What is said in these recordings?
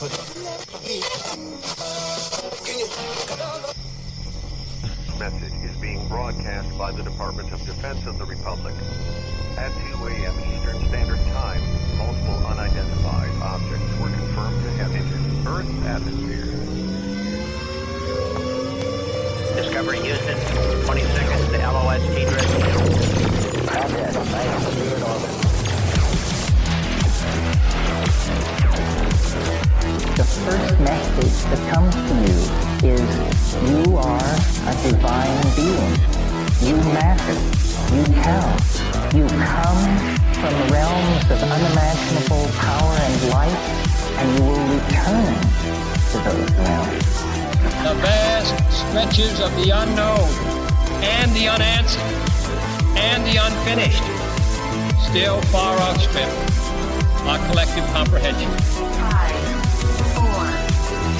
Message is being broadcast by the Department of Defense of the Republic. At 2 a.m. Eastern Standard Time, multiple unidentified objects were confirmed to have entered Earth's atmosphere. Discovery Houston, 20 seconds to LOS T-Drift. Contact, I am in orbit. The first message that comes to you is you are a divine being. You matter. You count. You come from realms of unimaginable power and light, and you will return to those realms. The vast stretches of the unknown and the unanswered and the unfinished still far outstrip our collective comprehension. 5, 4,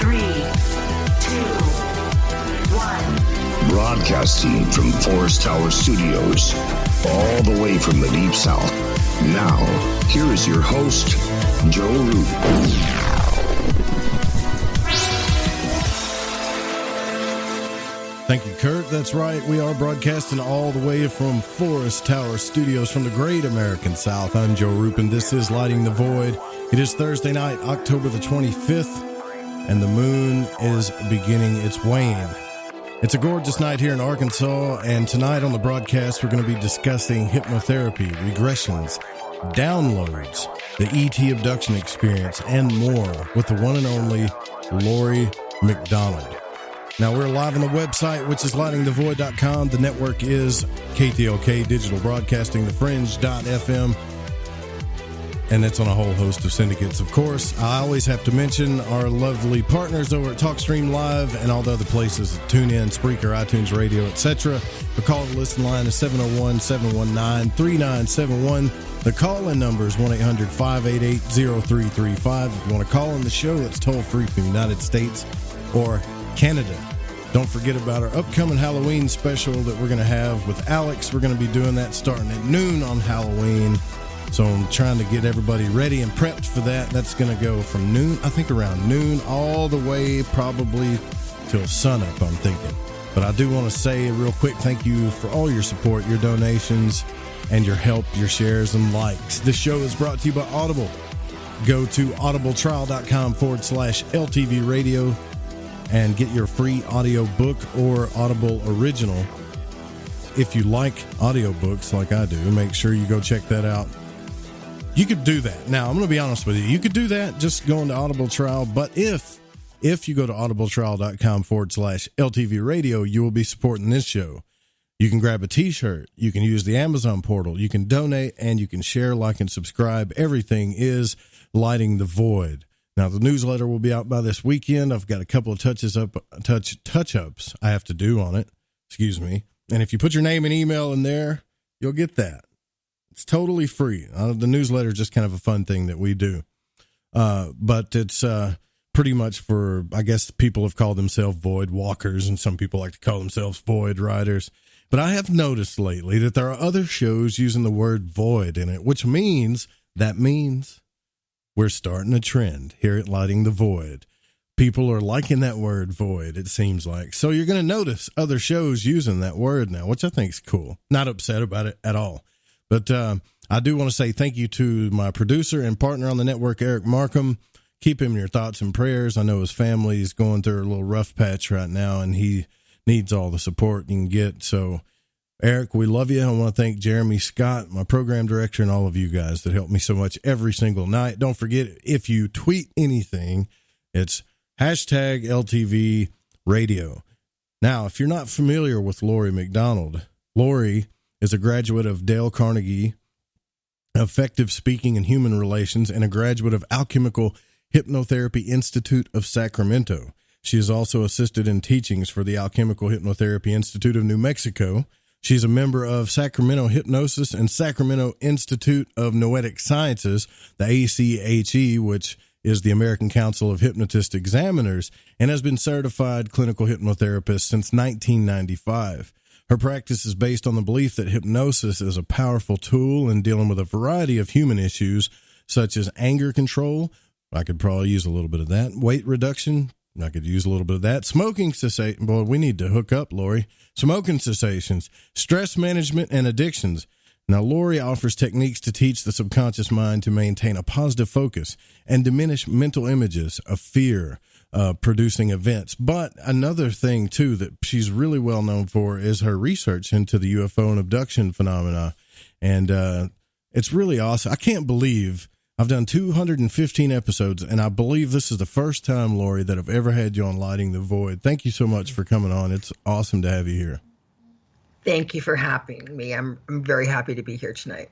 3, 2, 1. Broadcasting from Forest Tower Studios, all the way from the Deep South. Now, here is your host, Joe Root. Thank you, Kurt. That's right. We are broadcasting all the way from Forest Tower Studios from the great American South. I'm Joe Rupin. This is Lighting the Void. It is Thursday night, October the 25th, and the moon is beginning its wane. It's a gorgeous night here in Arkansas, and tonight on the broadcast, we're going to be discussing hypnotherapy, regressions, downloads, the E.T. abduction experience, and more with the one and only Laurie McDonald. Now, we're live on the website, which is lightingthevoid.com. The network is KTLK Digital Broadcasting, thefringe.fm, and it's on a whole host of syndicates, of course. I always have to mention our lovely partners over at TalkStream Live and all the other places, TuneIn, Spreaker, iTunes Radio, etc. The call to listen line is 701-719-3971. The call-in number is 1-800-588-0335. If you want to call in the show, it's toll-free from the United States or Canada. Don't forget about our upcoming Halloween special that we're going to have with Alex. We're going to be doing that starting at noon on Halloween. So I'm trying to get everybody ready and prepped for that. That's going to go from noon, I think around noon, all the way probably till sunup, I'm thinking. But I do want to say real quick, thank you for all your support, your donations, and your help, your shares, and likes. This show is brought to you by Audible. Go to audibletrial.com/LTV radio and get your free audio book or Audible original. If you like audiobooks like I do, make sure you go check that out. You could do that. Now, I'm going to be honest with you. You could do that just going to Audible Trial, but if you go to audibletrial.com/LTV radio, you will be supporting this show. You can grab a t-shirt. You can use the Amazon portal. You can donate, and you can share, like, and subscribe. Everything is Lighting the Void. Now, the newsletter will be out by this weekend. I've got a couple of touch-ups I have to do on it. Excuse me. And if you put your name and email in there, you'll get that. It's totally free. The newsletter is just kind of a fun thing that we do. But it's pretty much for, I guess, people have called themselves void walkers, and some people like to call themselves void riders. But I have noticed lately that there are other shows using the word void in it, which means we're starting a trend here at Lighting the Void. People are liking that word void, it seems like. So you're going to notice other shows using that word now, which I think is cool. Not upset about it at all. But I do want to say thank you to my producer and partner on the network, Eric Markham. Keep him in your thoughts and prayers. I know his family is going through a little rough patch right now, and he needs all the support he can get. So, Eric, we love you. I want to thank Jeremy Scott, my program director, and all of you guys that help me so much every single night. Don't forget, if you tweet anything, it's #LTV radio. Now, if you're not familiar with Laurie McDonald, Laurie is a graduate of Dale Carnegie, Effective Speaking and Human Relations, and a graduate of Alchemical Hypnotherapy Institute of Sacramento. She has also assisted in teachings for the Alchemical Hypnotherapy Institute of New Mexico. She's a member of Sacramento Hypnosis and Sacramento Institute of Noetic Sciences, the A.C.H.E., which is the American Council of Hypnotist Examiners, and has been certified clinical hypnotherapist since 1995. Her practice is based on the belief that hypnosis is a powerful tool in dealing with a variety of human issues, such as anger control, I could probably use a little bit of that. Weight reduction, I could use a little bit of that. Smoking cessation, boy, we need to hook up, Laurie. Smoking cessations, stress management, and addictions. Now, Laurie offers techniques to teach the subconscious mind to maintain a positive focus and diminish mental images of fear producing events. But another thing, too, that she's really well known for is her research into the UFO and abduction phenomena. And it's really awesome. I can't believe I've done 215 episodes, and I believe this is the first time, Laurie, that I've ever had you on Lighting the Void. Thank you so much for coming on. It's awesome to have you here. Thank you for having me. I'm very happy to be here tonight.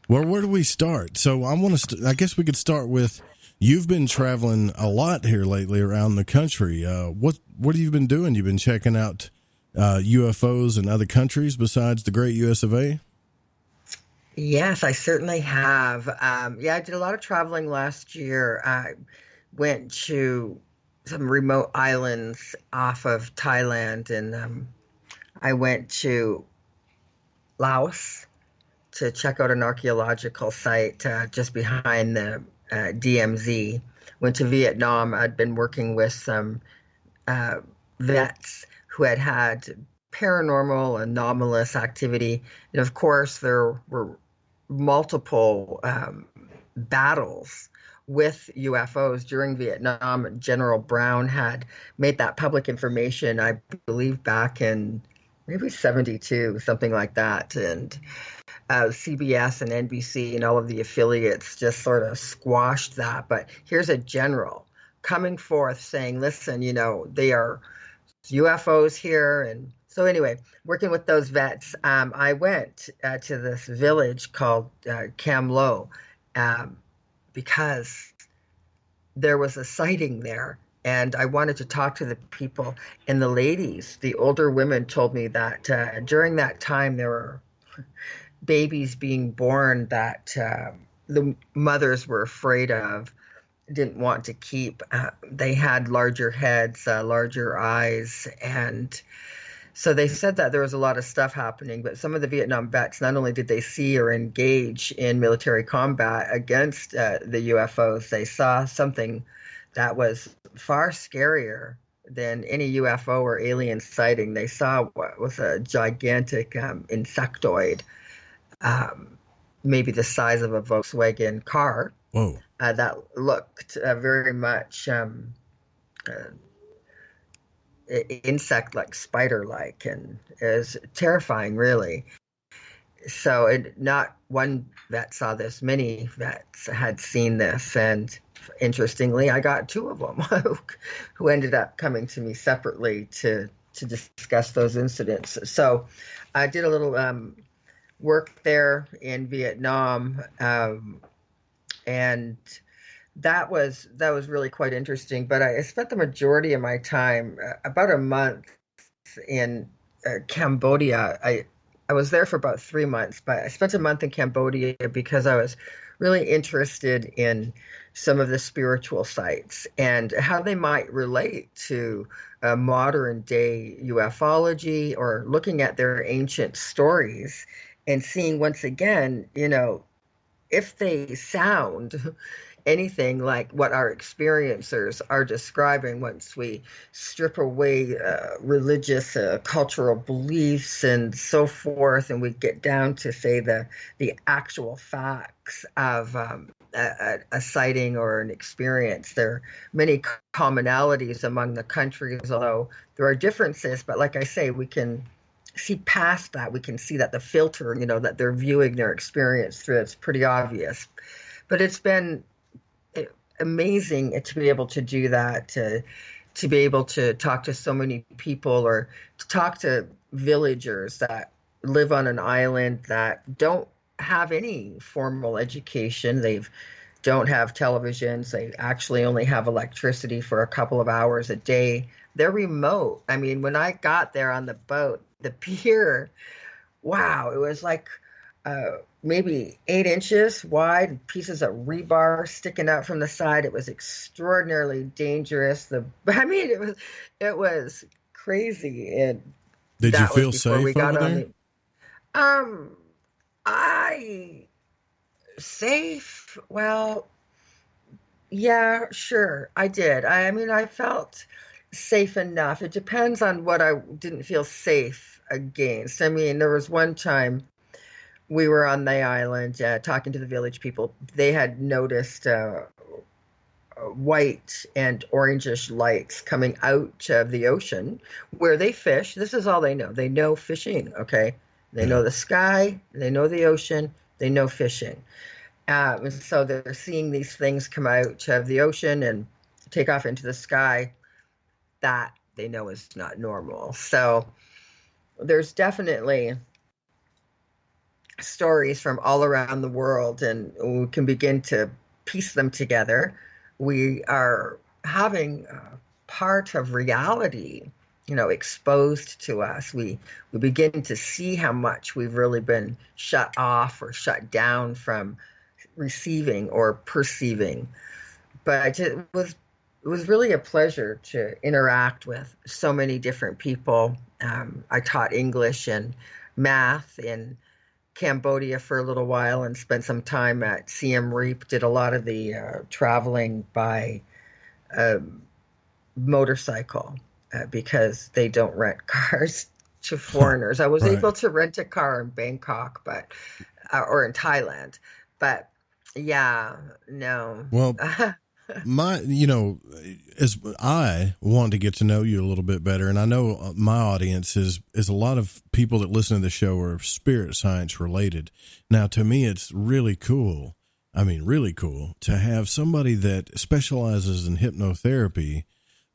Well, where do we start? So I guess we could start with, you've been traveling a lot here lately around the country. What have you been doing? You've been checking out UFOs in other countries besides the great US of A? Yes, I certainly have. I did a lot of traveling last year. I went to some remote islands off of Thailand, and I went to Laos to check out an archaeological site just behind the DMZ. Went to Vietnam. I'd been working with some vets who had paranormal, anomalous activity. And of course, there were multiple battles with UFOs during Vietnam. General Brown had made that public information, I believe, back in maybe 72, something like that. And CBS and NBC and all of the affiliates just sort of squashed that. But here's a general coming forth saying, listen, they are UFOs here. And so anyway, working with those vets, I went to this village called Cam Lo because there was a sighting there. And I wanted to talk to the people. And the ladies, the older women, told me that during that time there were babies being born that the mothers were afraid of, didn't want to keep. They had larger heads, larger eyes. And so they said that there was a lot of stuff happening. But some of the Vietnam vets, not only did they see or engage in military combat against the UFOs, they saw something that was far scarier than any UFO or alien sighting. They saw what was a gigantic insectoid, maybe the size of a Volkswagen car. Whoa. That looked very much insect-like, spider-like, and is terrifying, really. So not one vet saw this. Many vets had seen this, and interestingly, I got two of them who ended up coming to me separately to discuss those incidents. So I did a little work there in Vietnam, and that was really quite interesting. But I spent the majority of my time, about a month, in Cambodia. I was there for about 3 months, but I spent a month in Cambodia because I was really interested in some of the spiritual sites and how they might relate to modern day ufology, or looking at their ancient stories and seeing once again, if they sound anything like what our experiencers are describing, once we strip away religious, cultural beliefs and so forth, and we get down to, say, the actual facts of a sighting or an experience. There are many commonalities among the countries, although there are differences. But like I say, we can see past that. We can see that the filter, that they're viewing their experience through, it's pretty obvious. But it's been amazing to be able to do that, to be able to talk to so many people, or to talk to villagers that live on an island that don't have any formal education. They don't have televisions. They actually only have electricity for a couple of hours a day. They're remote. I mean, when I got there on the boat, the pier, wow, it was like maybe 8 inches wide, pieces of rebar sticking out from the side. It was extraordinarily dangerous. It was crazy. And did you feel safe over there? Safe. Well, Yeah, sure. I did. I mean, I felt safe enough. It depends on what I didn't feel safe against. I mean, there was one time we were on the island talking to the village people. They had noticed white and orangish lights coming out of the ocean where they fish. This is all they know. They know fishing, okay? They Yeah. know the sky, they know the ocean, they know fishing. So they're seeing these things come out of the ocean and take off into the sky. That they know is not normal. So there's definitely stories from all around the world, and we can begin to piece them together. We are having part of reality, exposed to us. We begin to see how much we've really been shut off or shut down from receiving or perceiving. But it was really a pleasure to interact with so many different people. I taught English and math in Cambodia for a little while and spent some time at Siem Reap. Did a lot of the traveling by motorcycle because they don't rent cars to foreigners. I was Right. able to rent a car in Bangkok, but or in Thailand, but yeah, no. Well, as I want to get to know you a little bit better, and I know my audience is a lot of people that listen to the show are spirit science related. Now, to me, it's really cool. I mean, really cool to have somebody that specializes in hypnotherapy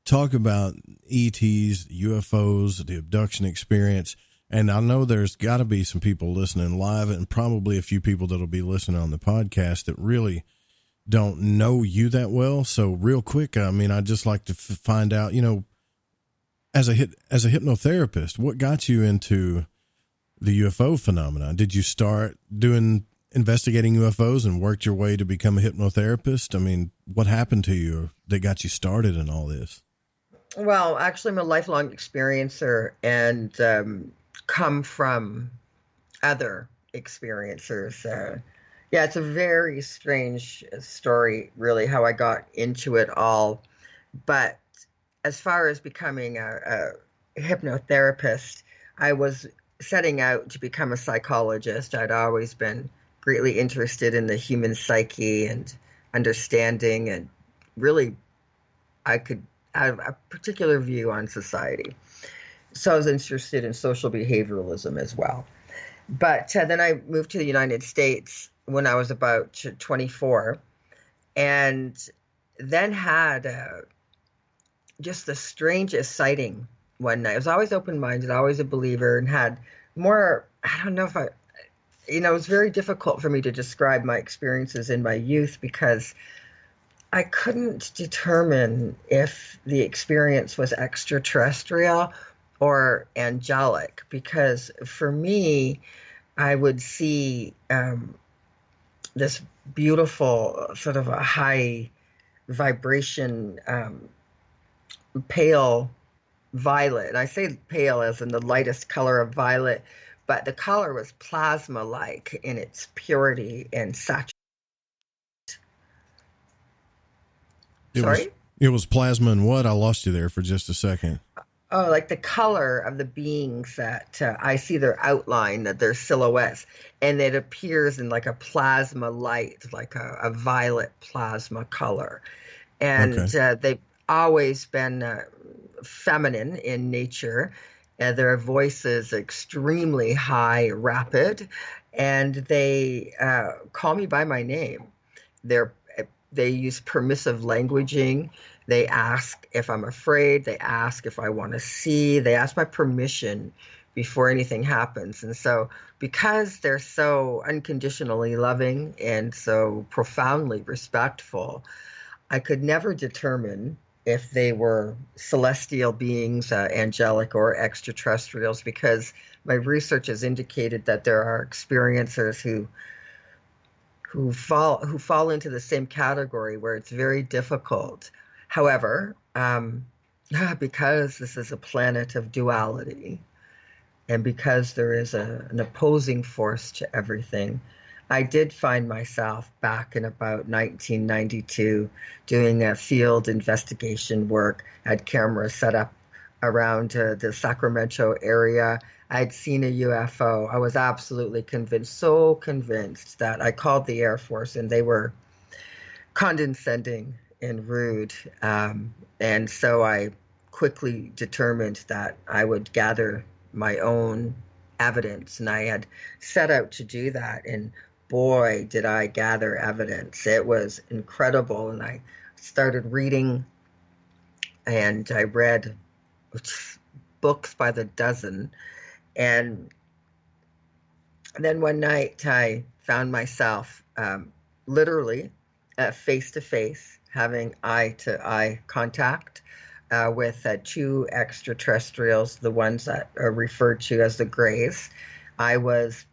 talk about ETs, UFOs, the abduction experience. And I know there's got to be some people listening live and probably a few people that'll be listening on the podcast that really don't know you that well. So real quick, I mean, I'd just like to find out, as a hypnotherapist, what got you into the UFO phenomena? Did you start investigating UFOs and worked your way to become a hypnotherapist? I mean, what happened to you that got you started in all this? Well, actually, I'm a lifelong experiencer and come from other experiencers. Yeah, it's a very strange story, really, how I got into it all. But as far as becoming a hypnotherapist, I was setting out to become a psychologist. I'd always been greatly interested in the human psyche and understanding, and really, I could have a particular view on society. So I was interested in social behavioralism as well. But then I moved to the United States when I was about 24, and then had just the strangest sighting one night. I was always open-minded, always a believer, and had more, I don't know if it was very difficult for me to describe my experiences in my youth because I couldn't determine if the experience was extraterrestrial or angelic, because for me, I would see this beautiful sort of a high vibration, pale violet. And I say pale as in the lightest color of violet, but the color was plasma-like in its purity and saturation. Sorry? It was plasma and what? I lost you there for just a second. Oh, like the color of the beings that I see their outline, that their silhouettes, and it appears in like a plasma light, like a violet plasma color. And Okay. they've always been feminine in nature. Their voice is extremely high, rapid, and they call me by my name. They use permissive languaging. They ask if I'm afraid. They ask if I want to see. They ask my permission before anything happens. And so because they're so unconditionally loving and so profoundly respectful, I could never determine if they were celestial beings, angelic or extraterrestrials, because my research has indicated that there are experiencers who fall into the same category where it's very difficult. However, because this is a planet of duality, and because there is an opposing force to everything, I did find myself back in about 1992 doing a field investigation work. I had cameras set up around the Sacramento area. I'd seen a UFO. I was absolutely convinced, so convinced, that I called the Air Force, and they were condescending and rude. And so I quickly determined that I would gather my own evidence, and I had set out to do that. And boy, did I gather evidence. It was incredible. And I started reading, and I read books by the dozen. And then one night I found myself literally face to face, having eye to eye contact with two extraterrestrials, the ones that are referred to as the Greys. I was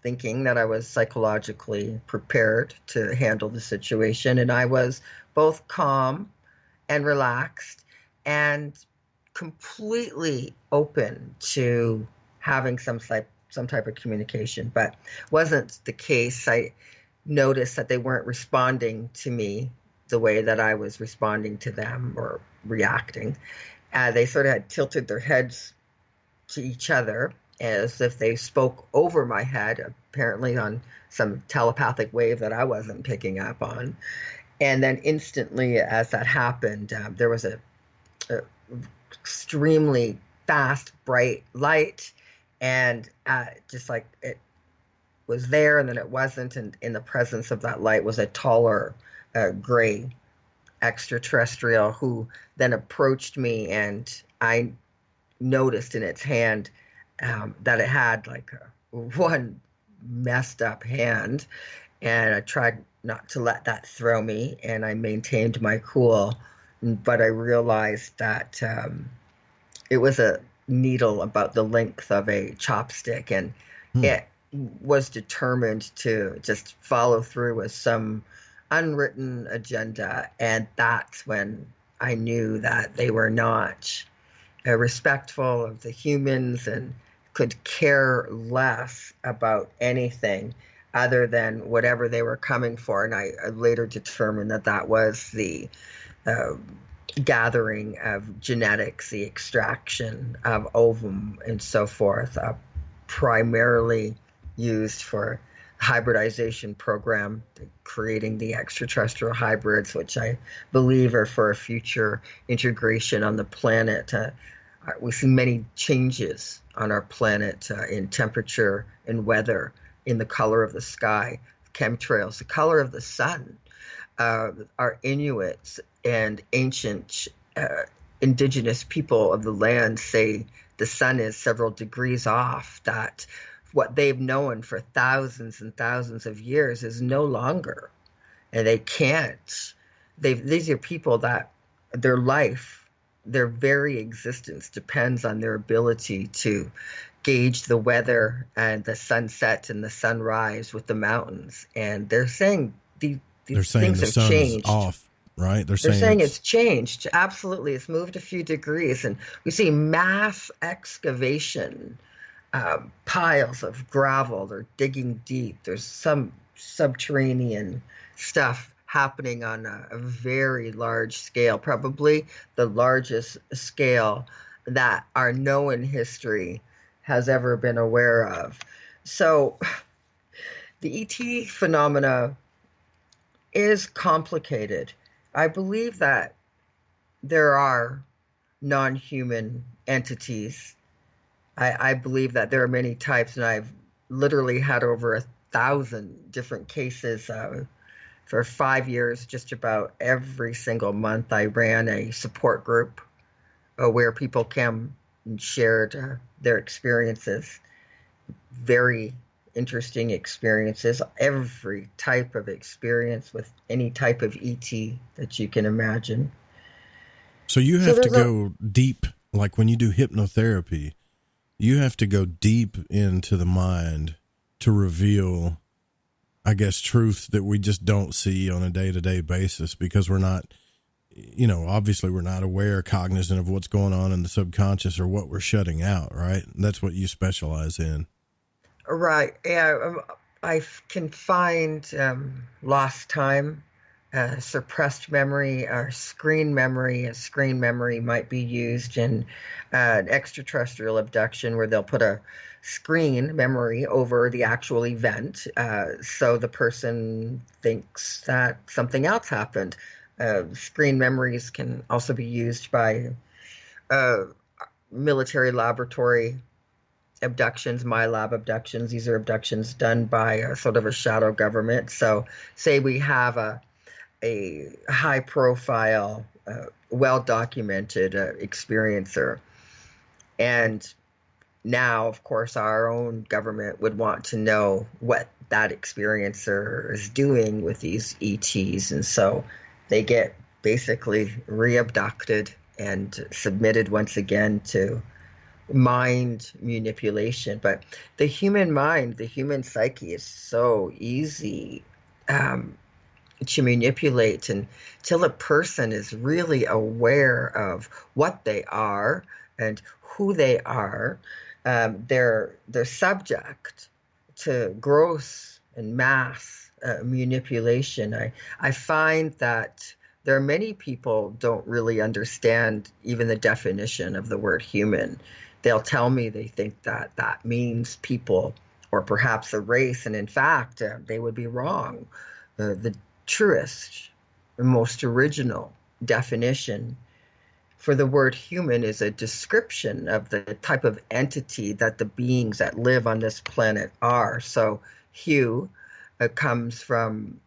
thinking that I was psychologically prepared to handle the situation, and I was both calm and relaxed and completely open to having some type of communication, but wasn't the case. I noticed that they weren't responding to me the way that I was responding to them or reacting. They sort of had tilted their heads to each other as if they spoke over my head, apparently on some telepathic wave that I wasn't picking up on. And then instantly, as that happened, there was a extremely fast, bright light, and just like it was there and then it wasn't. And in the presence of that light was a taller gray extraterrestrial who then approached me, and I noticed in its hand that it had like one messed up hand, and I tried not to let that throw me, and I maintained my cool. But I realized that it was a needle about the length of a chopstick, and it was determined to just follow through with some unwritten agenda. And that's when I knew that they were not respectful of the humans and could care less about anything other than whatever they were coming for. And I later determined that that was the gathering of genetics, the extraction of ovum and so forth, primarily used for hybridization program, creating the extraterrestrial hybrids, which I believe are for a future integration on the planet. We see many changes on our planet in temperature and weather, in the color of the sky, chemtrails, the color of the sun. Our Inuits and ancient indigenous people of the land say the sun is several degrees off, that what they've known for thousands and thousands of years is no longer. And they can't. These are people that their life, their very existence depends on their ability to gauge the weather and the sunset and the sunrise with the mountains. And they're saying these things have changed. Is off, right? They're saying it's changed. Absolutely. It's moved a few degrees. And we see mass excavation, piles of gravel. They're digging deep. There's some subterranean stuff happening on a very large scale, probably the largest scale that our known history has ever been aware of. So the ET phenomena is complicated. I believe that there are non-human entities. I believe that there are many types, and I've literally had over 1,000 different cases. For 5 years, just about every single month, I ran a support group where people came and shared their experiences, very interesting experiences, every type of experience with any type of ET that you can imagine. So you have to go deep, like when you do hypnotherapy, you have to go deep into the mind to reveal, I guess, truth that we just don't see on a day-to-day basis, because we're not, obviously we're not aware, cognizant of what's going on in the subconscious or what we're shutting out, right? That's what you specialize in. Right. Yeah. can find lost time, suppressed memory, or screen memory. A screen memory might be used in an extraterrestrial abduction where they'll put a screen memory over the actual event, so the person thinks that something else happened. Screen memories can also be used by military laboratory abductions, my lab abductions. These are abductions done by a sort of a shadow government. So say we have a high profile, well-documented experiencer, and now, of course, our own government would want to know what that experiencer is doing with these ETs. And so they get basically re-abducted and submitted once again to mind manipulation. But the human mind, the human psyche is so easy to manipulate until a person is really aware of what they are and who they are. They're subject to gross and mass manipulation. I find that there are many people don't really understand even the definition of the word human. They'll tell me they think that that means people or perhaps a race, and in fact, they would be wrong. The truest, most original definition for the word human is a description of the type of entity that the beings that live on this planet are. So hue comes from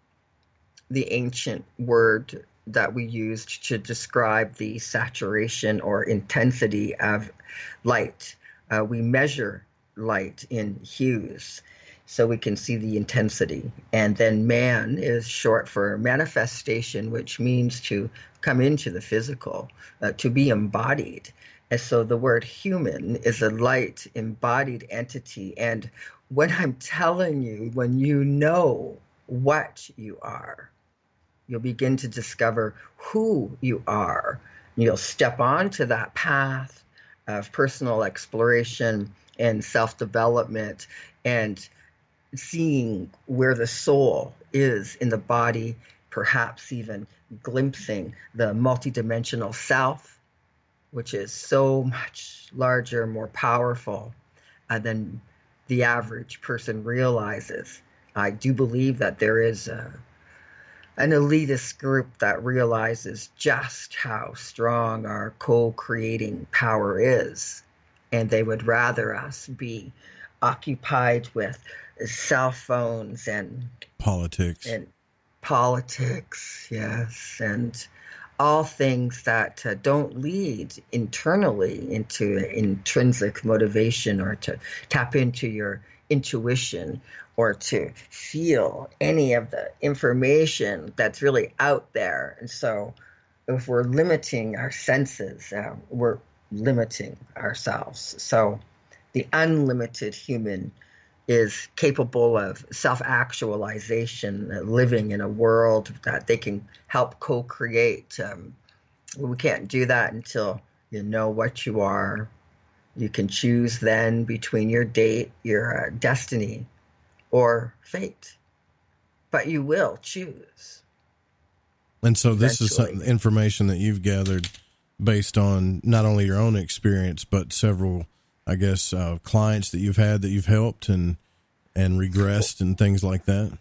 the ancient word that we used to describe the saturation or intensity of light. We measure light in hues so we can see the intensity. And then man is short for manifestation, which means to come into the physical, to be embodied. And so the word human is a light embodied entity. And when I'm telling you, when you know what you are, you'll begin to discover who you are. You'll step onto that path of personal exploration and self-development and seeing where the soul is in the body, perhaps even glimpsing the multidimensional self, which is so much larger, more powerful than the average person realizes. I do believe that there is an elitist group that realizes just how strong our co-creating power is, and they would rather us be occupied with cell phones and politics, yes, and all things that don't lead internally into intrinsic motivation or to tap into your intuition or to feel any of the information that's really out there. And so if we're limiting our senses, we're limiting ourselves. So the unlimited human is capable of self-actualization, living in a world that they can help co-create. We can't do that until you know what you are. You can choose then between your date, your destiny, or fate. But you will choose. And so this is some information that you've gathered based on not only your own experience, but several, I guess, clients that you've had that you've helped and regressed and things like that.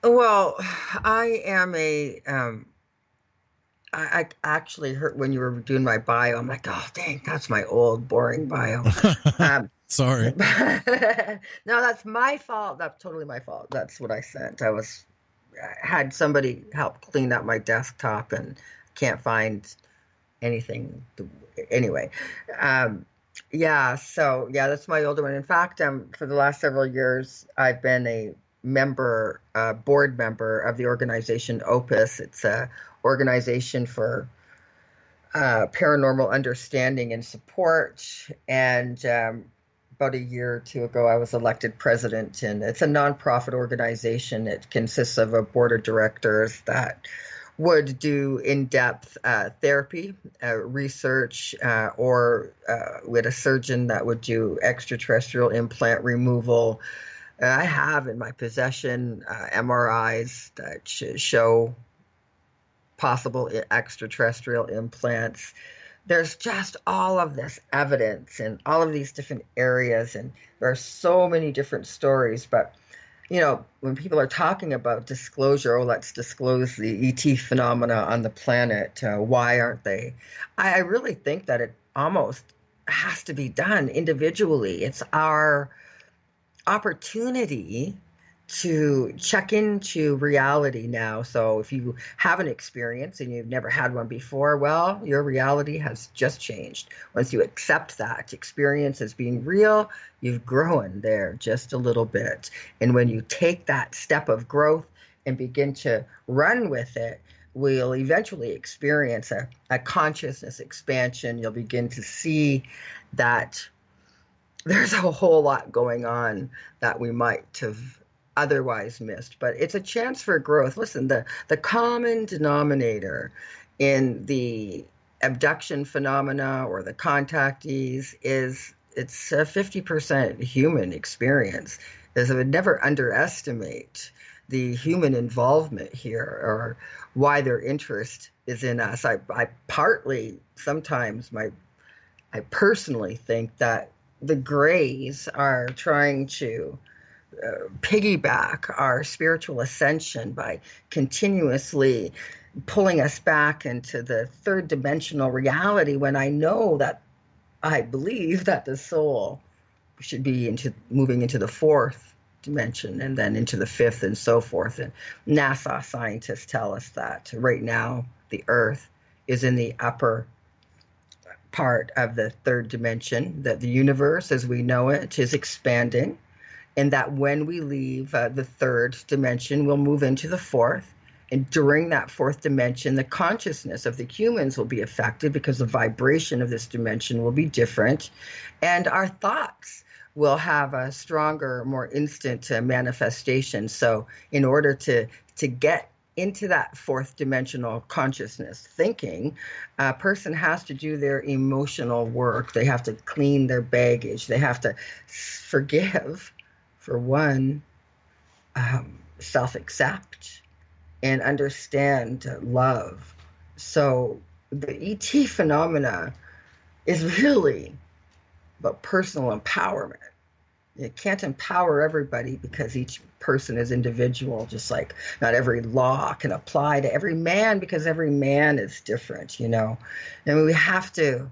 Well, I am I actually heard when you were doing my bio, I'm like, oh, dang, that's my old, boring bio. Sorry. No, that's my fault. That's totally my fault. That's what I sent. I had somebody help clean up my desktop and can't find anything. Anyway, that's my older one. In fact, for the last several years, I've been a board member of the organization Opus. It's a organization for paranormal understanding and support. And about a year or two ago, I was elected president, and it's a nonprofit organization. It consists of a board of directors that would do in-depth therapy, research, or with a surgeon that would do extraterrestrial implant removal, I have in my possession MRIs that show possible extraterrestrial implants. There's just all of this evidence in all of these different areas, and there are so many different stories. But, when people are talking about disclosure, let's disclose the ET phenomena on the planet, why aren't they? I really think that it almost has to be done individually. It's our opportunity to check into reality now. So if you have an experience and you've never had one before, well, your reality has just changed. Once you accept that experience as being real, you've grown there just a little bit. And when you take that step of growth and begin to run with it, we'll eventually experience a consciousness expansion. You'll begin to see that there's a whole lot going on that we might have otherwise missed, but it's a chance for growth. Listen, the common denominator in the abduction phenomena or the contactees is it's a 50% human experience. As I would never underestimate the human involvement here or why their interest is in us. I partly sometimes I personally think that the Greys are trying to piggyback our spiritual ascension by continuously pulling us back into the third dimensional reality, when I believe that the soul should be moving into the fourth dimension and then into the fifth and so forth. And NASA scientists tell us that right now the Earth is in the upper part of the third dimension, that the universe as we know it is expanding, and that when we leave the third dimension, we'll move into the fourth. And during that fourth dimension, the consciousness of the humans will be affected because the vibration of this dimension will be different. And our thoughts will have a stronger, more instant manifestation. So in order to get into that fourth dimensional consciousness thinking, a person has to do their emotional work. They have to clean their baggage. They have to forgive, for one, self-accept, and understand love. So the ET phenomena is really about personal empowerment. You can't empower everybody because each person is individual, just like not every law can apply to every man because every man is different, And we have to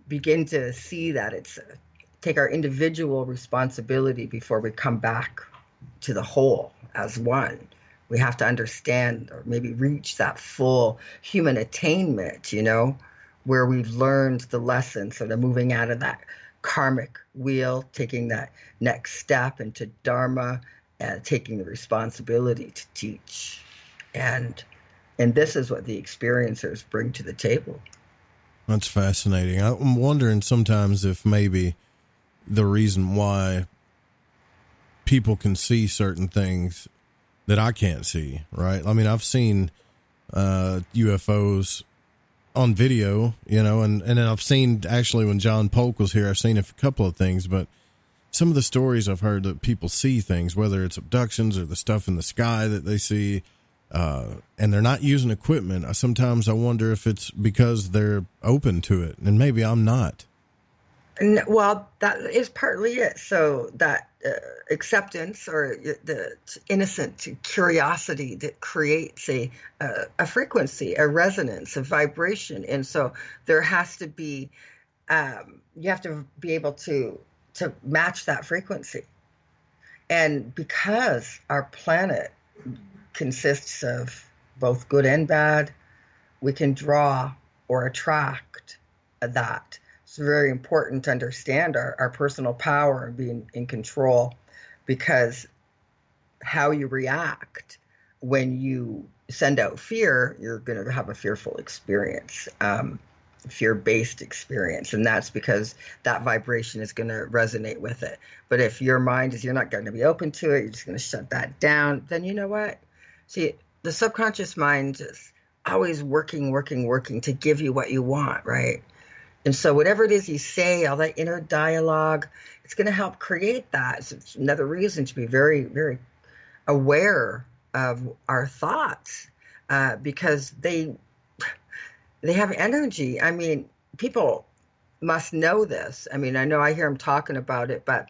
begin to see that it's take our individual responsibility before we come back to the whole as one. We have to understand or maybe reach that full human attainment, where we've learned the lessons, sort of moving out of that karmic wheel, taking that next step into Dharma, and taking the responsibility to teach. And this is what the experiencers bring to the table. That's fascinating. I'm wondering sometimes if maybe the reason why people can see certain things that I can't see, right? I mean, I've seen UFOs on video, and then I've seen, actually, when John Polk was here, I've seen a couple of things, but some of the stories I've heard that people see things, whether it's abductions or the stuff in the sky that they see, and they're not using equipment. Sometimes I wonder if it's because they're open to it, and maybe I'm not. Well, that is partly it. So that acceptance or the innocent curiosity that creates a frequency, a resonance, a vibration. And so there has to be, you have to be able to match that frequency. And because our planet consists of both good and bad, we can draw or attract that. It's very important to understand our personal power and being in control, because how you react when you send out fear, you're going to have a fearful experience, fear-based experience. And that's because that vibration is going to resonate with it. But if your mind is, you're not going to be open to it, you're just going to shut that down, then you know what? See, the subconscious mind is always working to give you what you want, right? And so whatever it is you say, all that inner dialogue, it's going to help create that. So it's another reason to be very, very aware of our thoughts, because they have energy. I mean, people must know this. I mean, I know I hear them talking about it, but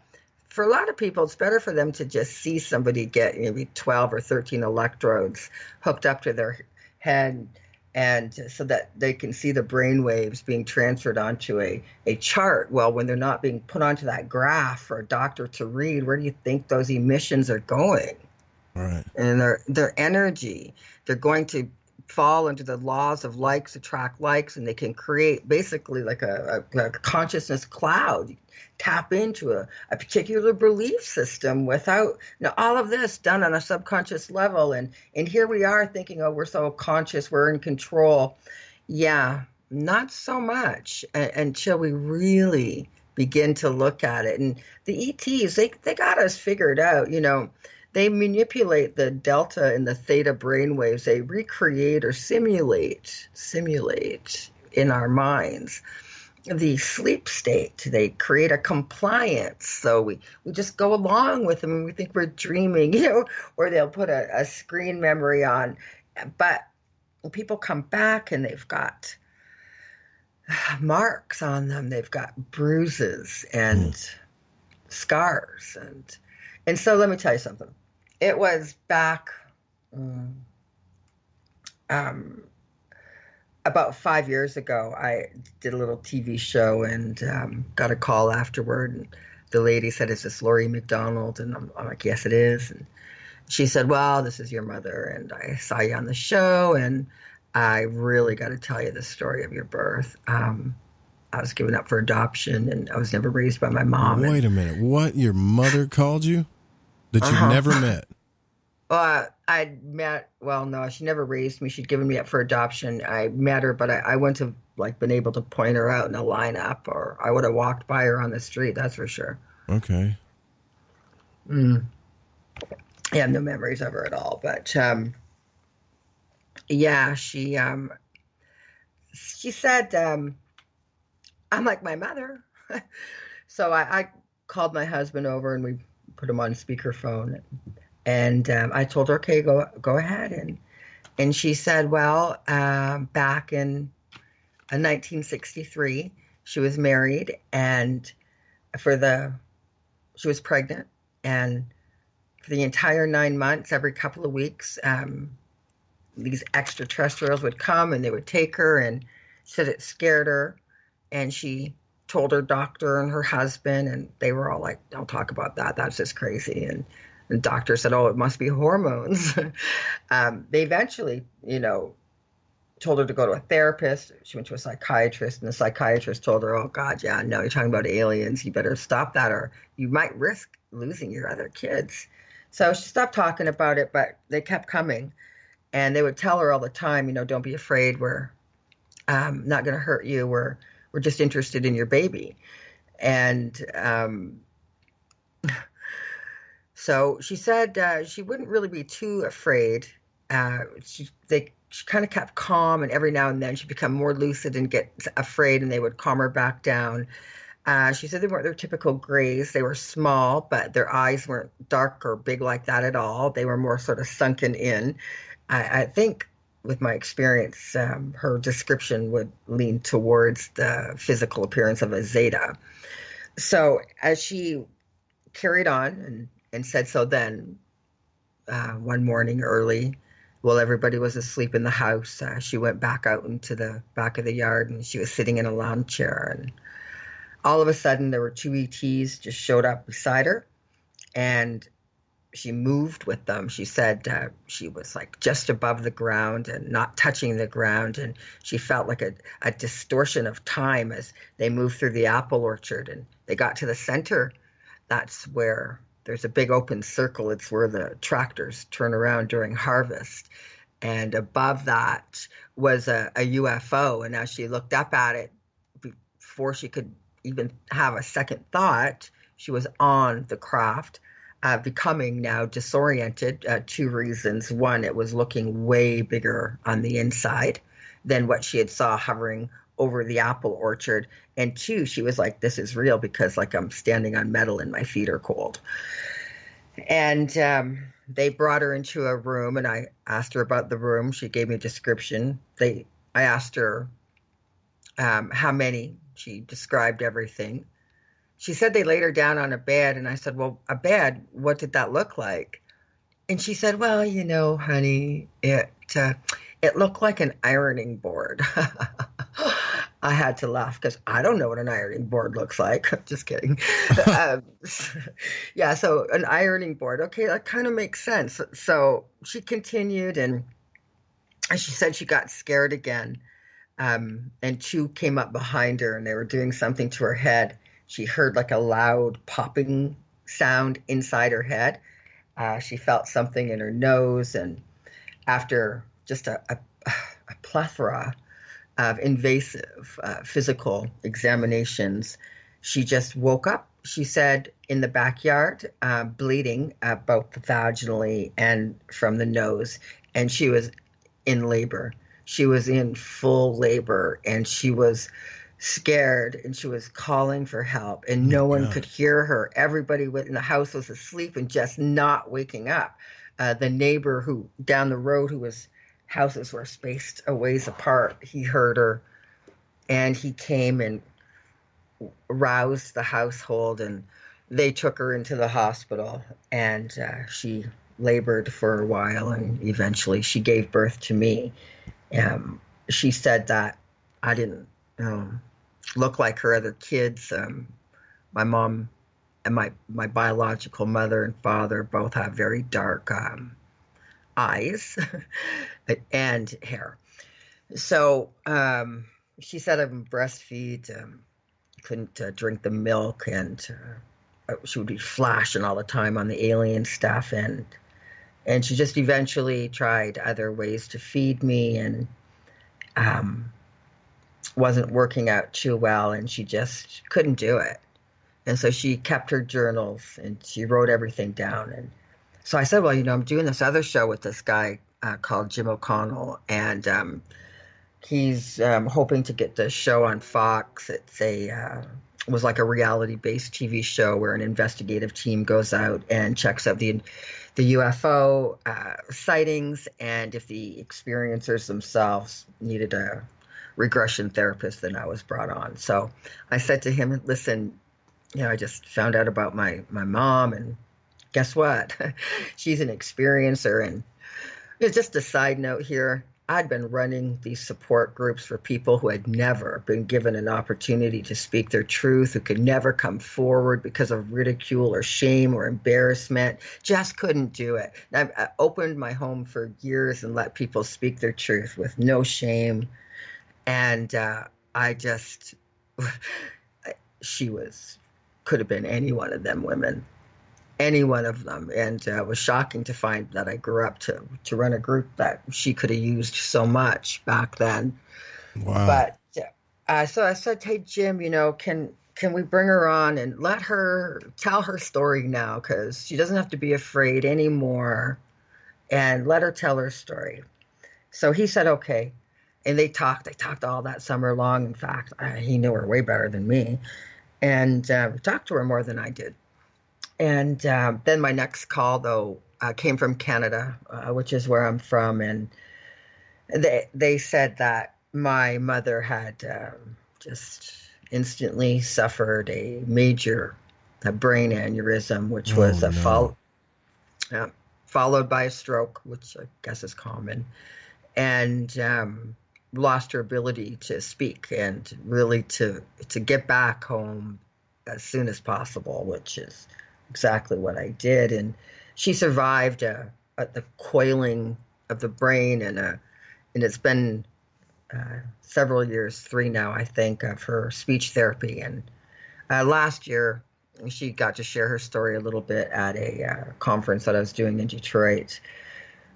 for a lot of people, it's better for them to just see somebody get maybe 12 or 13 electrodes hooked up to their head, and so that they can see the brain waves being transferred onto a chart. Well, when they're not being put onto that graph for a doctor to read, where do you think those emissions are going? Right. And their energy, they're going to fall into the laws of likes attract likes, and they can create basically like a consciousness cloud. Tap into a particular belief system without all of this done on a subconscious level, and here we are thinking, oh, we're so conscious, we're in control. Yeah, not so much until we really begin to look at it. And the ETs, they got us figured out. They manipulate the delta and the theta brainwaves. They recreate or simulate in our minds the sleep state. They create a compliance. So we just go along with them and we think we're dreaming, or they'll put a screen memory on. But when people come back and they've got marks on them, they've got bruises and scars. And so let me tell you something. It was back about 5 years ago. I did a little TV show and got a call afterward. And the lady said, "Is this Laurie McDonald?" And I'm like, "Yes, it is." And she said, "Well, this is your mother, and I saw you on the show, and I really got to tell you the story of your birth. I was given up for adoption, and I was never raised by my mom." Wait a minute. What? Your mother called you? That you've never met? I'd met, well, no, she never raised me. She'd given me up for adoption. I met her, but I wouldn't have been able to point her out in a lineup, or I would have walked by her on the street. That's for sure. Okay. I have no memories of her at all, but yeah, she said, "I'm like my mother." So I called my husband over and we put him on speakerphone, and I told her, "Okay, go ahead." And she said, "Well, back in 1963, she was married, and she was pregnant, and for the entire 9 months, every couple of weeks, these extraterrestrials would come and they would take her, and said it scared her, and she told her doctor and her husband, and they were all like, 'Don't talk about that. That's just crazy.' And the doctor said, 'Oh, it must be hormones.'" They eventually, told her to go to a therapist. She went to a psychiatrist, and the psychiatrist told her, "Oh God, yeah, no, you're talking about aliens. You better stop that, or you might risk losing your other kids." So she stopped talking about it, but they kept coming, and they would tell her all the time, "Don't be afraid. We're not going to hurt you. We're just interested in your baby." And so she said she wouldn't really be too afraid. She kind of kept calm, and every now and then she'd become more lucid and get afraid, and they would calm her back down. She said they weren't their typical grays. They were small, but their eyes weren't dark or big like that at all. They were more sort of sunken in. I think with my experience, her description would lean towards the physical appearance of a Zeta. So as she carried on and said, so then one morning early, while everybody was asleep in the house, she went back out into the back of the yard, and she was sitting in a lawn chair, and all of a sudden there were two ETs just showed up beside her, and she moved with them. She said she was like just above the ground and not touching the ground, and she felt like a distortion of time as they moved through the apple orchard, and they got to the center. That's where there's a big open circle. It's where the tractors turn around during harvest, and above that was a UFO. And as she looked up at it, before she could even have a second thought, she was on the craft, becoming now disoriented. Two reasons. One, it was looking way bigger on the inside than what she had saw hovering over the apple orchard. And 2, she was like, this is real because like I'm standing on metal and my feet are cold. And they brought her into a room, and I asked her about the room. She gave me a description. I asked her how many. She described everything. She said they laid her down on a bed, and I said, well, a bed, what did that look like? And she said, well, you know, honey, it looked like an ironing board. I had to laugh because I don't know what an ironing board looks like. Just kidding. Yeah, so an ironing board. Okay, that kind of makes sense. So she continued, and she said she got scared again. And 2 came up behind her, and they were doing something to her head. She heard like a loud popping sound inside her head. She felt something in her nose, and after just a plethora of invasive physical examinations, she just woke up, she said, in the backyard, bleeding both vaginally and from the nose, and she was in labor. She was in full labor, and she was scared, and she was calling for help, and no one could hear her. Everybody in the house was asleep and just not waking up. The neighbor who down the road, houses were spaced a ways apart, he heard her, and he came and roused the household, and they took her into the hospital, and she labored for a while, and eventually she gave birth to me. She said that I didn't look like her other kids. My mom and my biological mother and father both have very dark eyes and hair. So she said I would breastfeed, couldn't drink the milk, and she would be flashing all the time on the alien stuff, and she just eventually tried other ways to feed me, and wasn't working out too well, and she just couldn't do it. And so she kept her journals, and she wrote everything down. And so I said, well, you know, I'm doing this other show with this guy called Jim O'Connell, and he's hoping to get this show on Fox. It was like a reality-based TV show where an investigative team goes out and checks out the UFO sightings, and if the experiencers themselves needed a regression therapist, then I was brought on. So I said to him, listen, you know, I just found out about my mom, and guess what? She's an experiencer. And it's just a side note here. I'd been running these support groups for people who had never been given an opportunity to speak their truth, who could never come forward because of ridicule or shame or embarrassment, just couldn't do it. And I opened my home for years and let people speak their truth with no shame. And she could have been any one of them women. Any one of them. And it was shocking to find that I grew up to run a group that she could have used so much back then. Wow. But so I said, hey, Jim, you know, can we bring her on and let her tell her story now? Because she doesn't have to be afraid anymore, and let her tell her story. So he said, okay. And they talked all that summer long. In fact, he knew her way better than me. And we talked to her more than I did. And then my next call, though, came from Canada, which is where I'm from. And they said that my mother had just instantly suffered a major brain aneurysm, which was followed by a stroke, which I guess is common, and lost her ability to speak and really to get back home as soon as possible, which is exactly what I did. And she survived the coiling of the brain, and it's been several years, 3 now, I think, of her speech therapy. And last year, she got to share her story a little bit at a conference that I was doing in Detroit.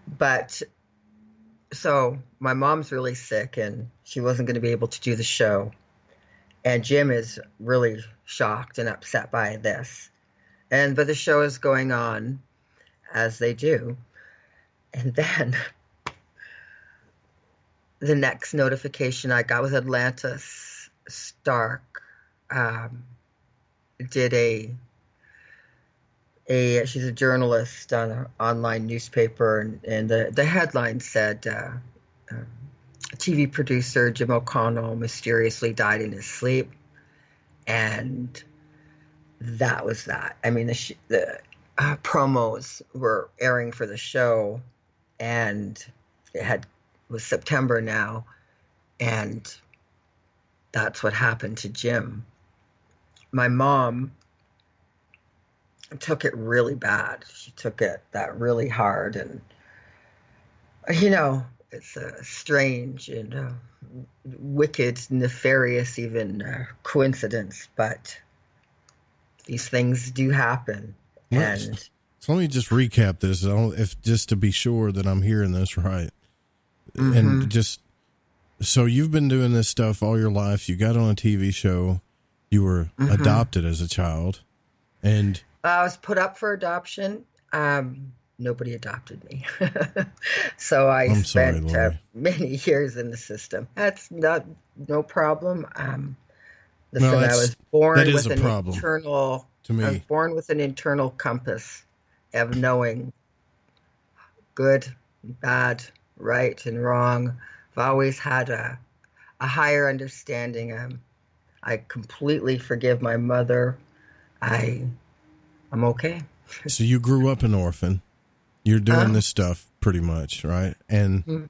But so my mom's really sick, and she wasn't going to be able to do the show. And Jim is really shocked and upset by this. But the show is going on as they do. And then the next notification I got was Atlantis Stark did she's a journalist on an online newspaper, and the headline said TV producer Jim O'Connell mysteriously died in his sleep, and that was that. I mean, the promos were airing for the show, and it was September now, and that's what happened to Jim. My mom took it really bad. She took that really hard, and it's a strange and wicked, nefarious even coincidence, but these things do happen. And so let me just recap this, just to be sure that I'm hearing this right. Mm-hmm. And just so you've been doing this stuff all your life. You got on a TV show. You were adopted as a child, and I was put up for adoption. Nobody adopted me. So I'm spent sorry, many years in the system. That's no problem. Listen, I was born with an internal, to me. I was born with an internal compass of knowing good, bad, right, and wrong. I've always had a higher understanding. I completely forgive my mother. I'm okay. So you grew up an orphan. You're doing this stuff pretty much, right? And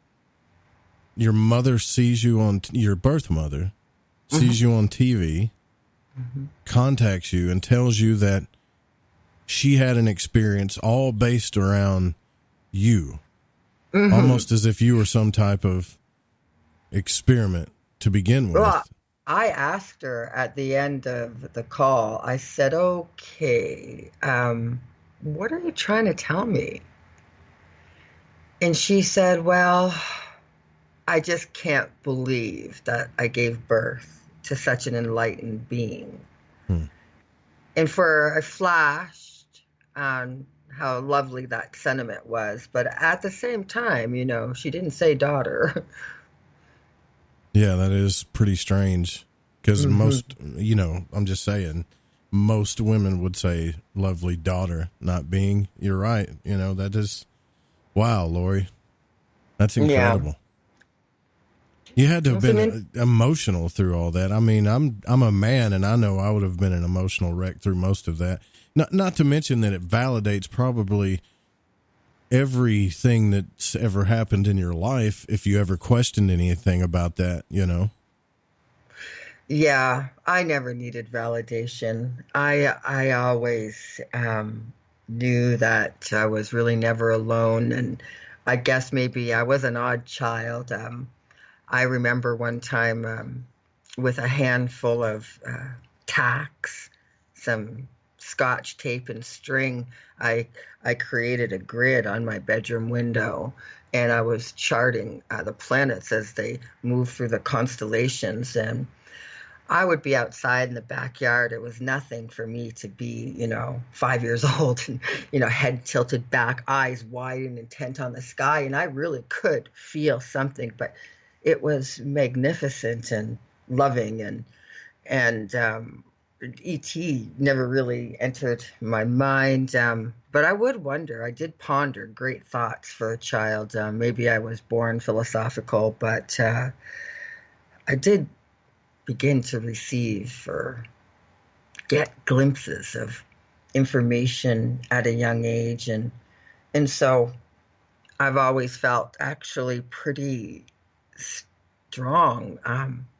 your mother sees you your birth mother sees you on TV, contacts you and tells you that she had an experience all based around you, almost as if you were some type of experiment to begin with. Well, I asked her at the end of the call, I said, okay, what are you trying to tell me? And she said, well, I just can't believe that I gave birth to such an enlightened being. And I flashed on how lovely that sentiment was. But at the same time, she didn't say daughter. Yeah, that is pretty strange because most, I'm just saying, most women would say lovely daughter, not being. You're right. That is, wow, Laurie, that's incredible. Yeah. You had to have been emotional through all that. I mean, I'm a man, and I know I would have been an emotional wreck through most of that. Not to mention that it validates probably everything that's ever happened in your life if you ever questioned anything about that, Yeah, I never needed validation. I always knew that I was really never alone, and I guess maybe I was an odd child. I remember one time with a handful of tacks, some Scotch tape and string, I created a grid on my bedroom window, and I was charting the planets as they move through the constellations. And I would be outside in the backyard. It was nothing for me to be, 5 years old and, head tilted back, eyes wide and intent on the sky. And I really could feel something, but it was magnificent and loving, and E.T. never really entered my mind. But I would wonder, I did ponder great thoughts for a child. Maybe I was born philosophical, but I did begin to receive or get glimpses of information at a young age. And so I've always felt actually pretty strong,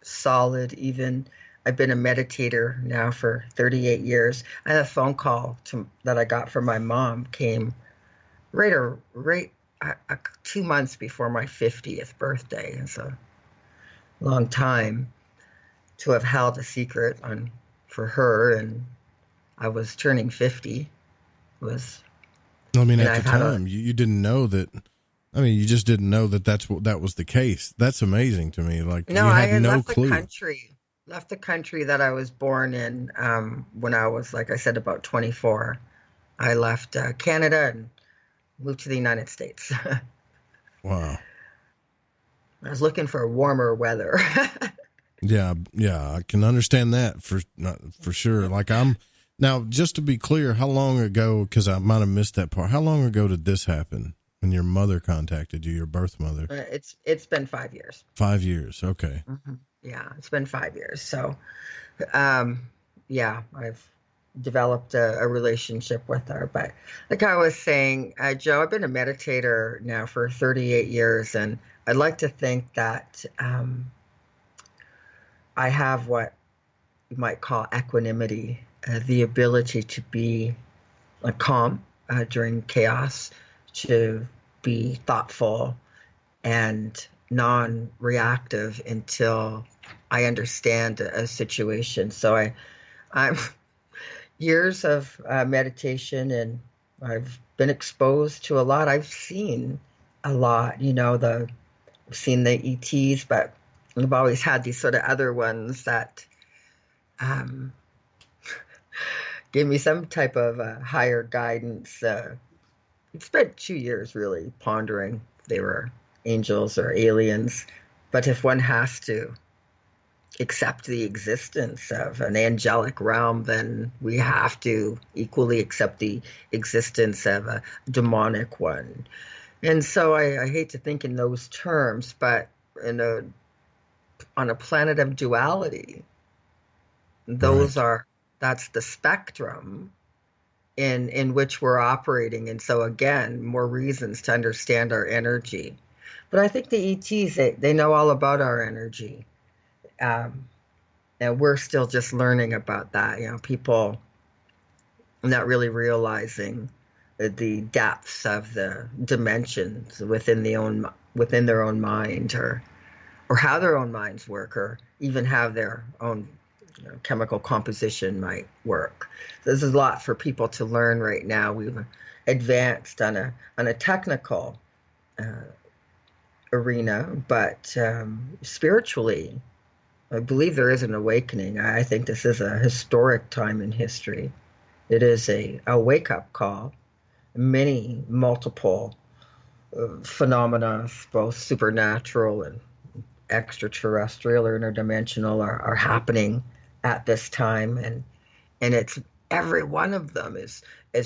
solid. Even I've been a meditator now for 38 years. I had a phone call that I got from my mom came right 2 months before my 50th birthday. It's a long time to have held a secret for her, and I was turning 50. At the time, you didn't know that. I mean, you just didn't know that was the case. That's amazing to me. Like, no, you had I had no left clue. Left the country that I was born in when I was, like I said, about 24. I left Canada and moved to the United States. Wow. I was looking for warmer weather. Yeah, I can understand that for sure. Like now, just to be clear, how long ago, because I might have missed that part, how long ago did this happen when your mother contacted you, your birth mother? It's been 5 years. 5 years, okay. Yeah, it's been 5 years. So, yeah, I've developed a relationship with her. But like I was saying, Joe, I've been a meditator now for 38 years, and I'd like to think that I have what you might call equanimity, the ability to be calm during chaos, to be thoughtful and non-reactive until I understand a situation. So I'm years of meditation, and I've been exposed to a lot. I've seen a lot, I've seen the ETs, but I've always had these sort of other ones that gave me some type of higher guidance. I spent 2 years really pondering if they were angels or aliens. But if one has to accept the existence of an angelic realm, then we have to equally accept the existence of a demonic one. And so I hate to think in those terms, but on a planet of duality, that's the spectrum in which we're operating. And so again, more reasons to understand our energy. But I think the ETs, they know all about our energy. And we're still just learning about that. People not really realizing the depths of the dimensions within their own mind, or how their own minds work, or even how their own chemical composition might work. There's a lot for people to learn right now. We've advanced on a technical arena, but spiritually, I believe there is an awakening. I think this is a historic time in history. It is a wake-up call. Multiple phenomena, both supernatural and extraterrestrial or interdimensional, are happening at this time, and it's every one of them is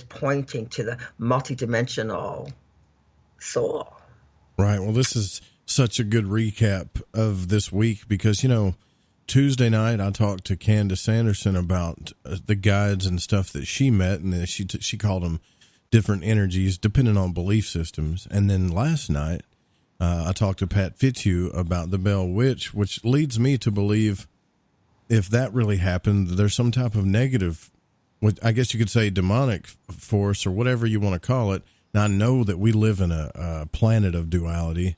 pointing to the multidimensional soul. Right. Well, this is such a good recap of this week because, Tuesday night I talked to Candace Anderson about the guides and stuff that she met, and then she called them different energies depending on belief systems. And then last night I talked to Pat Fitzhugh about the Bell Witch, which leads me to believe if that really happened, there's some type of negative, what I guess you could say demonic force or whatever you want to call it. Now, I know that we live in a planet of duality.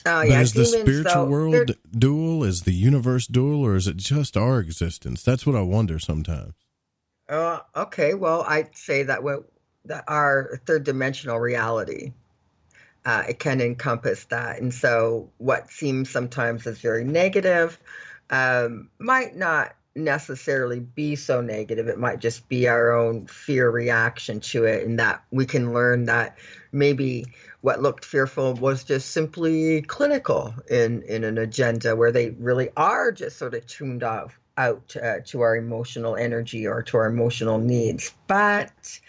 But is the spiritual world dual? Is the universe dual? Or is it just our existence? That's what I wonder sometimes. Okay. Well, I'd say that our third dimensional reality, it can encompass that. And so what seems sometimes as very negative might not necessarily be so negative. It might just be our own fear reaction to it, and that we can learn that maybe what looked fearful was just simply clinical in an agenda where they really are just sort of tuned out to our emotional energy or to our emotional needs. But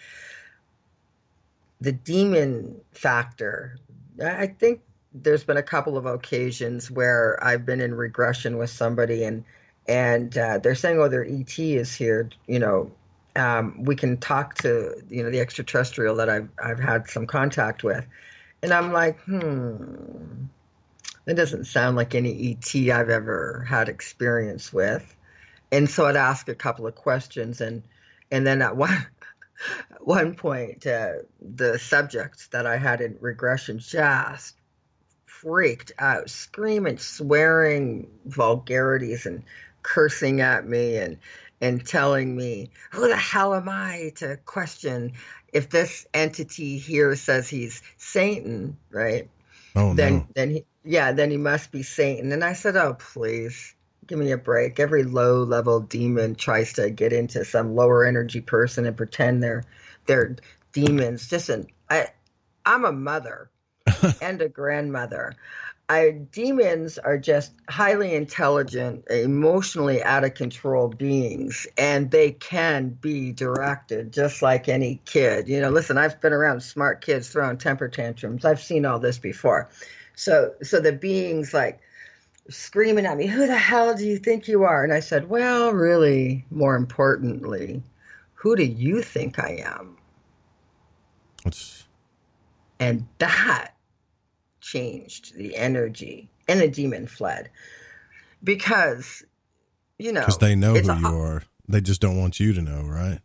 the demon factor, I think there's been a couple of occasions where I've been in regression with somebody and they're saying, oh, their ET is here, we can talk to, the extraterrestrial that I've had some contact with. And I'm like, that doesn't sound like any ET I've ever had experience with. And so I'd ask a couple of questions. And then at one point, the subject that I had in regression just freaked out, screaming, swearing vulgarities and cursing at me and telling me, who the hell am I to question if this entity here says he's Satan, right? Oh, then he must be Satan. And I said, oh, please, give me a break. Every low-level demon tries to get into some lower energy person and pretend they're demons. I'm a mother and a grandmother. Demons are just highly intelligent, emotionally out of control beings, and they can be directed just like any kid. Listen, I've been around smart kids throwing temper tantrums. I've seen all this before. So the beings like screaming at me, "Who the hell do you think you are?" And I said, "Well, really, more importantly, who do you think I am?" And that changed the energy, and the demon fled. Because they know who you are. They just don't want you to know, right?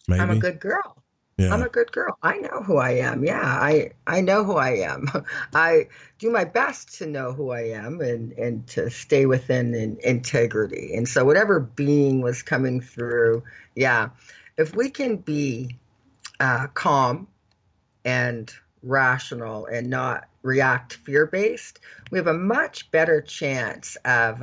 Maybe. I'm a good girl. Yeah. I'm a good girl. I know who I am. Yeah, I know who I am. I do my best to know who I am and to stay within integrity. And so whatever being was coming through, yeah, if we can be calm and rational and not react fear-based, we have a much better chance of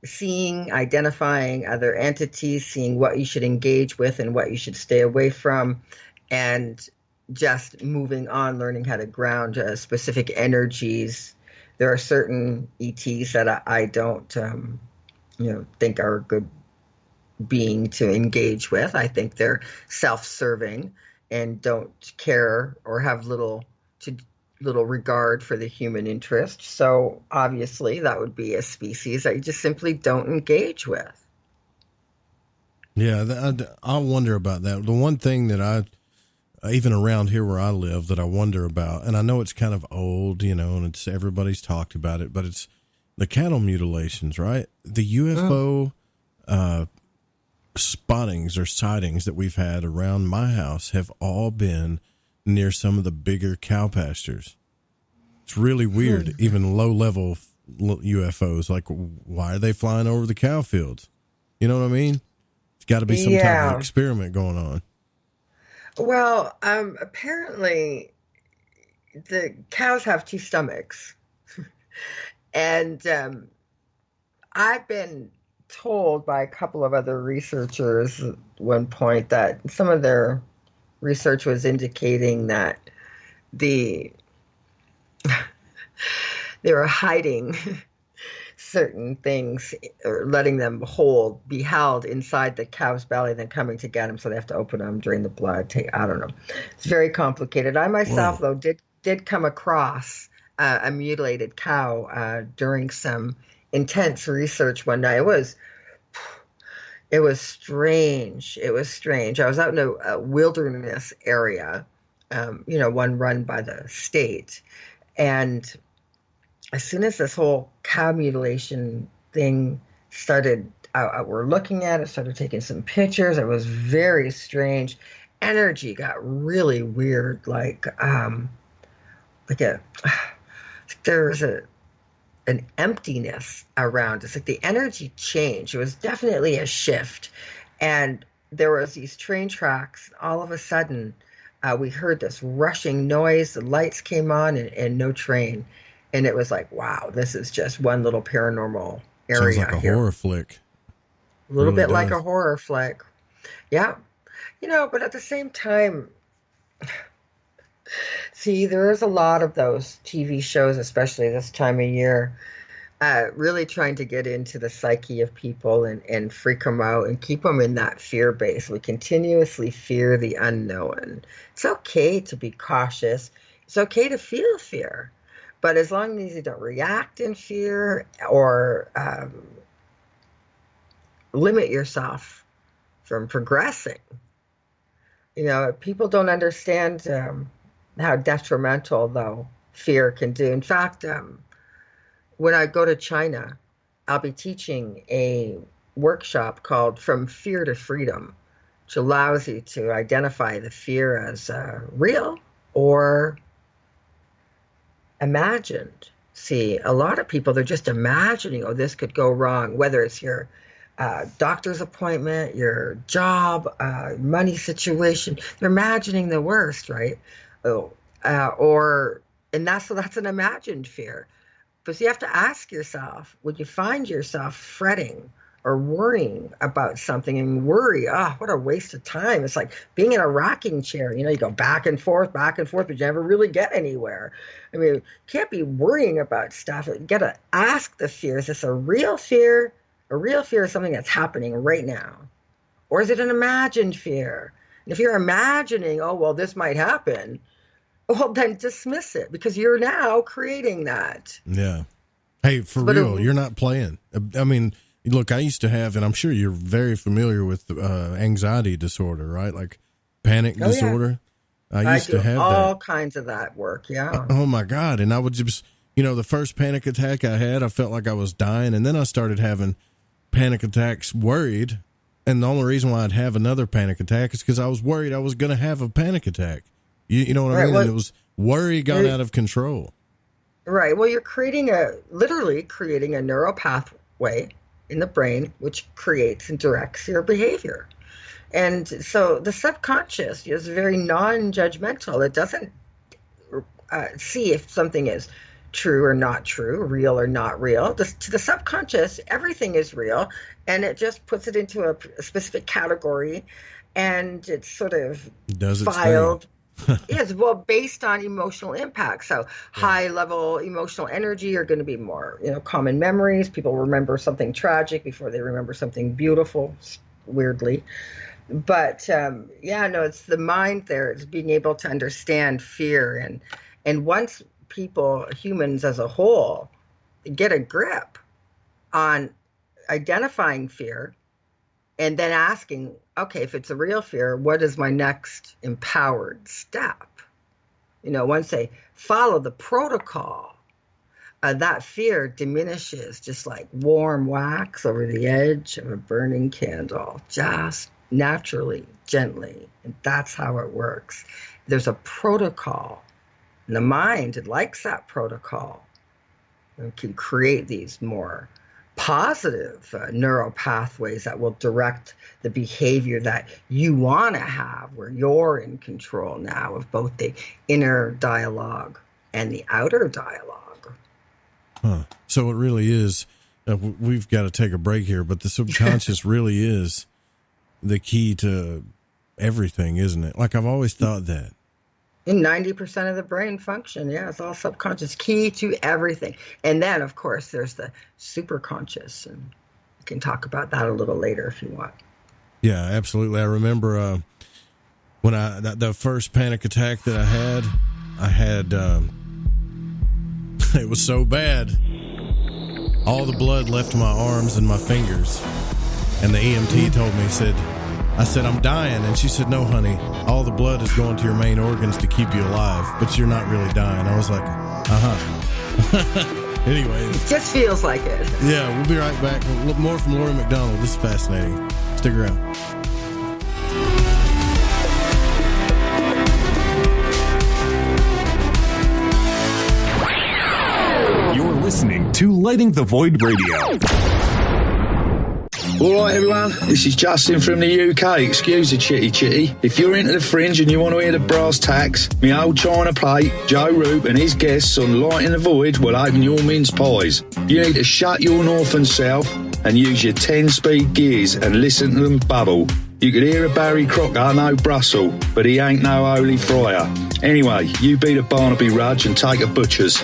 seeing, identifying other entities, seeing what you should engage with and what you should stay away from, and just moving on, learning how to ground specific energies. There are certain ETs that I don't, think are a good being to engage with. I think they're self-serving and don't care or have little regard for the human interest. So obviously that would be a species that you just simply don't engage with. Yeah, I wonder about that. The one thing that even around here where I live, that I wonder about, and I know it's kind of old, and everybody's talked about it, but it's the cattle mutilations, right? The UFO spottings or sightings that we've had around my house have all been near some of the bigger cow pastures. It's really weird. Even low level UFOs, like, why are they flying over the cow fields? You know what I mean? It's got to be some type of experiment going on. Well, apparently the cows have two stomachs. And I've been told by a couple of other researchers at one point that some of their research was indicating that they were hiding certain things or letting them be held inside the cow's belly, then coming to get them. So they have to open them, drain the blood. I don't know. It's very complicated. I myself, though, did come across a mutilated cow during some intense research one night. It was strange. It was strange. I was out in a wilderness area, one run by the state. And as soon as this whole cow mutilation thing started, we're looking at it, started taking some pictures. It was very strange. Energy got really weird. There was an emptiness around. It's like the energy changed. It was definitely a shift. And there was these train tracks. All of a sudden, we heard this rushing noise. The lights came on and no train. And it was like, wow, this is just one little paranormal area. Sounds like a horror flick. A little bit like a horror flick. Yeah. But at the same time, see, there is a lot of those TV shows, especially this time of year, really trying to get into the psyche of people and freak them out and keep them in that fear base. We continuously fear the unknown. It's okay to be cautious. It's okay to feel fear. But as long as you don't react in fear or limit yourself from progressing, people don't understand how detrimental, though, fear can do. In fact, when I go to China, I'll be teaching a workshop called From Fear to Freedom, which allows you to identify the fear as real or imagined. See, a lot of people, they're just imagining, oh, this could go wrong, whether it's your doctor's appointment, your job, money situation. They're imagining the worst, right? And that's an imagined fear. But you have to ask yourself, would you find yourself fretting or worrying about something. And worry, what a waste of time. It's like being in a rocking chair. You go back and forth, but you never really get anywhere. I mean, you can't be worrying about stuff. You got to ask the fear, is this a real fear? A real fear is something that's happening right now. Or is it an imagined fear? And if you're imagining, oh, well, this might happen, well, then dismiss it, because you're now creating that. Yeah. Hey, for real, you're not playing. I mean, look, I used to have, and I'm sure you're very familiar with anxiety disorder, right? Like panic disorder. Yeah. I used to have all kinds of that work. Yeah. Oh my God. And I would just, the first panic attack I had, I felt like I was dying. And then I started having panic attacks worried. And the only reason why I'd have another panic attack is because I was worried I was going to have a panic attack. You know what I mean? Well, and it was worry got out of control. Right. Well, you're literally creating a neural pathway in the brain, which creates and directs your behavior. And so the subconscious is very non-judgmental. It doesn't see if something is true or not true, real or not real. To the subconscious, everything is real, and it just puts it into a specific category, and it's sort of filed. Yes, well, based on emotional impact. So high level emotional energy are going to be more, common memories. People remember something tragic before they remember something beautiful, weirdly. But it's the mind there. It's being able to understand fear. And once humans as a whole, get a grip on identifying fear and then asking, okay, if it's a real fear, what is my next empowered step? Once they follow the protocol, that fear diminishes just like warm wax over the edge of a burning candle, just naturally, gently. And that's how it works. There's a protocol. And the mind, it likes that protocol. It can create these more positive neural pathways that will direct the behavior that you want to have, where you're in control now of both the inner dialogue and the outer dialogue. So it really is, we've got to take a break here, but the subconscious really is the key to everything, isn't it? Like I've always thought that. In 90% of the brain function, it's all subconscious, key to everything. And then, of course, there's the superconscious, and we can talk about that a little later if you want. Yeah, absolutely. I remember when the first panic attack that I had, it was so bad. All the blood left my arms and my fingers. And the EMT told me, I said, I'm dying. And she said, no, honey, all the blood is going to your main organs to keep you alive, but you're not really dying. I was like, Anyway. It just feels like it. Yeah, we'll be right back. More from Laurie McDonald. This is fascinating. Stick around. You're listening to Lighting the Void Radio. Alright everyone, this is Justin from the UK. Excuse the chitty. If you're into the fringe and you want to hear the brass tacks, my old china plate, Joe Roop and his guests on Lighting the Void will open your mince pies. You need to shut your north and south and use your 10-speed gears and listen to them bubble. You could hear a Barry Crocker, no Brussel, but he ain't no holy friar. Anyway, you beat a Barnaby Rudge and take a butcher's.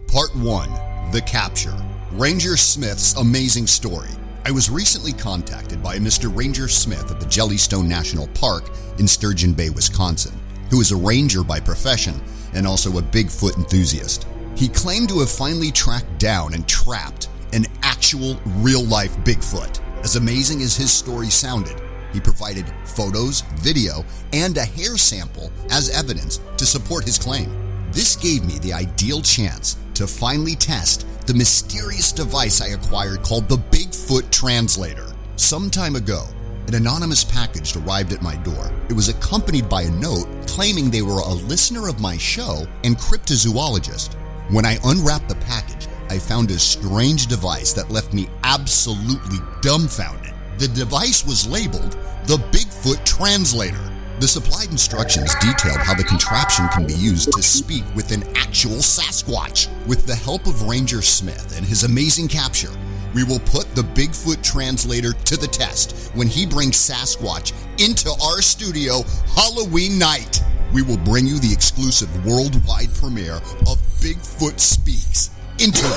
Part 1, The Capture. Ranger Smith's amazing story. I was recently contacted by Mr. Ranger Smith at the Jellystone National Park in Sturgeon Bay, Wisconsin, who is a ranger by profession and also a Bigfoot enthusiast. He claimed to have finally tracked down and trapped an actual real-life Bigfoot. As amazing as his story sounded, he provided photos, video, and a hair sample as evidence to support his claim. This gave me the ideal chance to finally test the mysterious device I acquired called the Bigfoot Translator. Some time ago, an anonymous package arrived at my door. It was accompanied by a note claiming they were a listener of my show and cryptozoologist. When I unwrapped the package, I found a strange device that left me absolutely dumbfounded. The device was labeled the Bigfoot Translator. The supplied instructions detailed how the contraption can be used to speak with an actual Sasquatch. With the help of Ranger Smith and his amazing capture, we will put the Bigfoot translator to the test when he brings Sasquatch into our studio Halloween night. We will bring you the exclusive worldwide premiere of Bigfoot Speaks, interview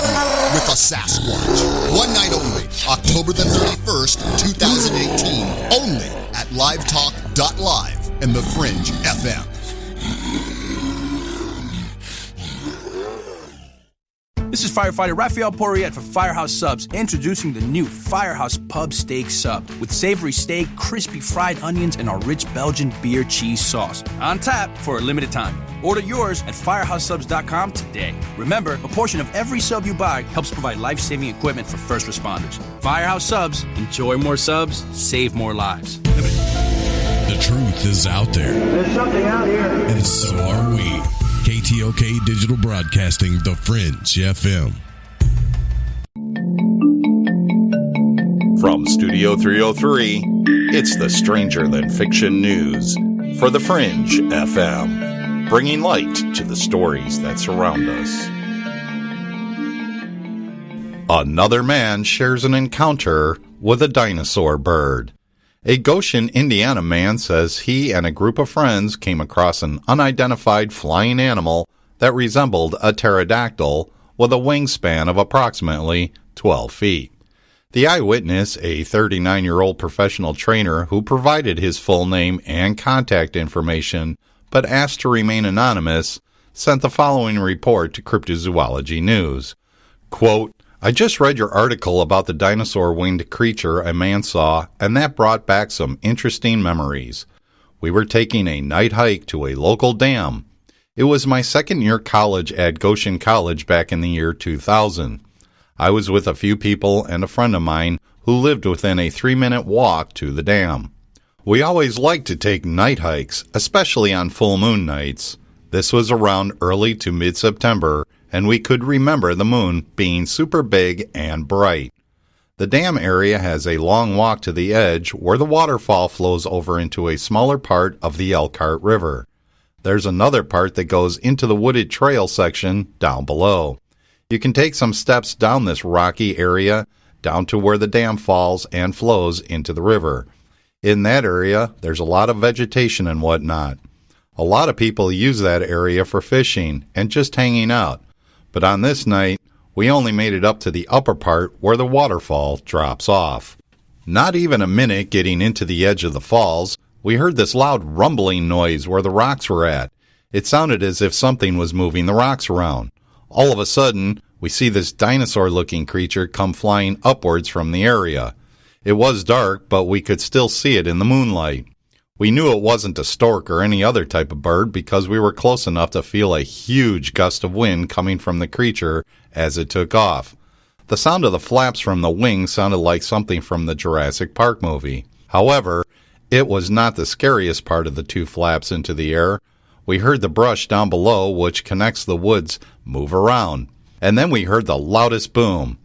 with a Sasquatch. One night only, October the 31st, 2018, only at livetalk.live and The Fringe FM. This is firefighter Raphael Poirier for Firehouse Subs, introducing the new Firehouse Pub Steak Sub with savory steak, crispy fried onions, and our rich Belgian beer cheese sauce. On tap for a limited time. Order yours at firehousesubs.com today. Remember, a portion of every sub you buy helps provide life-saving equipment for first responders. Firehouse Subs. Enjoy more subs, save more lives. The truth is out there. There's something out here. And so are we. KTOK Digital Broadcasting, The Fringe FM. From Studio 303, it's the Stranger Than Fiction News for The Fringe FM, bringing light to the stories that surround us. Another man shares an encounter with a dinosaur bird. A Goshen, Indiana man says he and a group of friends came across an unidentified flying animal that resembled a pterodactyl with a wingspan of approximately 12 feet. The eyewitness, a 39-year-old professional trainer who provided his full name and contact information but asked to remain anonymous, sent the following report to Cryptozoology News. Quote, I just read your article about the dinosaur-winged creature a man saw, and that brought back some interesting memories. We were taking a night hike to a local dam. It was my second year college at Goshen College back in the year 2000. I was with a few people and a friend of mine who lived within a 3-minute walk to the dam. We always liked to take night hikes, especially on full moon nights. This was around early to mid-September, and we could remember the moon being super big and bright. The dam area has a long walk to the edge where the waterfall flows over into a smaller part of the Elkhart River. There's another part that goes into the wooded trail section down below. You can take some steps down this rocky area down to where the dam falls and flows into the river. In that area, there's a lot of vegetation and whatnot. A lot of people use that area for fishing and just hanging out. But on this night, we only made it up to the upper part where the waterfall drops off. Not even a minute getting into the edge of the falls, we heard this loud rumbling noise where the rocks were at. It sounded as if something was moving the rocks around. All of a sudden, we see this dinosaur-looking creature come flying upwards from the area. It was dark, but we could still see it in the moonlight. We knew it wasn't a stork or any other type of bird because we were close enough to feel a huge gust of wind coming from the creature as it took off. The sound of the flaps from the wings sounded like something from the Jurassic Park movie. However, it was not the scariest part of the two flaps into the air. We heard the brush down below, which connects the woods, move around. And then we heard the loudest boom.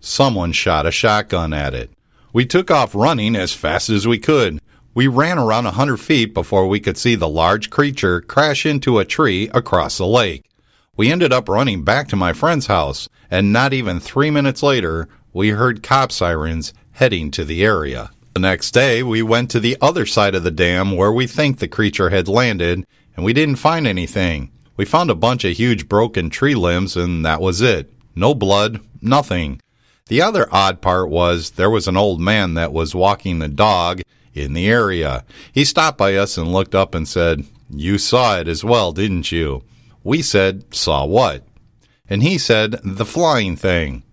Someone shot a shotgun at it. We took off running as fast as we could. We ran around 100 feet before we could see the large creature crash into a tree across the lake. We ended up running back to my friend's house, and not even 3 minutes later, we heard cop sirens heading to the area. The next day, we went to the other side of the dam where we think the creature had landed, and we didn't find anything. We found a bunch of huge broken tree limbs, and that was it. No blood, nothing. The other odd part was there was an old man that was walking the dog in the area. He stopped by us and looked up and said, "You saw it as well, didn't you?" We said, "Saw what?" And he said, "The flying thing."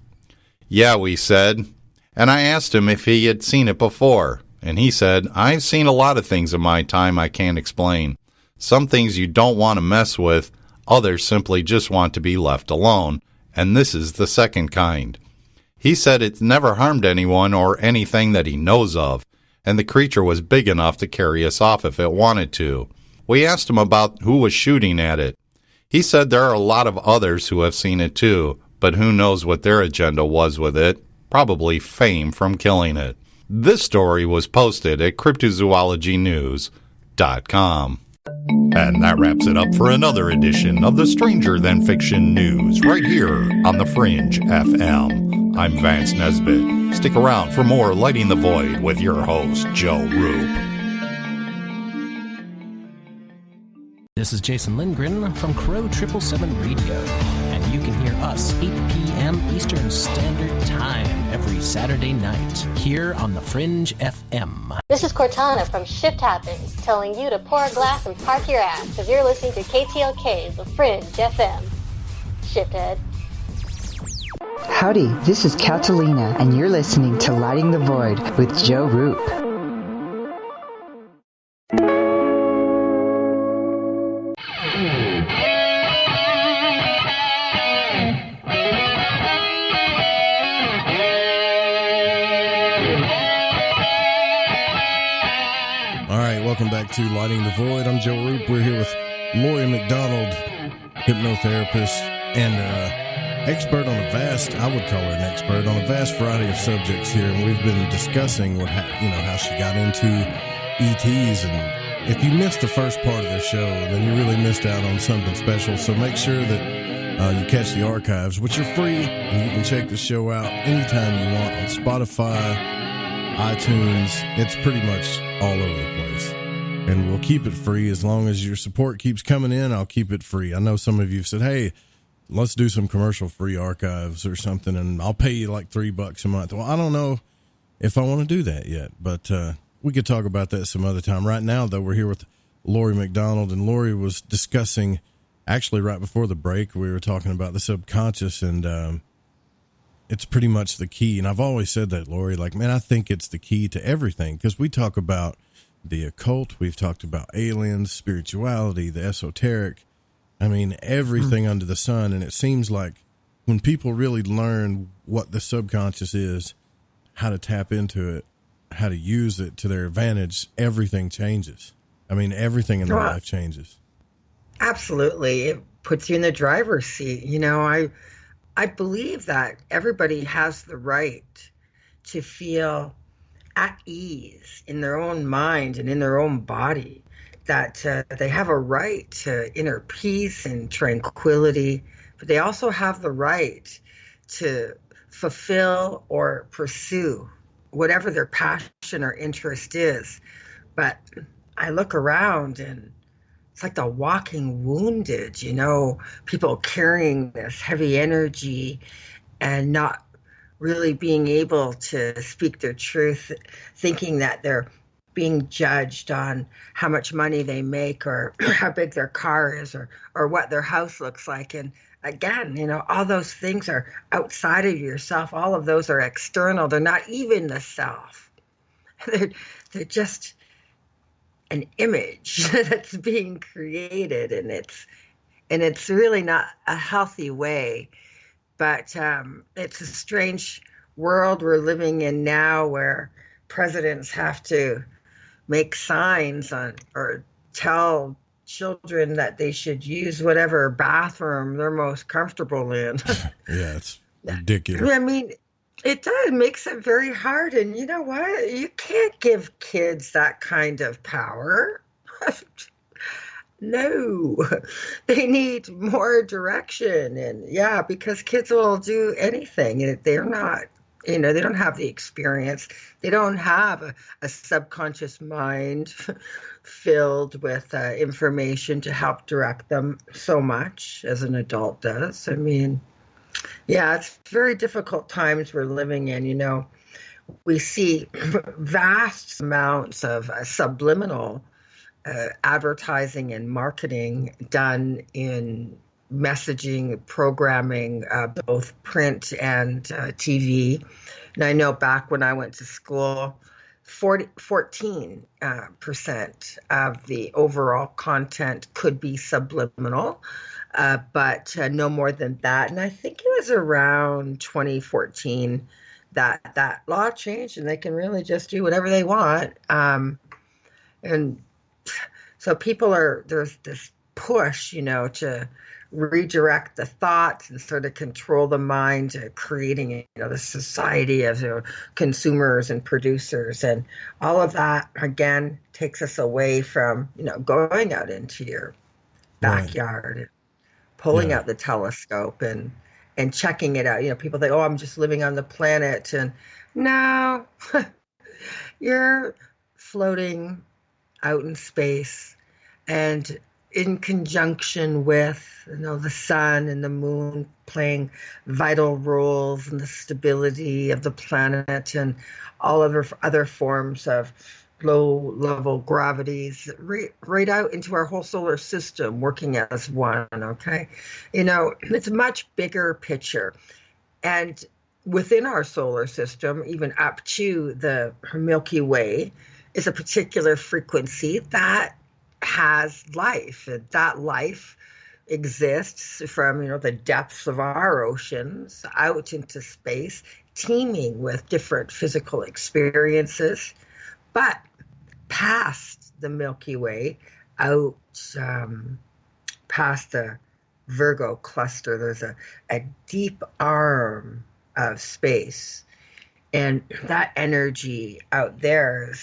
"Yeah," we said. And I asked him if he had seen it before. And he said, "I've seen a lot of things in my time I can't explain. Some things you don't want to mess with, others simply just want to be left alone. And this is the second kind." He said it's never harmed anyone or anything that he knows of, and the creature was big enough to carry us off if it wanted to. We asked him about who was shooting at it. He said there are a lot of others who have seen it too, but who knows what their agenda was with it. Probably fame from killing it. This story was posted at cryptozoologynews.com. And that wraps it up for another edition of the Stranger Than Fiction News right here on The Fringe FM. I'm Vance Nesbitt. Stick around for more Lighting the Void with your host, Joe Roop. This is Jason Lindgren from Crow 777 Radio, and you can hear us 8 p.m. Eastern Standard Time every Saturday night here on the Fringe FM. This is Cortana from Shift Happens, telling you to pour a glass and park your ass because you're listening to KTLK, the Fringe FM. Shifthead. Howdy, this is Catalina, and you're listening to Lighting the Void with Joe Roop. All right, welcome back to Lighting the Void. I'm Joe Roop. We're here with Laurie McDonald, hypnotherapist, and expert on a vast, I would call her an expert on a vast variety of subjects here, and we've been discussing how she got into ETs. And if you missed the first part of the show, then you really missed out on something special. So make sure that you catch the archives, which are free, and you can check the show out anytime you want on Spotify, iTunes. It's pretty much all over the place, and we'll keep it free as long as your support keeps coming in. I'll keep it free. I know some of you have said, "Hey, let's do some commercial free archives or something, and I'll pay you like $3 a month." Well, I don't know if I want to do that yet, but we could talk about that some other time. Right now, though, we're here with Laurie McDonald, and Laurie was discussing, actually right before the break, we were talking about the subconscious, and it's pretty much the key. And I've always said that, Laurie, like, man, I think it's the key to everything, because we talk about the occult, we've talked about aliens, spirituality, the esoteric, I mean, everything under the sun. And it seems like when people really learn what the subconscious is, how to tap into it, how to use it to their advantage, everything changes. I mean, everything in their life changes. Absolutely. It puts you in the driver's seat. You know, I believe that everybody has the right to feel at ease in their own mind and in their own body, that they have a right to inner peace and tranquility, but they also have the right to fulfill or pursue whatever their passion or interest is. But I look around and it's like the walking wounded, you know, people carrying this heavy energy and not really being able to speak their truth, thinking that they're being judged on how much money they make or how big their car is or what their house looks like. And again, you know, all those things are outside of yourself. All of those are external. They're not even the self. They're just an image that's being created, and it's really not a healthy way. But it's a strange world we're living in now, where presidents have to make signs on or tell children that they should use whatever bathroom they're most comfortable in. Yeah, it's ridiculous. I mean, it does makes it very hard. And you know what? You can't give kids that kind of power. No, they need more direction. And yeah, because kids will do anything. They're not, you know, they don't have the experience. They don't have a subconscious mind filled with information to help direct them so much as an adult does. I mean, yeah, it's very difficult times we're living in. You know, we see vast amounts of subliminal advertising and marketing done in messaging, programming, both print and TV. And I know back when I went to school, 14% of the overall content could be subliminal, but no more than that. And I think it was around 2014 that law changed, and they can really just do whatever they want. And so there's this push, you know, to redirect the thoughts and sort of control the mind to creating, you know, the society of consumers and producers. And all of that, again, takes us away from, you know, going out into your backyard, pulling out the telescope and and checking it out. People think, oh, I'm just living on the planet. And no, you're floating out in space and in conjunction with, the sun and the moon playing vital roles in the stability of the planet and all other forms of low-level gravities right out into our whole solar system working as one, okay? It's a much bigger picture. And within our solar system, even up to the Milky Way, is a particular frequency that has life. And that life exists from, the depths of our oceans out into space, teeming with different physical experiences. But past the Milky Way, out past the Virgo cluster, there's a deep arm of space. And that energy out there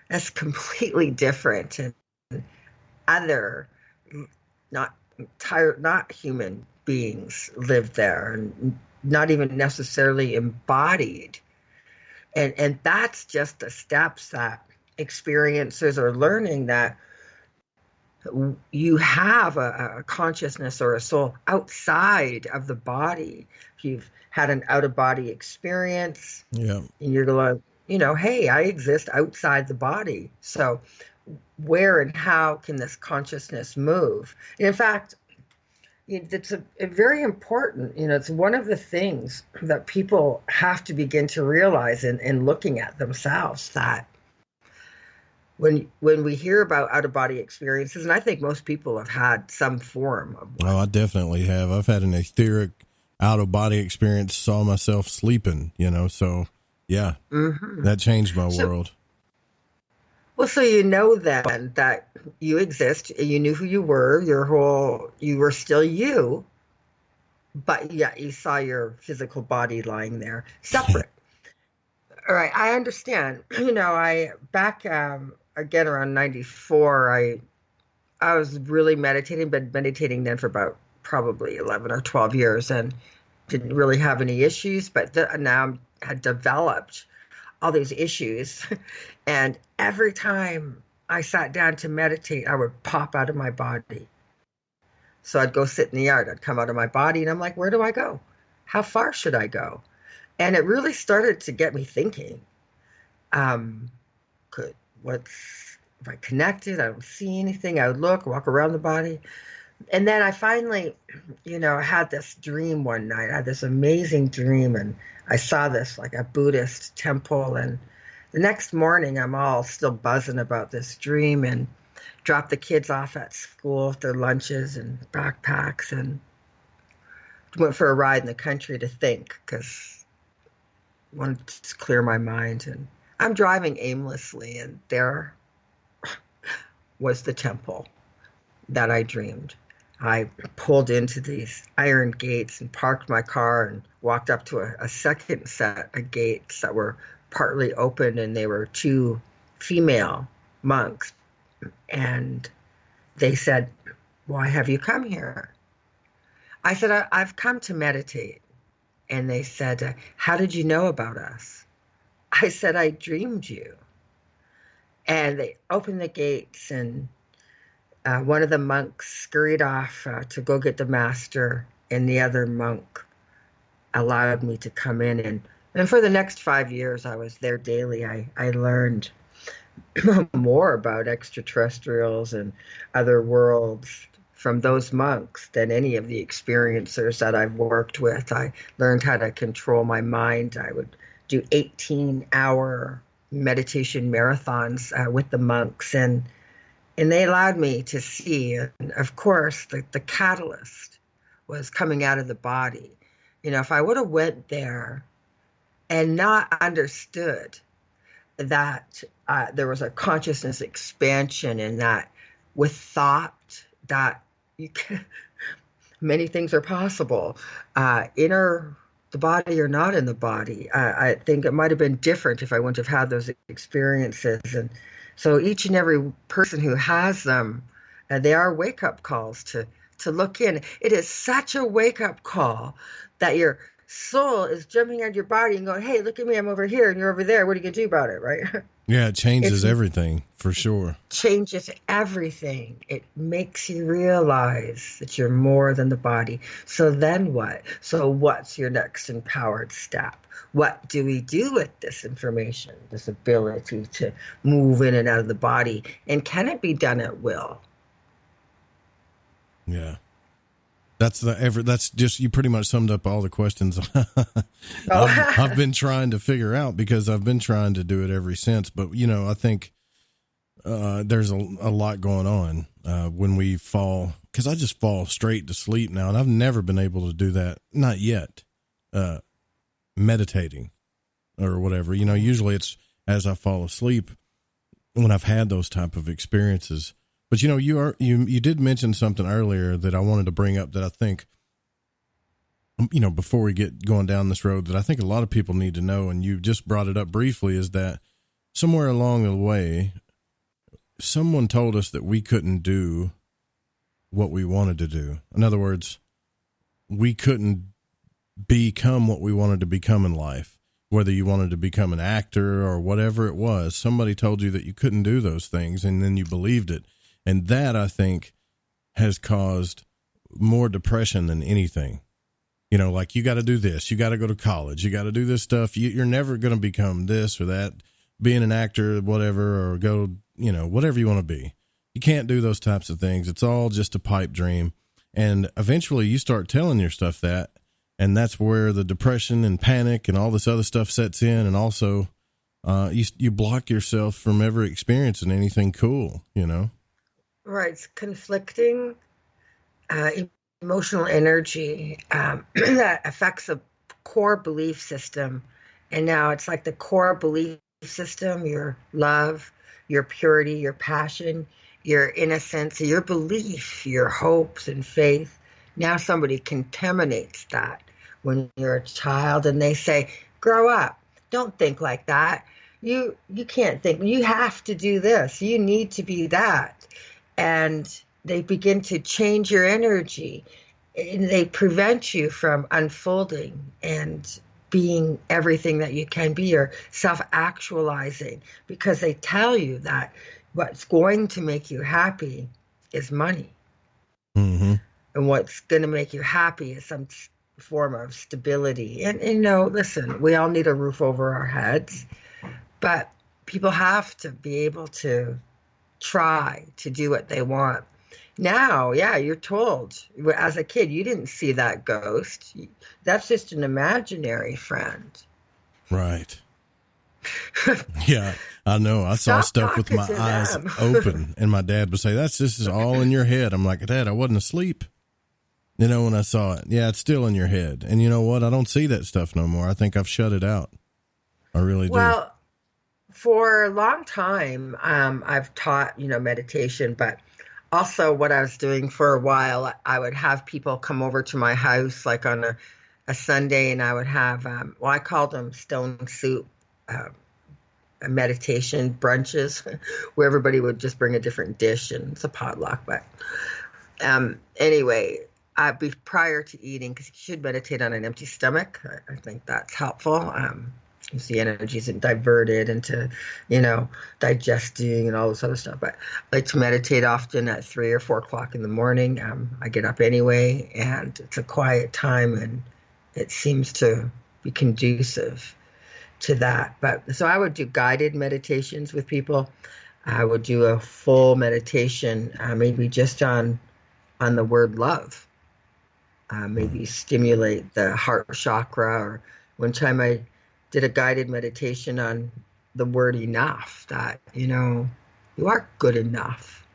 that's completely different. And other, not human beings live there, and not even necessarily embodied. And that's just the steps that experiencers are learning, that you have a consciousness or a soul outside of the body. If you've had an out-of-body experience, and you're going, hey, I exist outside the body. So where and how can this consciousness move? And in fact, it's a very important, it's one of the things that people have to begin to realize in looking at themselves, that when we hear about out-of-body experiences, and I think most people have had some form of one. Oh, I definitely have. I've had an etheric out-of-body experience, saw myself sleeping, so yeah, that changed my world. Well, so then that you exist, you knew who you were, you were still you, but yet you saw your physical body lying there separate. All right, I understand. Back again around 94, I was really meditating, been meditating then for about probably 11 or 12 years and didn't really have any issues, but now had developed all these issues. And every time I sat down to meditate, I would pop out of my body. So I'd go sit in the yard, I'd come out of my body, and I'm like, where do I go? How far should I go? And it really started to get me thinking, if I connected, I don't see anything, I would walk around the body. And then I finally, I had this dream one night. I had this amazing dream, and I saw this like a Buddhist temple. And the next morning, I'm all still buzzing about this dream, and dropped the kids off at school with their lunches and backpacks, and went for a ride in the country to think, because I wanted to just clear my mind. And I'm driving aimlessly, and there was the temple that I dreamed. I pulled into these iron gates and parked my car and walked up to a second set of gates that were partly open, and they were two female monks. And they said, why have you come here? I said, I've come to meditate. And they said, how did you know about us? I said, I dreamed you. And they opened the gates, and one of the monks scurried off to go get the master, and the other monk allowed me to come in. And for the next 5 years, I was there daily. I learned more about extraterrestrials and other worlds from those monks than any of the experiencers that I've worked with. I learned how to control my mind. I would do 18-hour meditation marathons with the monks, and they allowed me to see. And of course, the catalyst was coming out of the body. If I would have went there and not understood that there was a consciousness expansion, and that with thought that many things are possible, inner the body or not in the body. I think it might have been different if I wouldn't have had those experiences. And so each and every person who has them, they are wake-up calls to to look in. It is such a wake-up call that your soul is jumping out of your body and going, hey, look at me, I'm over here and you're over there. What are you going to do about it, right? Yeah, it changes everything, for sure. Changes everything. It makes you realize that you're more than the body. So then what? So what's your next empowered step? What do we do with this information, this ability to move in and out of the body? And can it be done at will? Yeah. That's just, you pretty much summed up all the questions I've been trying to figure out, because I've been trying to do it ever since. But, I think there's a lot going on when we fall, because I just fall straight to sleep now, and I've never been able to do that. Not yet. Meditating or whatever, usually it's as I fall asleep when I've had those type of experiences. But you did mention something earlier that I wanted to bring up that I think, before we get going down this road, that I think a lot of people need to know, and you just brought it up briefly, is that somewhere along the way, someone told us that we couldn't do what we wanted to do. In other words, we couldn't become what we wanted to become in life, whether you wanted to become an actor or whatever it was. Somebody told you that you couldn't do those things, and then you believed it. And that, I think, has caused more depression than anything. Like, you got to do this, you got to go to college, you got to do this stuff. You're never going to become this or that, being an actor, whatever, or go, whatever you want to be. You can't do those types of things. It's all just a pipe dream. And eventually you start telling yourself that, and that's where the depression and panic and all this other stuff sets in. And also, you block yourself from ever experiencing anything cool, Right. It's conflicting emotional energy that affects a core belief system. And now it's like the core belief system, your love, your purity, your passion, your innocence, your belief, your hopes and faith. Now somebody contaminates that when you're a child, and they say, grow up. Don't think like that. You can't think. You have to do this. You need to be that. And they begin to change your energy, and they prevent you from unfolding and being everything that you can be, or self-actualizing, because they tell you that what's going to make you happy is money. Mm-hmm. And what's going to make you happy is some form of stability. And listen, we all need a roof over our heads, but people have to be able to try to do what they want. Now, yeah, you're told as a kid, you didn't see that ghost. That's just an imaginary friend. Right. Yeah, I know. I saw stuff with my eyes open, and my dad would say, this is all in your head. I'm like, Dad, I wasn't asleep. When I saw it, yeah, it's still in your head. And you know what? I don't see that stuff no more. I think I've shut it out. I really do. Well, for a long time, I've taught, meditation, but also what I was doing for a while, I would have people come over to my house, like on a Sunday, and I would have, I called them stone soup meditation brunches, where everybody would just bring a different dish, and it's a potluck. But anyway, prior to eating, because you should meditate on an empty stomach. I think that's helpful. The energy isn't diverted into, digesting and all this other stuff. But I like to meditate often at 3 or 4 o'clock in the morning. I get up anyway, and it's a quiet time, and it seems to be conducive to that. But so I would do guided meditations with people. I would do a full meditation, maybe just on the word love. Maybe stimulate the heart chakra. Or one time I did a guided meditation on the word enough, that, you are good enough.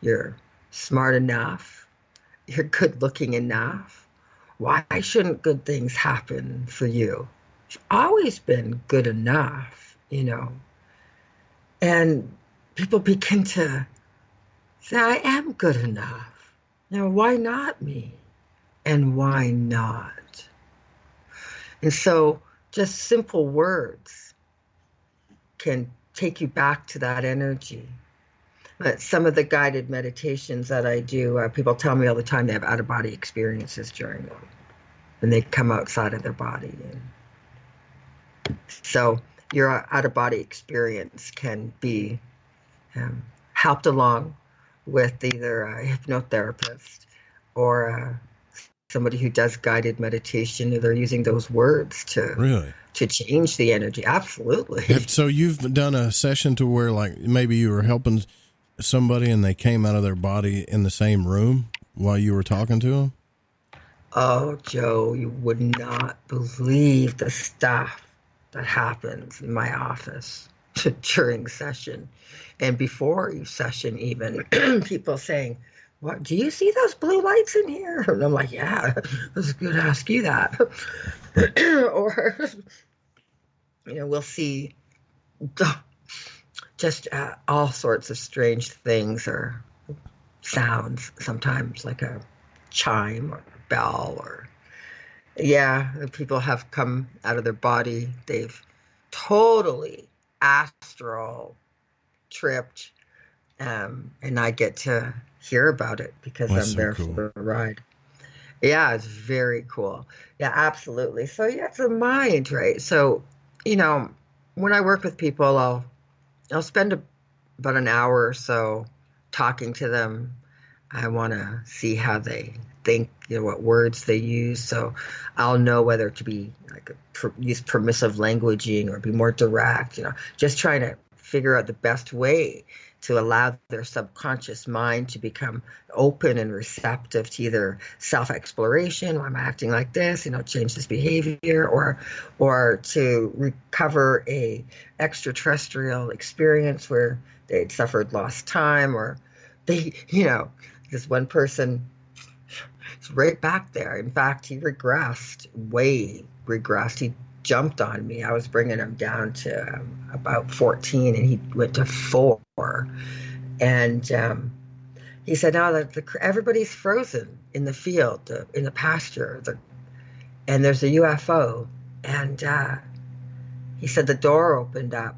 You're smart enough. You're good looking enough. Why shouldn't good things happen for you? You've always been good enough, And people begin to say, I am good enough. Why not me? And why not? And so just simple words can take you back to that energy. But some of the guided meditations that I do, people tell me all the time they have out-of-body experiences during them, and they come outside of their body. And so your out-of-body experience can be helped along with either a hypnotherapist or somebody who does guided meditation. They're using those words to change the energy. Absolutely. So you've done a session to where, like, maybe you were helping somebody and they came out of their body in the same room while you were talking to them? Oh, Joe, you would not believe the stuff that happens in my office during session and before session even. People saying, "What, do you see those blue lights in here?" And I'm like, "Yeah, I was going to ask you that." Or, we'll see just all sorts of strange things or sounds, sometimes like a chime or a bell, or people have come out of their body. They've totally astral tripped, and I get to hear about it because I'm there for the ride. Yeah, it's very cool. Yeah, absolutely. So it's the mind, right? So, when I work with people, I'll spend about an hour or so talking to them. I want to see how they think, what words they use. So I'll know whether to be use permissive languaging or be more direct, just trying to figure out the best way to allow their subconscious mind to become open and receptive to either self-exploration, why I'm acting like this, change this behavior, or to recover a extraterrestrial experience where they'd suffered lost time, or they, this one person is right back there. In fact, he regressed. He jumped on me. I was bringing him down to about 14, and he went to 4. And he said, "No, everybody's frozen in the field, in the pasture, and there's a UFO." And he said the door opened up,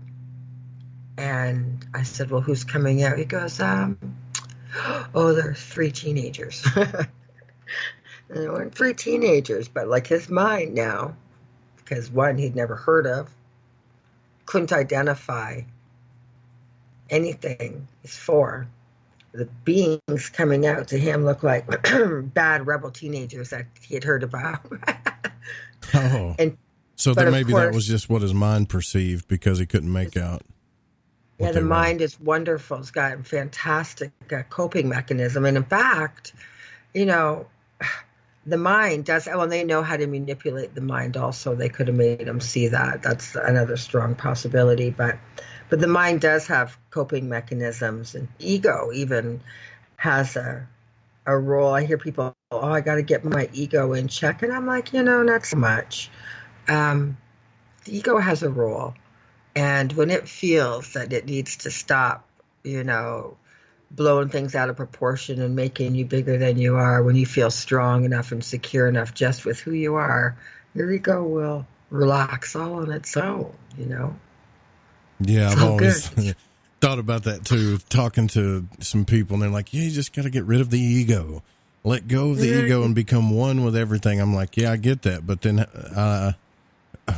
and I said, "Well, who's coming out?" He goes, "There's 3 teenagers." And there weren't 3 teenagers, but like his mind now, because one he'd never heard of, couldn't identify anything. It's 4. The beings coming out to him looked like bad rebel teenagers that he had heard about. Oh, so then maybe that was just what his mind perceived because he couldn't make out. Yeah, the mind is wonderful. It's got a fantastic coping mechanism. And in fact, the mind does, and they know how to manipulate the mind also. They could have made him see that. That's another strong possibility. But the mind does have coping mechanisms, and ego even has a role. I hear people, I got to get my ego in check. And I'm like, not so much. The ego has a role. And when it feels that it needs to stop, blowing things out of proportion and making you bigger than you are, when you feel strong enough and secure enough just with who you are, your ego will relax all on its own, Yeah, I've always thought about that too, talking to some people, and they're like, you just got to get rid of the ego. Let go of the ego and become one with everything. I'm like, yeah, I get that. But then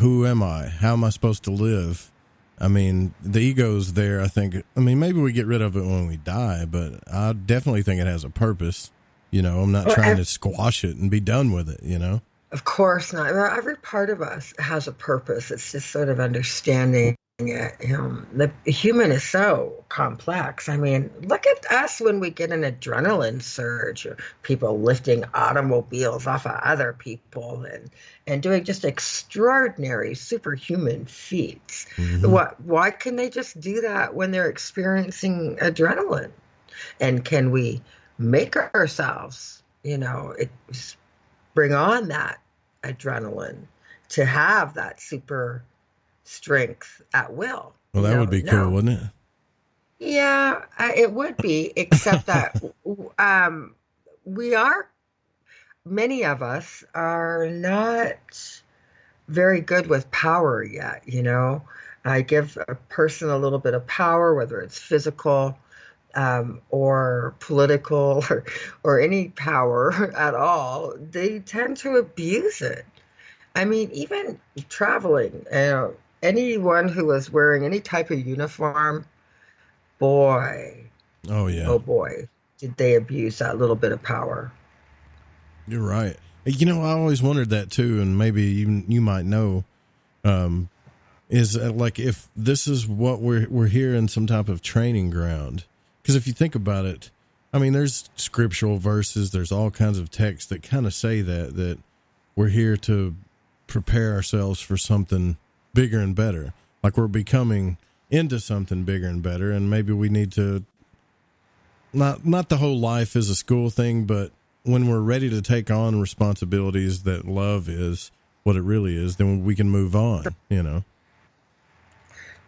who am I? How am I supposed to live? I mean, the ego's there, I think. I mean, maybe we get rid of it when we die, but I definitely think it has a purpose. I'm not trying to squash it and be done with it, Of course not. Every part of us has a purpose. It's just sort of understanding it. The human is so complex. I mean, look at us when we get an adrenaline surge, or people lifting automobiles off of other people and doing just extraordinary superhuman feats. Mm-hmm. Why can they just do that when they're experiencing adrenaline? And can we make ourselves, bring on that adrenaline to have that super strength at will? Well, that would be cool, wouldn't it? Yeah, it would be, except that many of us are not very good with power yet, I give a person a little bit of power, whether it's physical, or political or any power at all, they tend to abuse it. I mean, even traveling, anyone who was wearing any type of uniform, boy, Oh yeah. oh boy, did they abuse that little bit of power. You're right. You know, I always wondered that too, and maybe even you might know, is like if this is what we're here in some type of training ground. Because if you think about it, I mean, there's scriptural verses, there's all kinds of texts that kind of say that we're here to prepare ourselves for something bigger and better. Like we're becoming into something bigger and better, and maybe we need to not the whole life is a school thing, but when we're ready to take on responsibilities that love is what it really is, then we can move on, you know?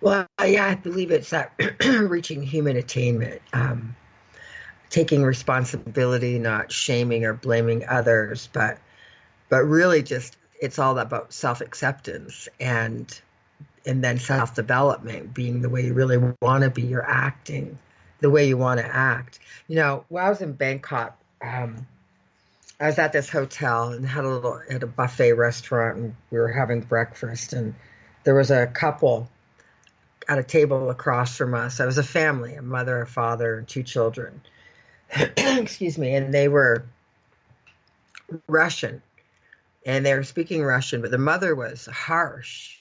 Well, yeah, I believe it's that reaching human attainment, taking responsibility, not shaming or blaming others, but really just, it's all about self-acceptance and then self-development, being the way you really want to be. You're acting the way you want to act. You know, when I was in Bangkok, I was at this hotel and had a buffet restaurant, and we were having breakfast, and there was a couple at a table across from us. It was a family, a mother, a father, and 2 children. Excuse me. And they were Russian, and they were speaking Russian, but the mother was harsh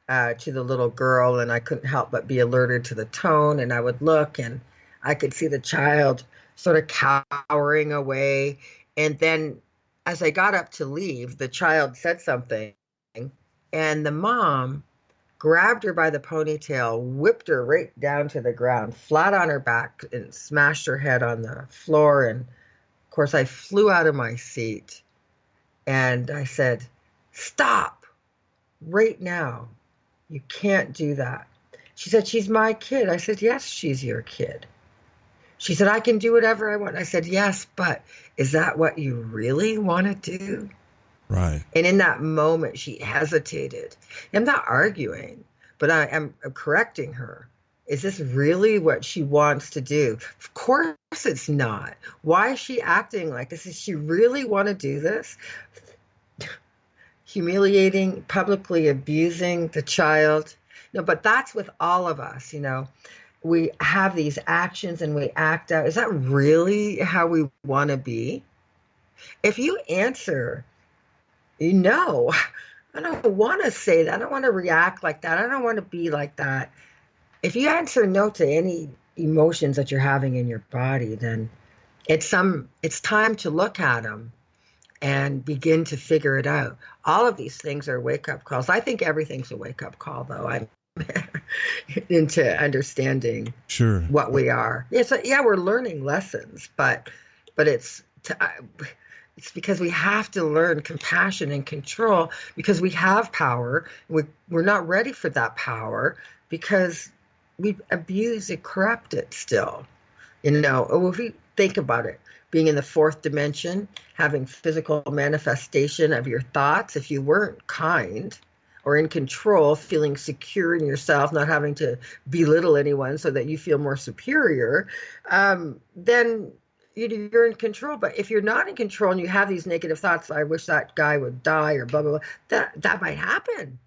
to the little girl, and I couldn't help but be alerted to the tone, and I would look, and I could see the child sort of cowering away. And then as I got up to leave, the child said something, and the mom grabbed her by the ponytail, whipped her right down to the ground, flat on her back, and smashed her head on the floor. And of course, I flew out of my seat and I said, "Stop right now. You can't do that." She said, "She's my kid." I said, "Yes, she's your kid." She said, "I can do whatever I want." I said, "Yes, but is that what you really want to do?" Right. And in that moment, she hesitated. I'm not arguing, but I am correcting her. Is this really what she wants to do? Of course it's not. Why is she acting like this? Does she really want to do this? Humiliating, publicly abusing the child. No, but that's with all of us, you know. We have these actions and we act out. Is that really how we want to be? If you answer, no, I don't want to say that. I don't want to react like that. I don't want to be like that. If you answer no to any emotions that you're having in your body, then it's time to look at them and begin to figure it out. All of these things are wake-up calls. I think everything's a wake-up call, though. I'm into understanding what we are. Yeah, we're learning lessons, but it's because we have to learn compassion and control, because we have power. We're not ready for that power because we abuse and corrupt it still. You know, if we think about it, being in the 4th dimension, having physical manifestation of your thoughts, if you weren't kind or in control, feeling secure in yourself, not having to belittle anyone so that you feel more superior, then you're in control. But if you're not in control and you have these negative thoughts, I wish that guy would die or blah, blah, blah, that might happen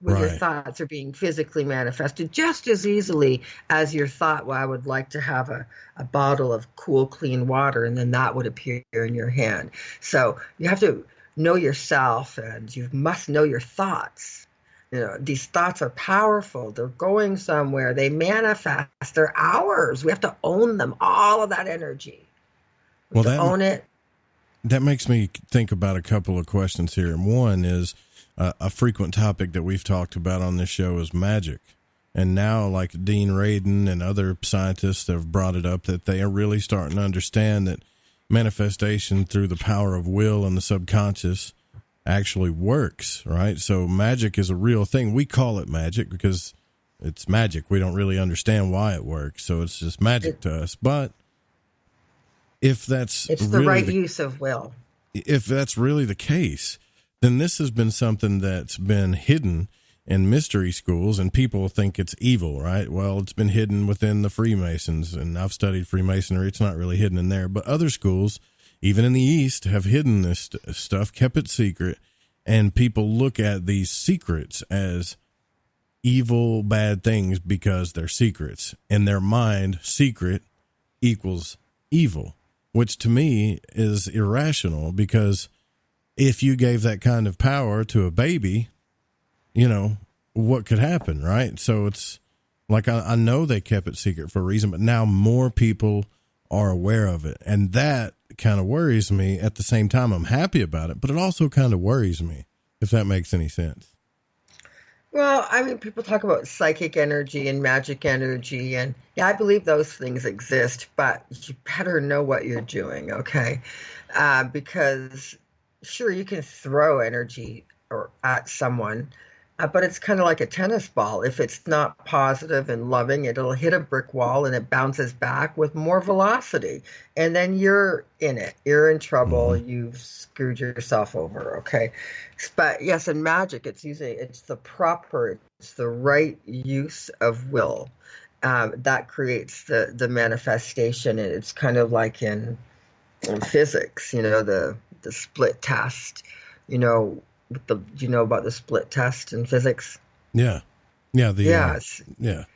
when your thoughts are being physically manifested just as easily as your thought, well, I would like to have a bottle of cool, clean water, and then that would appear in your hand. So you have to know yourself, and you must know your thoughts. You know, these thoughts are powerful. They're going somewhere. They manifest. They're ours. We have to own them, all of that energy. Own it. That makes me think about a couple of questions here. And one is a frequent topic that we've talked about on this show is magic. And now, like Dean Radin and other scientists have brought it up, that they are really starting to understand that manifestation through the power of will and the subconscious actually works, right? So magic is a real thing. We call it magic because it's magic. We don't really understand why it works. So it's just magic to us. But if it's really the right use of will. If that's really the case, then this has been something that's been hidden in mystery schools, and people think it's evil, right? Well, it's been hidden within the Freemasons, and I've studied Freemasonry. It's not really hidden in there, but other schools, even in the East, have hidden this stuff, kept it secret, and people look at these secrets as evil, bad things because they're secrets. In their mind, secret equals evil, which to me is irrational, because if you gave that kind of power to a baby, you know, what could happen, right? So it's like, I know they kept it secret for a reason, but now more people are aware of it. And that kind of worries me. At the same time, I'm happy about it, but it also kind of worries me, if that makes any sense. Well, I mean, people talk about psychic energy and magic energy, and yeah, I believe those things exist, but you better know what you're doing, okay? Because sure, you can throw energy or at someone, but it's kind of like a tennis ball. If it's not positive and loving, it'll hit a brick wall and it bounces back with more velocity. And then you're in it. You're in trouble. You've screwed yourself over, okay? But yes, in magic, it's the right use of will that creates the manifestation. And it's kind of like in physics, the split test, do you know about the split test in physics? Yeah. The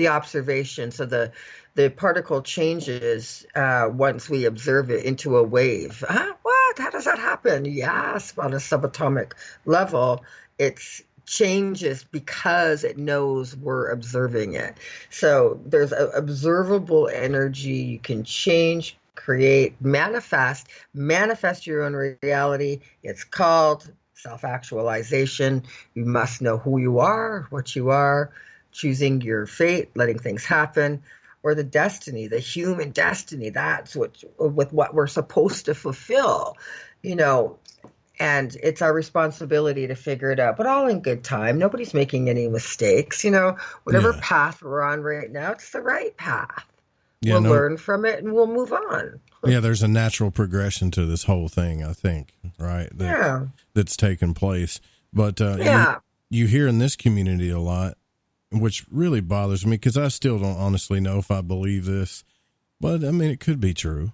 observation. So the particle changes once we observe it into a wave. What? How does that happen? Yes, on a subatomic level, it changes because it knows we're observing it. So there's observable energy. You can change, create, manifest your own reality. It's called self-actualization. You must know who you are, what you are, choosing your fate, letting things happen, or the destiny, the human destiny. That's what we're supposed to fulfill, and it's our responsibility to figure it out, but all in good time. Nobody's making any mistakes, whatever path we're on right now, it's the right path. We'll learn from it and we'll move on. Yeah, there's a natural progression to this whole thing, I think, right? That's taken place. But you hear in this community a lot, which really bothers me, because I still don't honestly know if I believe this, but I mean, it could be true.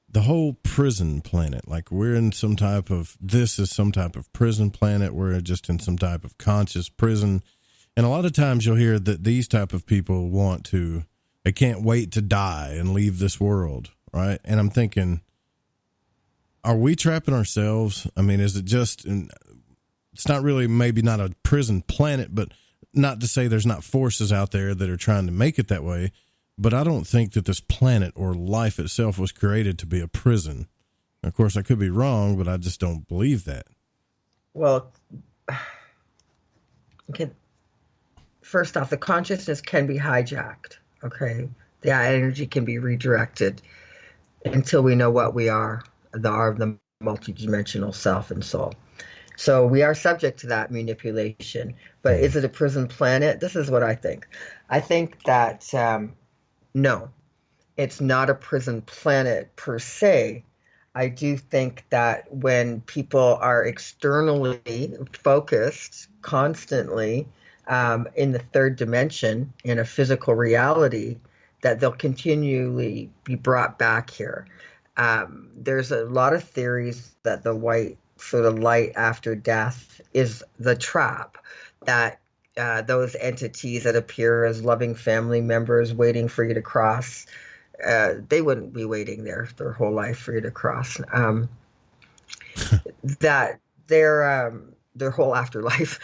The whole prison planet, like we're in this is some type of prison planet. We're just in some type of conscious prison. And a lot of times you'll hear that these type of people they can't wait to die and leave this world, right? And I'm thinking, are we trapping ourselves? I mean, is it just, it's not really, maybe not a prison planet, but not to say there's not forces out there that are trying to make it that way. But I don't think that this planet or life itself was created to be a prison. Of course, I could be wrong, but I just don't believe that. Well, okay. First off, the consciousness can be hijacked. Okay, the energy can be redirected until we know what we are, the multidimensional self and soul. So we are subject to that manipulation. But is it a prison planet? This is what I think. I think that no, it's not a prison planet per se. I do think that when people are externally focused constantly in the third dimension, in a physical reality, that they'll continually be brought back here. There's a lot of theories that the white sort of light after death is the trap, that those entities that appear as loving family members waiting for you to cross, they wouldn't be waiting their whole life for you to cross. That their whole afterlife,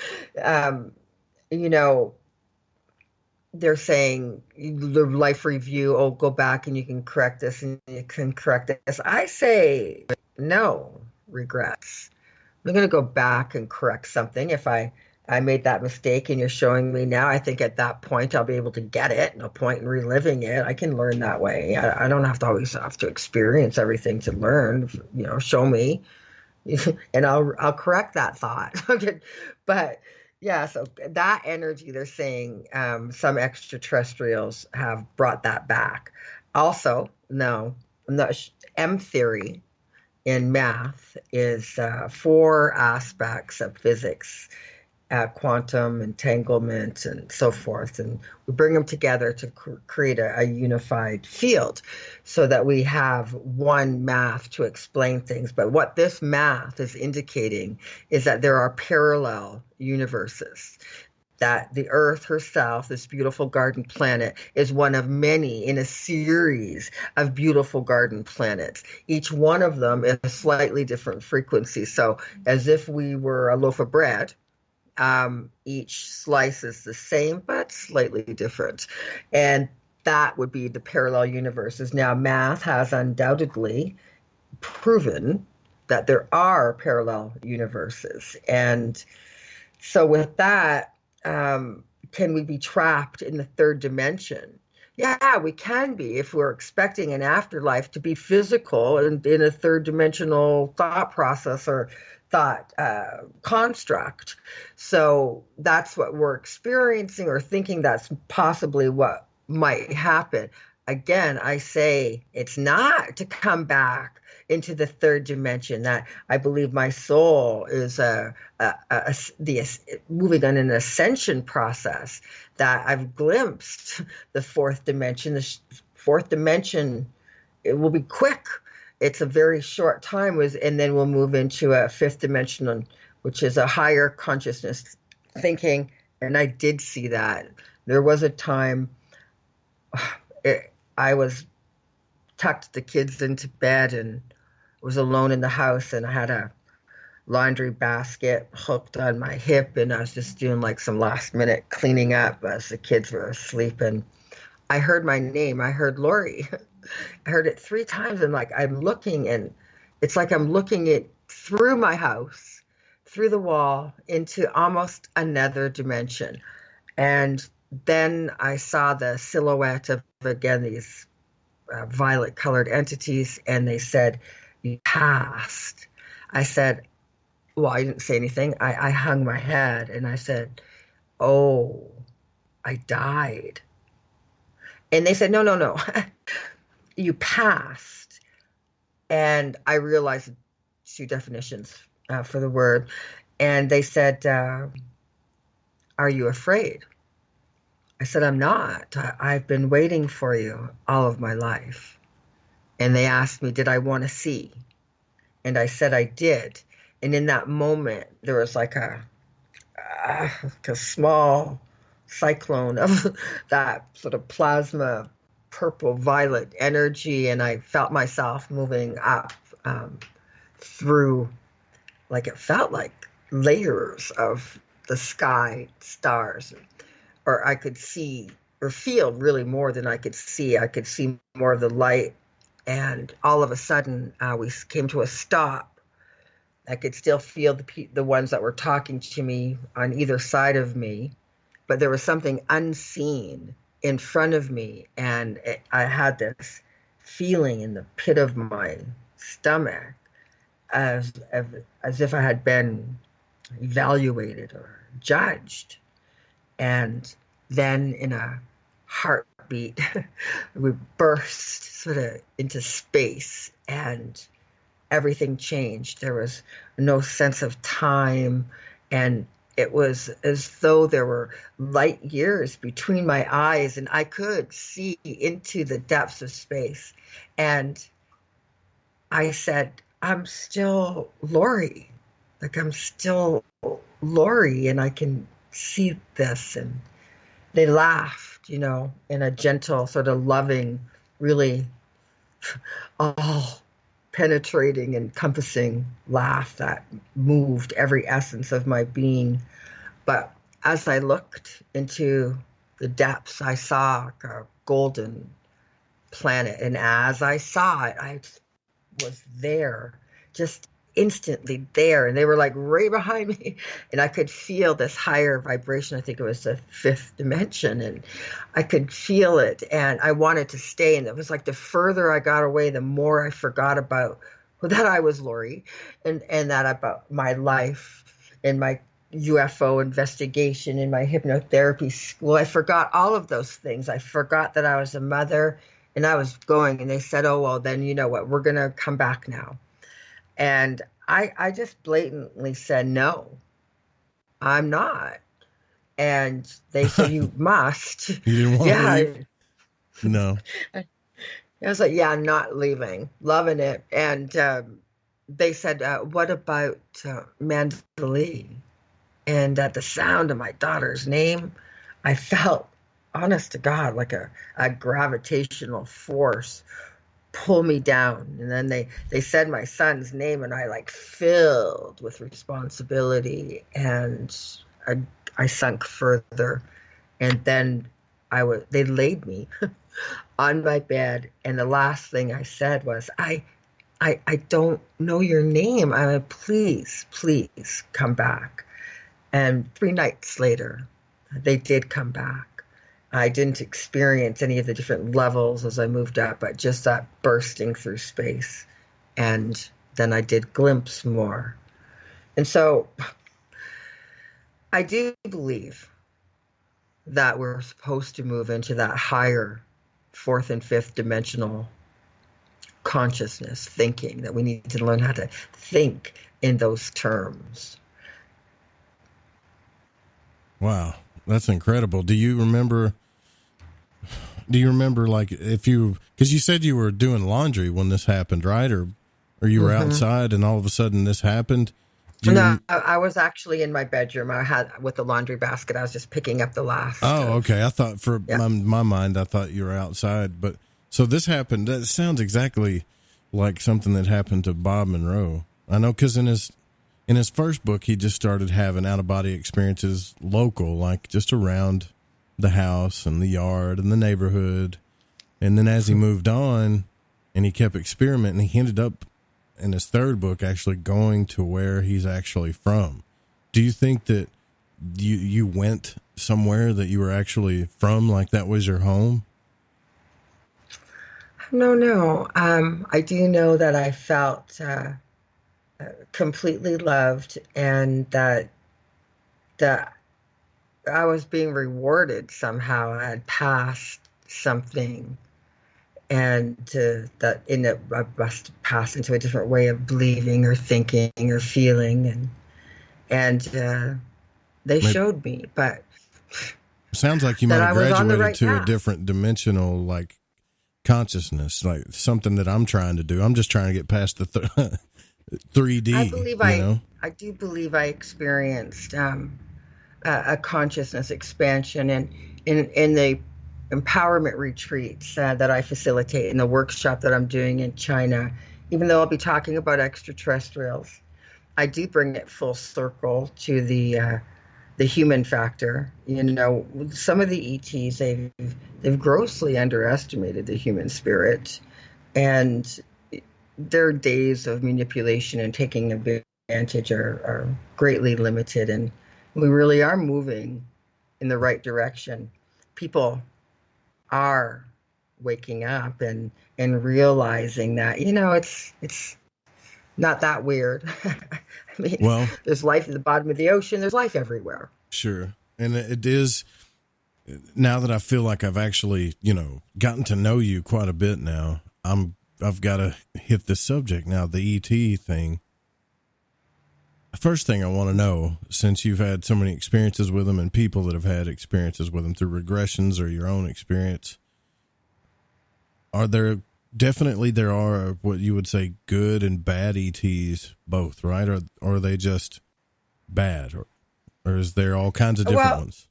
they're saying the life review, go back and you can correct this and you can correct this. I say no regrets. I'm going to go back and correct something. If I made that mistake and you're showing me now, I think at that point I'll be able to get it. No point in reliving it. I can learn that way. I don't always have to experience everything to learn. Show me, and I'll correct that thought. But yeah, so that energy, they're saying some extraterrestrials have brought that back. Also, no, I'm not. M theory in math is 4 aspects of physics. quantum entanglement and so forth, and we bring them together to create a unified field so that we have one math to explain things. But what this math is indicating is that there are parallel universes, that the Earth herself, this beautiful garden planet, is one of many in a series of beautiful garden planets. Each one of them is a slightly different frequency. So as if we were a loaf of bread, each slice is the same, but slightly different. And that would be the parallel universes. Now, math has undoubtedly proven that there are parallel universes. And so with that, can we be trapped in the third dimension? Yeah, we can be if we're expecting an afterlife to be physical and in a third dimensional thought process or thought construct. So that's what we're experiencing or thinking that's possibly what might happen. Again, I say it's not to come back into the third dimension. That I believe my soul is moving on an ascension process, that I've glimpsed the fourth dimension. The fourth dimension, it will be quick. It's a very short time, and then we'll move into a fifth dimension, which is a higher consciousness thinking. And I did see that. There was a time I was tucked the kids into bed and was alone in the house, and I had a laundry basket hooked on my hip, and I was just doing like some last minute cleaning up as the kids were asleep, and I heard my name. I heard Laurie. I heard it 3 times, and like I'm looking, and it's like I'm looking it through my house, through the wall, into almost another dimension. And then I saw the silhouette of, again, these violet colored entities, and they said, "You passed." I said, well, I didn't say anything. I hung my head and I said, "Oh, I died." And they said, no, you passed. And I realized 2 definitions for the word. And they said, "Are you afraid?" I said, "I'm not. I've been waiting for you all of my life." And they asked me, did I want to see? And I said I did. And in that moment, there was like a small cyclone of that sort of plasma, purple violet energy. And I felt myself moving up through, like it felt like layers of the sky, stars. Or I could see or feel really more than I could see. I could see more of the light. And all of a sudden, we came to a stop. I could still feel the ones that were talking to me on either side of me. But there was something unseen in front of me. And I had this feeling in the pit of my stomach as if I had been evaluated or judged. And then in a heartbeat, we burst sort of into space and everything changed. There was no sense of time, and it was as though there were light years between my eyes, and I could see into the depths of space. And I said, "I'm still Laurie. Like, I'm still Laurie, and I can see this." And they laughed, in a gentle, sort of loving, really all penetrating, encompassing laugh that moved every essence of my being. But as I looked into the depths, I saw a golden planet. And as I saw it, I was there, just instantly there. And they were like right behind me. And I could feel this higher vibration. I think it was the 5th dimension. And I could feel it. And I wanted to stay. And it was like the further I got away, the more I forgot about that I was Laurie and that about my life and my UFO investigation in my hypnotherapy school. I forgot all of those things. I forgot that I was a mother and I was going. And they said, "Oh, well, then you know what? We're going to come back now." And I just blatantly said no. I'm not. And they said, you must. You didn't want to leave? No. I was like, yeah, I'm not leaving. Loving it. And they said, what about Mandalee? And at the sound of my daughter's name, I felt, honest to God, like a gravitational force pull me down. And then they said my son's name, and I like filled with responsibility, and I sunk further. And then they laid me on my bed, and the last thing I said was, I don't know your name. Please come back. And 3 nights later, they did come back. I didn't experience any of the different levels as I moved up, but just that bursting through space. And then I did glimpse more. And so I do believe that we're supposed to move into that higher 4th and 5th dimensional consciousness thinking, that we need to learn how to think in those terms. Wow, that's incredible. Do you remember like because you said you were doing laundry when this happened, right? Or you were outside and all of a sudden this happened? No, I was actually in my bedroom. I had with the laundry basket. I was just picking up the last. Oh, okay. I thought my mind, I thought you were outside. But so this happened. That sounds exactly like something that happened to Bob Monroe. I know because in his first book, he just started having out-of-body experiences local, like just around the house and the yard and the neighborhood. And then as he moved on and he kept experimenting, he ended up in his third book actually going to where he's actually from. Do you think that you went somewhere that you were actually from, like that was your home? No. I do know that I felt completely loved, and that I was being rewarded somehow. I had passed something, and that I must pass into a different way of believing or thinking or feeling, and they showed me. But sounds like you might have graduated to a different dimensional, like consciousness, like something that I'm trying to do. I'm just trying to get past the 3D. I do believe I experienced a consciousness expansion, and in the empowerment retreats that I facilitate in the workshop that I'm doing in China. Even though I'll be talking about extraterrestrials, I do bring it full circle to the human factor. Some of the ETs, they've grossly underestimated the human spirit, and their days of manipulation and taking advantage are greatly limited, and we really are moving in the right direction. People are waking up and realizing that, it's not that weird. I mean, there's life at the bottom of the ocean. There's life everywhere. Sure. And it is, now that I feel like I've actually, gotten to know you quite a bit now, I've got to hit this subject now, the ET thing. First thing I want to know, since you've had so many experiences with them and people that have had experiences with them through regressions or your own experience, there are what you would say good and bad ETs both, right? Or are they just bad, or is there all kinds of different ones?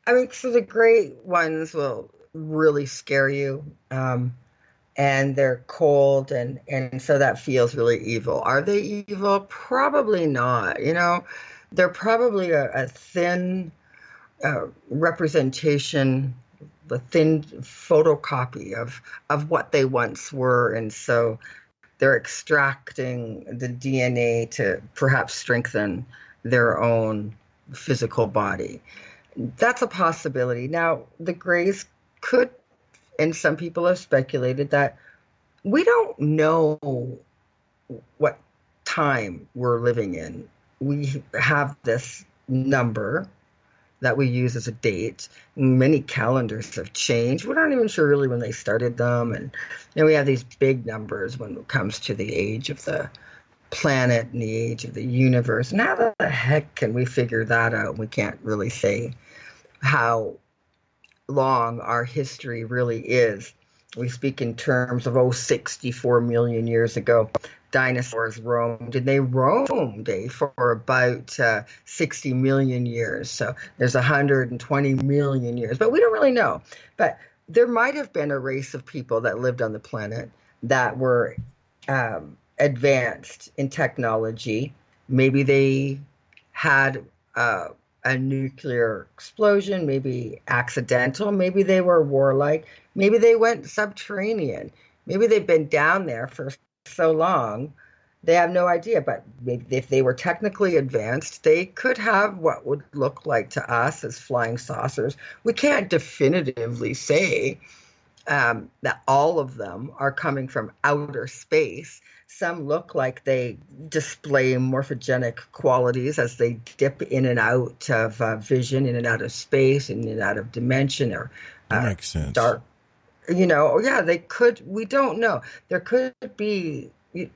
I mean, so the great ones will really scare you. And they're cold, and so that feels really evil. Are they evil? Probably not. They're probably a thin representation, a thin photocopy of what they once were, and so they're extracting the DNA to perhaps strengthen their own physical body. That's a possibility. Now, the Greys could. And some people have speculated that we don't know what time we're living in. We have this number that we use as a date. Many calendars have changed. We're not even sure really when they started them. And we have these big numbers when it comes to the age of the planet and the age of the universe. And how the heck can we figure that out? We can't really say how long our history really is. We speak in terms of 64 million years ago. Dinosaurs roamed, and they roamed for about 60 million years. So there's 120 million years, but we don't really know. But there might have been a race of people that lived on the planet that were advanced in technology. Maybe they had a nuclear explosion, maybe accidental, maybe they were warlike, maybe they went subterranean, maybe they've been down there for so long they have no idea. But if they were technically advanced, they could have what would look like to us as flying saucers. We can't definitively say that all of them are coming from outer space. Some look like they display morphogenic qualities as they dip in and out of vision, in and out of space, in and out of dimension, or that makes sense. Dark. They could. We don't know. There could be.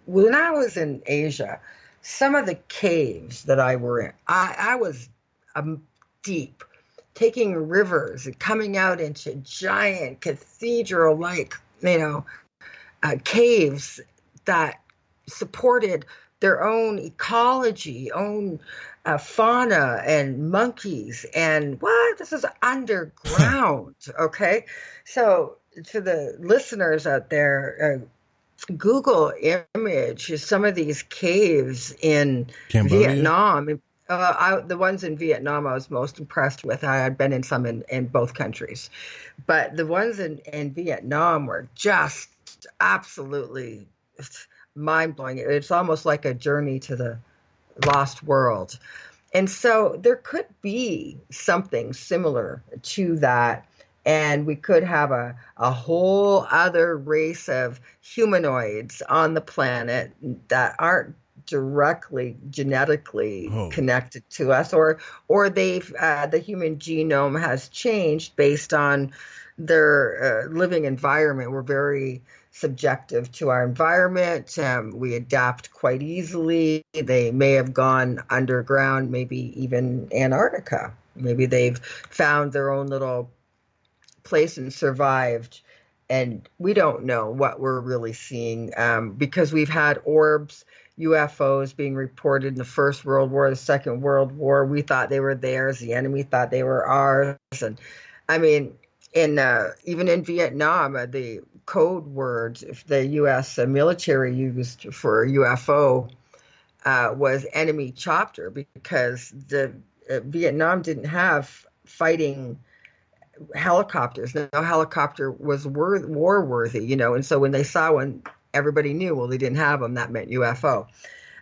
When I was in Asia, some of the caves that I were in, I was deep, taking rivers and coming out into giant cathedral-like, caves that supported their own ecology, own fauna and monkeys. And this is underground, okay? So to the listeners out there, Google image some of these caves in Cambodia? Vietnam. The ones in Vietnam I was most impressed with. I had been in some in both countries. But the ones in Vietnam were just absolutely mind-blowing. It's almost like a journey to the lost world. And so there could be something similar to that. And we could have a whole other race of humanoids on the planet that aren't directly genetically connected to us, or they've the human genome has changed based on their living environment. We're very subjective to our environment. We adapt quite easily. They may have gone underground, maybe even Antarctica. Maybe they've found their own little place and survived, and we don't know what we're really seeing, because we've had orbs, UFOs being reported in the First World War, the Second World War. We thought they were theirs, the enemy thought they were ours. And I mean, even in Vietnam, the code word the U.S. military used for UFO was enemy chopper, because the Vietnam didn't have fighting helicopters. No helicopter was war worthy, and so when they saw one, everybody knew, well, they didn't have them. That meant UFO.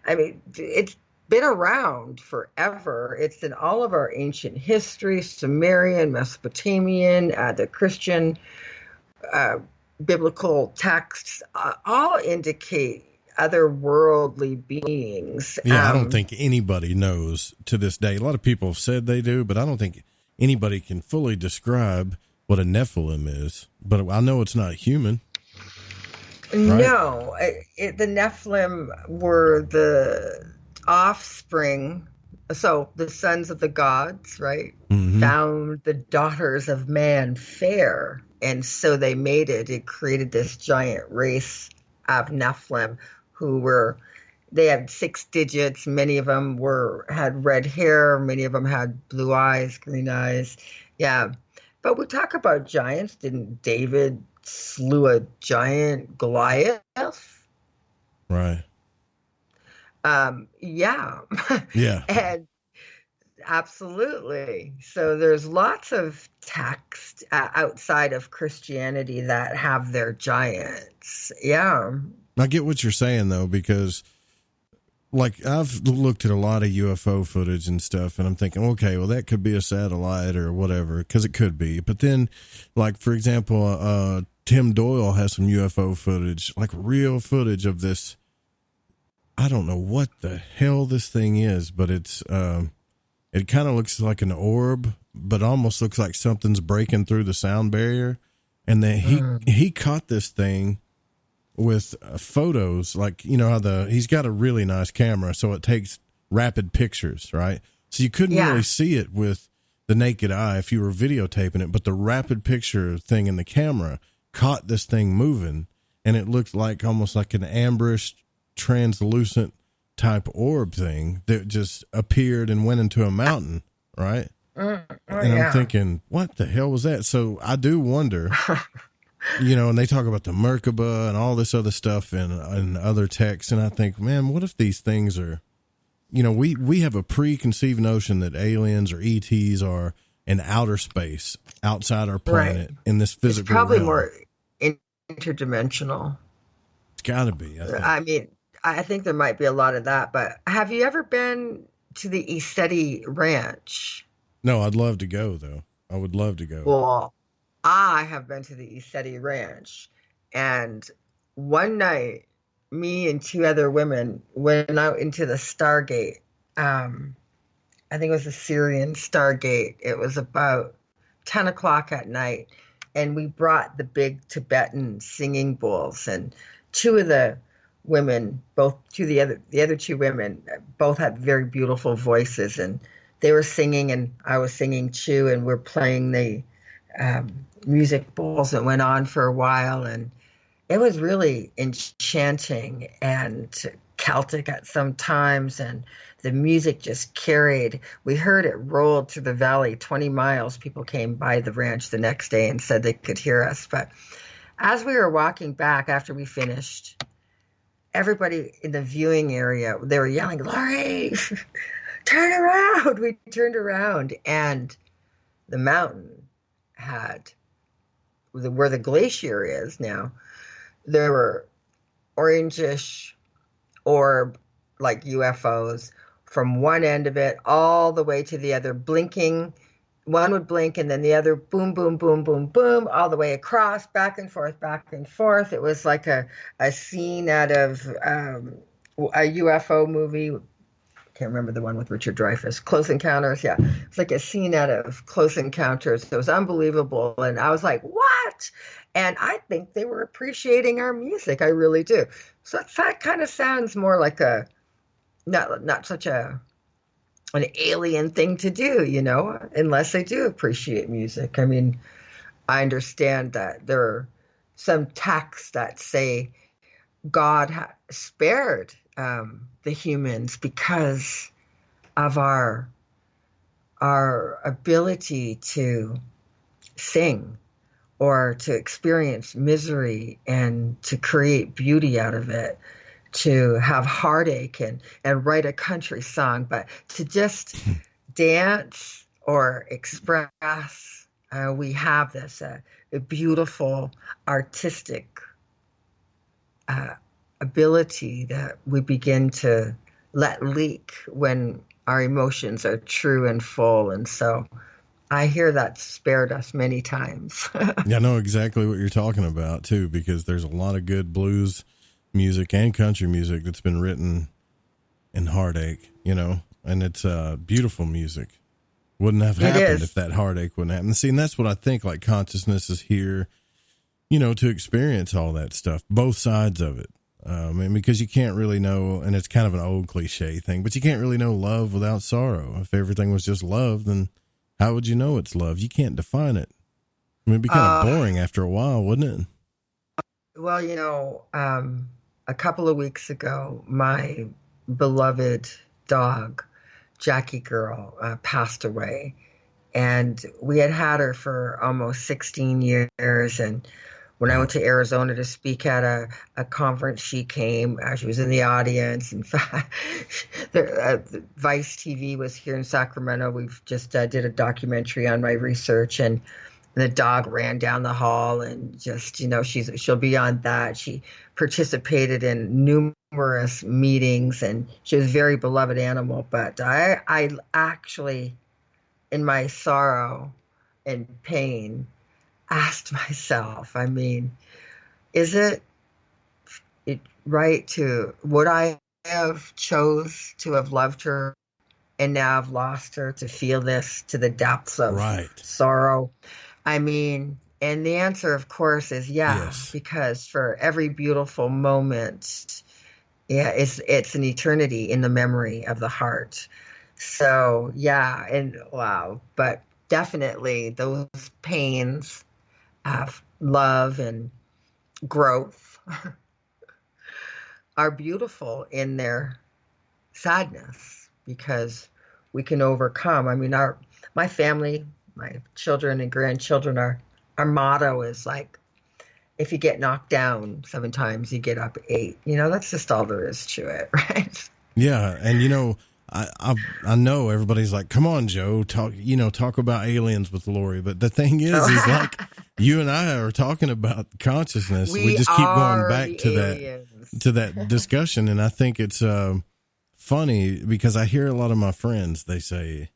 I mean, it's been around forever. It's in all of our ancient history, Sumerian, Mesopotamian, the Christian biblical texts, all indicate otherworldly beings. Yeah, I don't think anybody knows to this day. A lot of people have said they do, but I don't think anybody can fully describe what a Nephilim is. But I know it's not human. Right? No, the Nephilim were the offspring. So the sons of the gods, right, found the daughters of man fair. And so they mated. It created this giant race of Nephilim they had 6 digits. Many of them had red hair. Many of them had blue eyes, green eyes. Yeah. But we talk about giants. Didn't David slew a giant, Goliath? Right. Yeah. Yeah. And absolutely. So there's lots of text outside of Christianity that have their giants. Yeah. I get what you're saying, though, because like I've looked at a lot of UFO footage and stuff, and I'm thinking, okay, well, that could be a satellite or whatever, because it could be. But then, like, for example, Tim Doyle has some UFO footage, like real footage of this. I don't know what the hell this thing is, but it kind of looks like an orb, but almost looks like something's breaking through the sound barrier. And then he caught this thing with photos, like, you know, how he's got a really nice camera, so it takes rapid pictures, right? So you couldn't really see it with the naked eye if you were videotaping it, but the rapid picture thing in the camera caught this thing moving, and it looked like almost like an amberish, translucent type orb thing that just appeared and went into a mountain, right? I'm thinking, what the hell was that? So I do wonder, you know, and they talk about the Merkaba and all this other stuff and other texts, and I think, man, what if these things are, you know, we have a preconceived notion that aliens or ETs are in outer space outside our planet in this physical It's probably realm. more interdimensional. It's got to be. I think there might be a lot of that, but have you ever been to the A.C.H.E ranch? No, I'd love to go, though. I would love to go. Well, I have been to the A.C.H.E ranch, and one night, me and two other women went out into the Stargate. I think it was the Syrian Stargate. It was about 10 o'clock at night, and we brought the big Tibetan singing bowls, and two of the women, the other two women, both had very beautiful voices, and they were singing, and I was singing too, and we're playing the music bowls that went on for a while, and it was really enchanting and Celtic at some times, and the music just carried. We heard it rolled through the valley 20 miles. People came by the ranch the next day and said they could hear us. But as we were walking back after we finished, everybody in the viewing area, they were yelling, "Laurie, turn around." We turned around, and the mountain had, where the glacier is now, there were orangish orb like UFOs from one end of it all the way to the other, blinking. One would blink, and then the other, boom, boom, boom, boom, boom, all the way across, back and forth, back and forth. It was like a scene out of a UFO movie. Can't remember the one with Richard Dreyfuss. Close Encounters, yeah. It's like a scene out of Close Encounters. It was unbelievable, and I was like, what? And I think they were appreciating our music. I really do. So that kind of sounds more like a, not such an alien thing to do, you know, unless they do appreciate music. I mean, I understand that there are some texts that say God spared the humans because of our ability to sing or to experience misery and to create beauty out of it, to have heartache and write a country song, but to just dance or express, we have this a beautiful artistic ability that we begin to let leak when our emotions are true and full. And so I hear that spared us many times. Yeah, I know exactly what you're talking about too, because there's a lot of good blues music and country music that's been written in heartache, you know, and it's beautiful music. Wouldn't have happened if that heartache wouldn't happen. See, and that's what I think, like, consciousness is here, you know, to experience all that stuff, both sides of it. And because you can't really know, and it's kind of an old cliche thing, but you can't really know love without sorrow. If everything was just love, then how would you know it's love? You can't define it. I mean, it'd be kind of boring after a while, wouldn't it? Well, you know, a couple of weeks ago, my beloved dog, Jackie Girl, passed away. And we had her for almost 16 years. And when I went to Arizona to speak at a conference, she came. She was in the audience. In fact, Vice TV was here in Sacramento. We've just did a documentary on my research, and the dog ran down the hall, and just, you know, she'll be on that. She participated in numerous meetings, and she was a very beloved animal. But I actually, in my sorrow and pain, asked myself, I mean, is it right would I have chose to have loved her and now have lost her, to feel this to the depths of sorrow? I mean, And the answer, of course, is yes. Because for every beautiful moment, it's an eternity in the memory of the heart. So, yeah, and wow. But definitely those pains of love and growth are beautiful in their sadness, because we can overcome. I mean, my family, my children and grandchildren, our motto is like, if you get knocked down 7 times, you get up 8. That's just all there is to it, right? Yeah, and I know everybody's like, come on, Joe, talk about aliens with Laurie. But the thing is like you and I are talking about consciousness. We just keep going back to that discussion, and I think it's funny because I hear a lot of my friends, they say,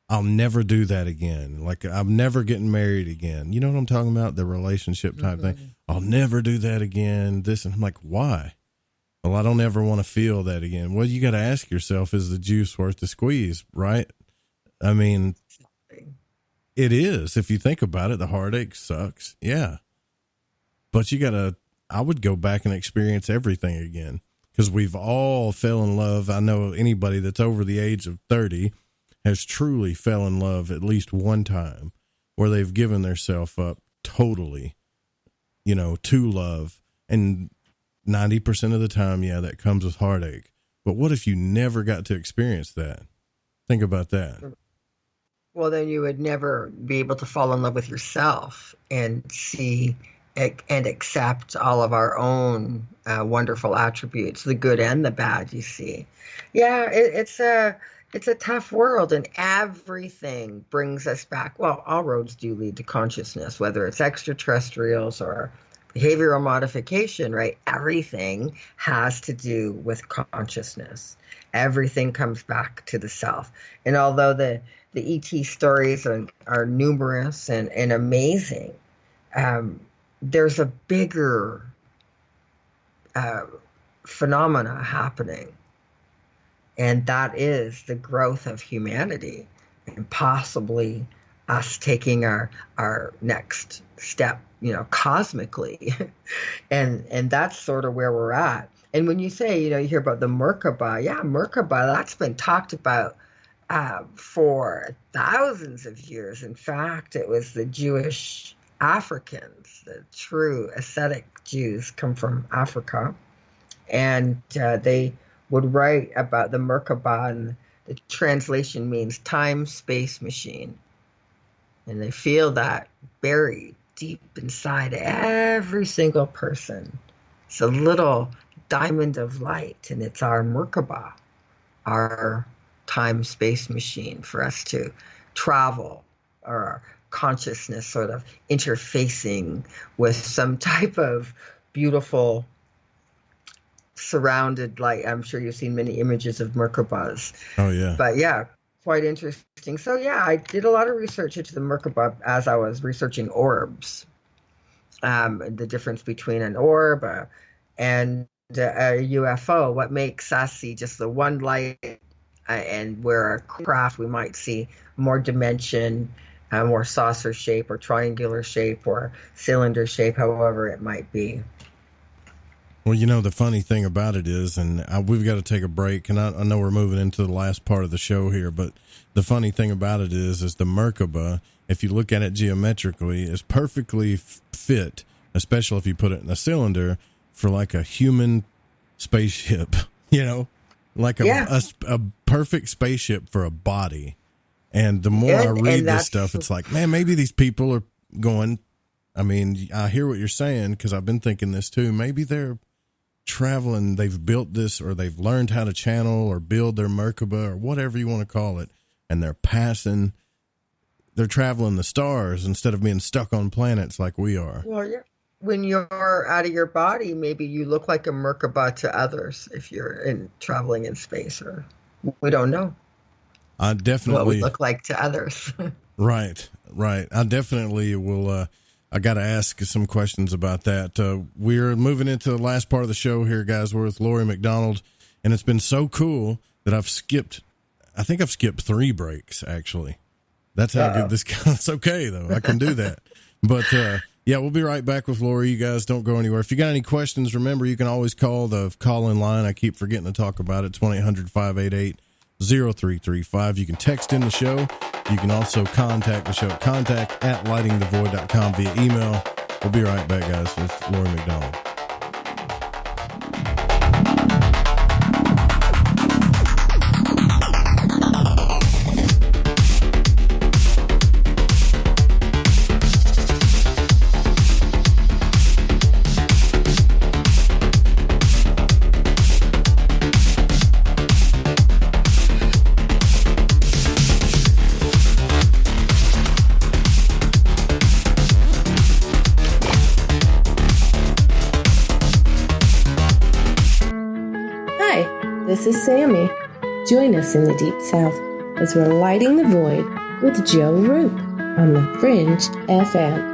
I'll never do that again. Like, I'm never getting married again. You know what I'm talking about? The relationship type thing. I'll never do that again. And I'm like, why? Well, I don't ever want to feel that again. Well, you got to ask yourself, is the juice worth the squeeze? Right? I mean, it is. If you think about it, the heartache sucks. Yeah. But I would go back and experience everything again, because we've all fell in love. I know anybody that's over the age of 30 has truly fell in love at least one time, where they've given themselves up totally, to love. And 90% of the time, that comes with heartache. But what if you never got to experience that? Think about that. Well, then you would never be able to fall in love with yourself and see and accept all of our own wonderful attributes, the good and the bad, you see. Yeah, it's a tough world, and everything brings us back. Well, all roads do lead to consciousness, whether it's extraterrestrials or behavioral modification, right? Everything has to do with consciousness. Everything comes back to the self. And although the ET stories are numerous and amazing, there's a bigger phenomena happening. And that is the growth of humanity, and possibly us taking our next step, cosmically. and that's sort of where we're at. And when you say, you hear about the Merkaba, Merkaba, that's been talked about for thousands of years. In fact, it was the Jewish Africans, the true ascetic Jews come from Africa, and they would write about the Merkaba, and the translation means time, space, machine. And they feel that buried deep inside every single person. It's a little diamond of light, and it's our Merkaba, our time, space machine for us to travel, or our consciousness sort of interfacing with some type of beautiful surrounded light. I'm sure you've seen many images of Merkabas. Oh, yeah. But quite interesting. So, I did a lot of research into the Merkaba as I was researching orbs. The difference between an orb and a UFO. What makes us see just the one light, and where a craft we might see more dimension, more saucer shape or triangular shape or cylinder shape, however it might be. Well, the funny thing about it is, and we've got to take a break, and I know we're moving into the last part of the show here, but the funny thing about it is the Merkaba, if you look at it geometrically, is perfectly fit, especially if you put it in a cylinder, for like a human spaceship, like a perfect spaceship for a body. And the more I read this stuff, it's like, man, maybe these people are going, I mean, I hear what you're saying, because I've been thinking this too. Maybe they're traveling, they've built this, or they've learned how to channel or build their Merkaba, or whatever you want to call it, and they're traveling the stars instead of being stuck on planets like we are. Well, when you're out of your body, maybe you look like a Merkaba to others if you're traveling in space, or we don't know. I definitely what we look like to others. Right. I definitely will. I got to ask some questions about that. We're moving into the last part of the show here, guys. We're with Laurie McDonald, and it's been so cool that I think I've skipped 3 breaks, actually. That's how good this guy. It's okay though. I can do that. But yeah, we'll be right back with Laurie. You guys don't go anywhere. If you got any questions, remember you can always call the call-in line. I keep forgetting to talk about it. 1-800-588-0335. You can text in the show. You can also contact the show at contact@lightingthevoid.com via email. We'll be right back, guys, with Laurie McDonald. This is Sammy. Join us in the Deep South as we're lighting the void with Joe Roop on the Fringe FM.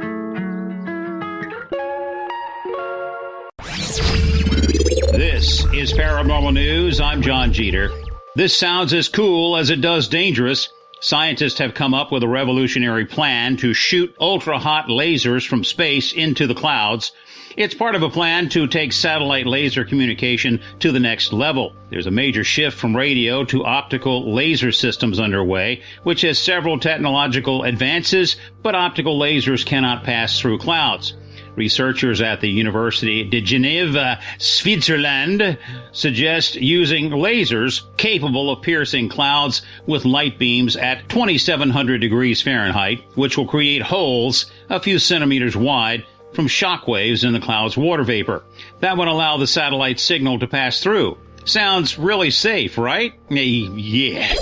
This is Paranormal News. I'm John Jeter. This sounds as cool as it does dangerous. Scientists have come up with a revolutionary plan to shoot ultra-hot lasers from space into the clouds. It's part of a plan to take satellite laser communication to the next level. There's a major shift from radio to optical laser systems underway, which has several technological advances, but optical lasers cannot pass through clouds. Researchers at the University de Genève, Switzerland, suggest using lasers capable of piercing clouds with light beams at 2,700 degrees Fahrenheit, which will create holes a few centimeters wide from shock waves in the cloud's water vapor. That would allow the satellite signal to pass through. Sounds really safe, right? Yeah.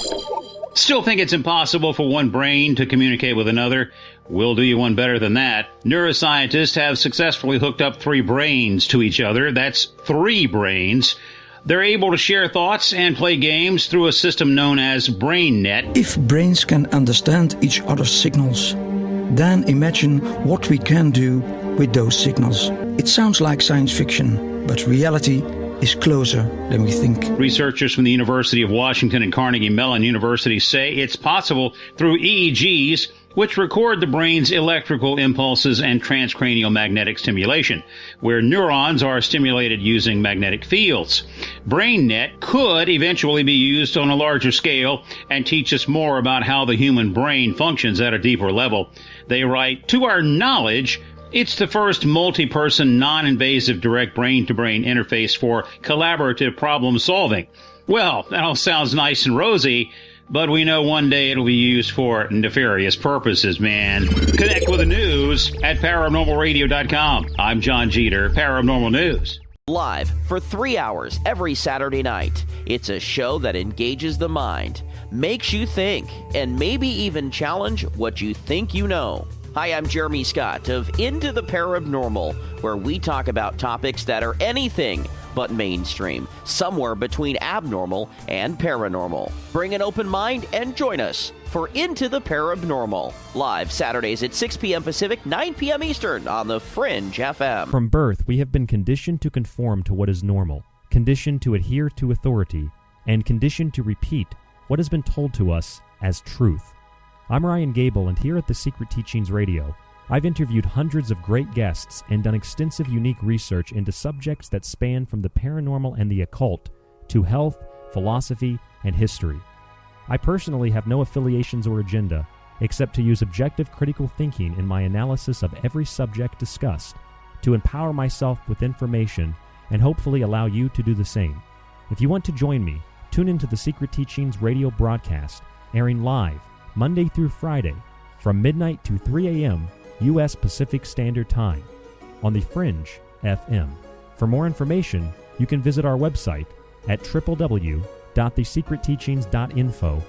Still think it's impossible for one brain to communicate with another? We'll do you one better than that. Neuroscientists have successfully hooked up 3 brains to each other. That's 3 brains. They're able to share thoughts and play games through a system known as BrainNet. If brains can understand each other's signals, then imagine what we can do with those signals. It sounds like science fiction, but reality is closer than we think. Researchers from the University of Washington and Carnegie Mellon University say it's possible through EEGs, which record the brain's electrical impulses and transcranial magnetic stimulation, where neurons are stimulated using magnetic fields. BrainNet could eventually be used on a larger scale and teach us more about how the human brain functions at a deeper level. They write, "To our knowledge, it's the first multi-person, non-invasive direct brain-to-brain interface for collaborative problem solving." Well, that all sounds nice and rosy, but we know one day it'll be used for nefarious purposes, man. Connect with the news at ParanormalRadio.com. I'm John Jeter, Paranormal News. Live for 3 hours every Saturday night. It's a show that engages the mind, makes you think, and maybe even challenge what you think you know. Hi, I'm Jeremy Scott of Into the Paranormal, where we talk about topics that are anything but mainstream, somewhere between abnormal and paranormal. Bring an open mind and join us for Into the Paranormal, live Saturdays at 6 p.m. Pacific, 9 p.m. Eastern on the Fringe FM. From birth, we have been conditioned to conform to what is normal, conditioned to adhere to authority, and conditioned to repeat what has been told to us as truth. I'm Ryan Gable, and here at the Secret Teachings Radio, I've interviewed hundreds of great guests and done extensive unique research into subjects that span from the paranormal and the occult to health, philosophy, and history. I personally have no affiliations or agenda, except to use objective critical thinking in my analysis of every subject discussed, to empower myself with information and hopefully allow you to do the same. If you want to join me, tune into the Secret Teachings radio broadcast, airing live Monday through Friday from midnight to 3 a.m. U.S. Pacific Standard Time on the Fringe FM. For more information, you can visit our website at www.thesecretteachings.info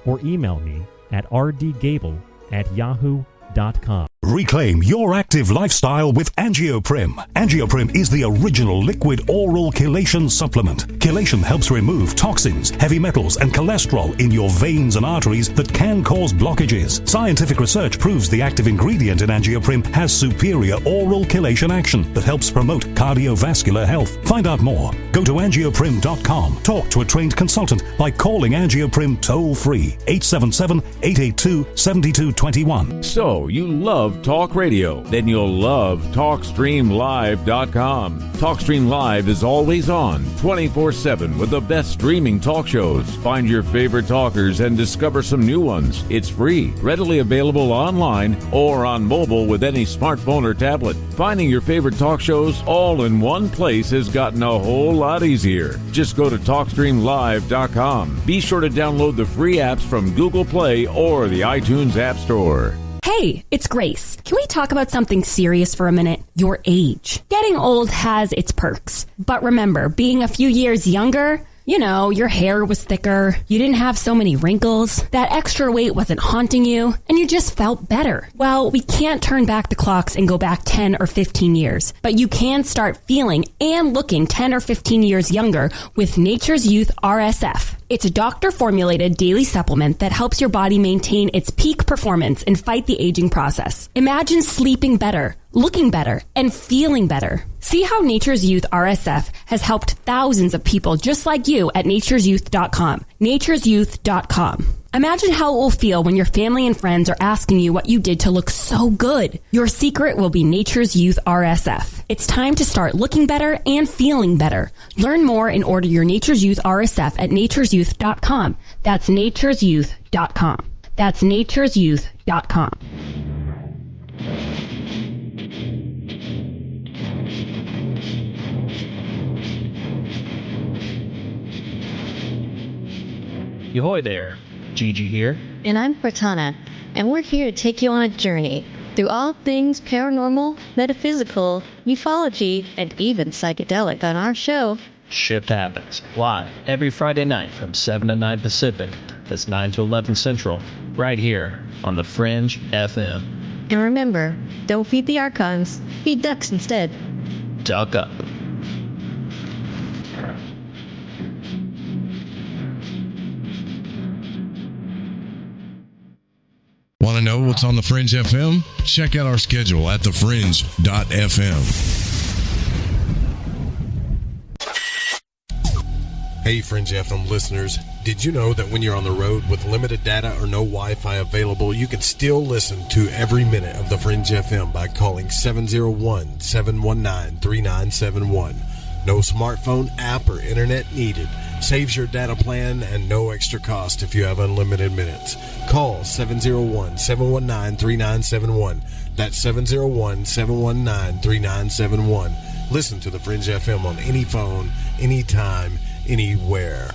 or email me at rdgable@yahoo.com. Reclaim your active lifestyle with Angioprim. Angioprim is the original liquid oral chelation supplement. Chelation helps remove toxins, heavy metals, and cholesterol in your veins and arteries that can cause blockages. Scientific research proves the active ingredient in Angioprim has superior oral chelation action that helps promote cardiovascular health. Find out more. Go to angioprim.com. Talk to a trained consultant by calling Angioprim toll-free 877-882-7221. So, you love talk radio? Then you'll love TalkStreamLive.com. TalkStream Live is always on, 24/7, with the best streaming talk shows. Find your favorite talkers and discover some new ones. It's free, readily available online or on mobile with any smartphone or tablet. Finding your favorite talk shows all in one place has gotten a whole lot easier. Just go to TalkStreamLive.com. Be sure to download the free apps from Google Play or the iTunes App Store. Hey, it's Grace. Can we talk about something serious for a minute? Your age. Getting old has its perks. But remember, being a few years younger, you know, your hair was thicker, you didn't have so many wrinkles, that extra weight wasn't haunting you, and you just felt better. Well, we can't turn back the clocks and go back 10 or 15 years, but you can start feeling and looking 10 or 15 years younger with Nature's Youth RSF. It's a doctor-formulated daily supplement that helps your body maintain its peak performance and fight the aging process. Imagine sleeping better, looking better, and feeling better. See how Nature's Youth RSF has helped thousands of people just like you at nature'syouth.com. nature'syouth.com. Imagine how it will feel when your family and friends are asking you what you did to look so good. Your secret will be Nature's Youth RSF. It's time to start looking better and feeling better. Learn more and order your Nature's Youth RSF at nature'syouth.com. That's nature'syouth.com. That's nature'syouth.com. Yohoy there, Gigi here. And I'm Cortana, and we're here to take you on a journey through all things paranormal, metaphysical, ufology, and even psychedelic on our show, Shift Happens, live every Friday night from 7 to 9 Pacific. That's 9 to 11 Central, right here on the Fringe FM. And remember, don't feed the archons, feed ducks instead. Duck up. Want to know what's on the Fringe FM? Check out our schedule at thefringe.fm. Hey, Fringe FM listeners. Did you know that when you're on the road with limited data or no Wi-Fi available, you can still listen to every minute of the Fringe FM by calling 701-719-3971. No smartphone app or internet needed. Saves your data plan and no extra cost if you have unlimited minutes. Call 701-719-3971. That's 701-719-3971. Listen to the Fringe FM on any phone, anytime, anywhere.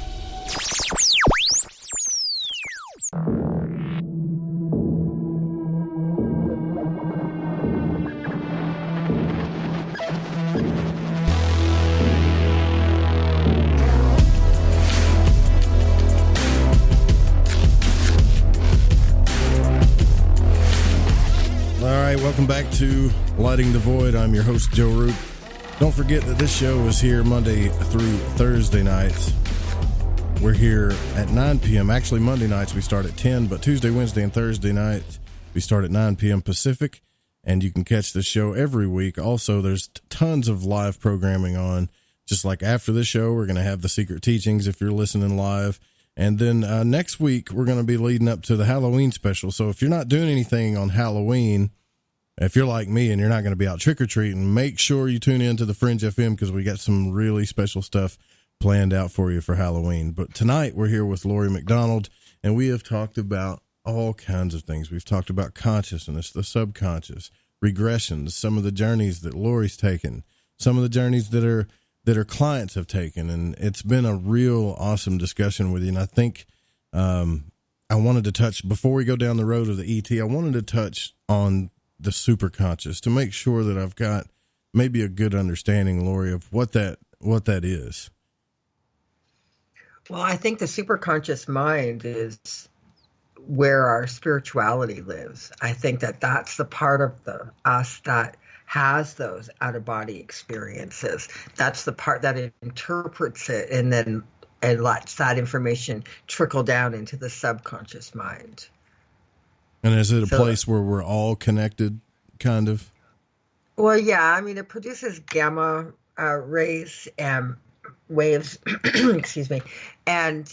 Welcome back to Lighting the Void. I'm your host, Joe Root. Don't forget that this show is here Monday through Thursday nights. We're here at 9 p.m. Actually, Monday nights we start at 10, but Tuesday, Wednesday, and Thursday nights we start at 9 p.m. Pacific, and you can catch the show every week. Also, there's tons of live programming on. Just like after the show, we're going to have the Secret Teachings if you're listening live. And then next week, we're going to be leading up to the Halloween special. So if you're not doing anything on Halloween, if you're like me and you're not going to be out trick-or-treating, make sure you tune in to the Fringe FM because we got some really special stuff planned out for you for Halloween. But tonight we're here with Laurie McDonald, and we have talked about all kinds of things. We've talked about consciousness, the subconscious, regressions, some of the journeys that Laurie's taken, some of the journeys that her clients have taken, and it's been a real awesome discussion with you. And I think I wanted to touch, before we go down the road of the ET, I wanted to touch on the superconscious to make sure that I've got maybe a good understanding, Laurie, of what that is. Well, I think the superconscious mind is where our spirituality lives. I think that that's the part of us that has those out-of-body experiences. That's the part that interprets it and lets that information trickle down into the subconscious mind. And is it a place where we're all connected, kind of? Well, yeah. I mean, it produces gamma rays and waves, excuse me, and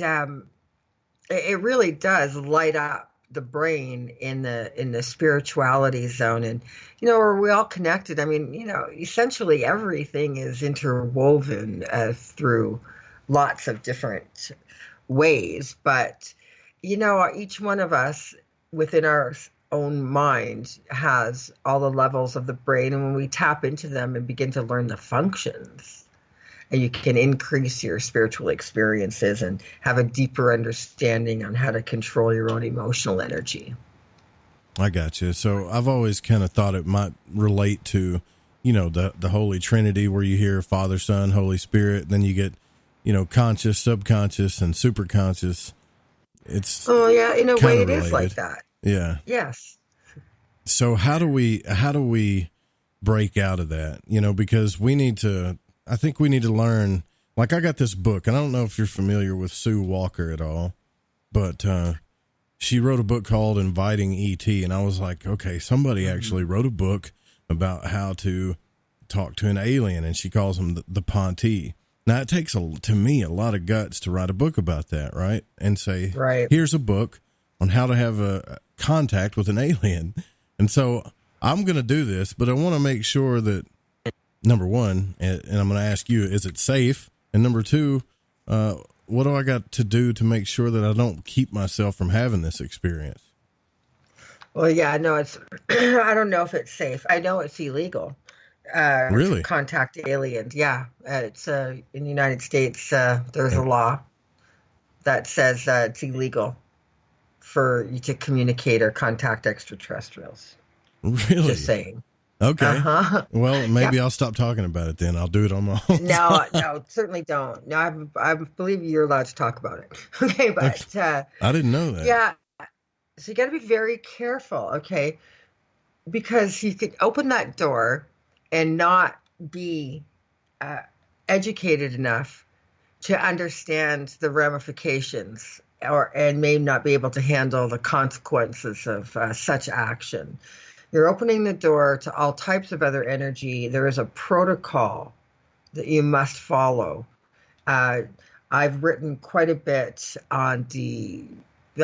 it really does light up the brain in the spirituality zone. And are we all connected? I mean, essentially everything is interwoven through lots of different ways, but each one of us within our own mind has all the levels of the brain, and when we tap into them and begin to learn the functions, and you can increase your spiritual experiences and have a deeper understanding on how to control your own emotional energy. I got you. So I've always kind of thought it might relate to, the Holy Trinity, where you hear Father, Son, Holy Spirit, then you get, conscious, subconscious, and superconscious. It's in a way it related. is like that. Yeah. Yes. So how do we break out of that? Because I think we need to learn, like I got this book, and I don't know if you're familiar with Sue Walker at all, but she wrote a book called Inviting E.T., and I was like, okay, somebody actually wrote a book about how to talk to an alien, and she calls them the Pontee. Now, it takes, to me, a lot of guts to write a book about that, right? And say, here's a book on how to have a contact with an alien. And so I'm going to do this, but I want to make sure that, number one, and I'm going to ask you, is it safe? And number two, what do I got to do to make sure that I don't keep myself from having this experience? Well, yeah, no, I don't know if it's safe. I know it's illegal. Really? To contact aliens. Yeah. It's in the United States, there's a law that says it's illegal for you to communicate or contact extraterrestrials. Really? Just saying. Okay. Uh-huh. Well, maybe I'll stop talking about it then. I'll do it on my own. No, certainly don't. No, I believe you're allowed to talk about it. Okay, but I didn't know that. Yeah. So you got to be very careful, okay? Because you could open that door and not be educated enough to understand the ramifications, and may not be able to handle the consequences of such action. You're opening the door to all types of other energy. There is a protocol that you must follow. I've written quite a bit on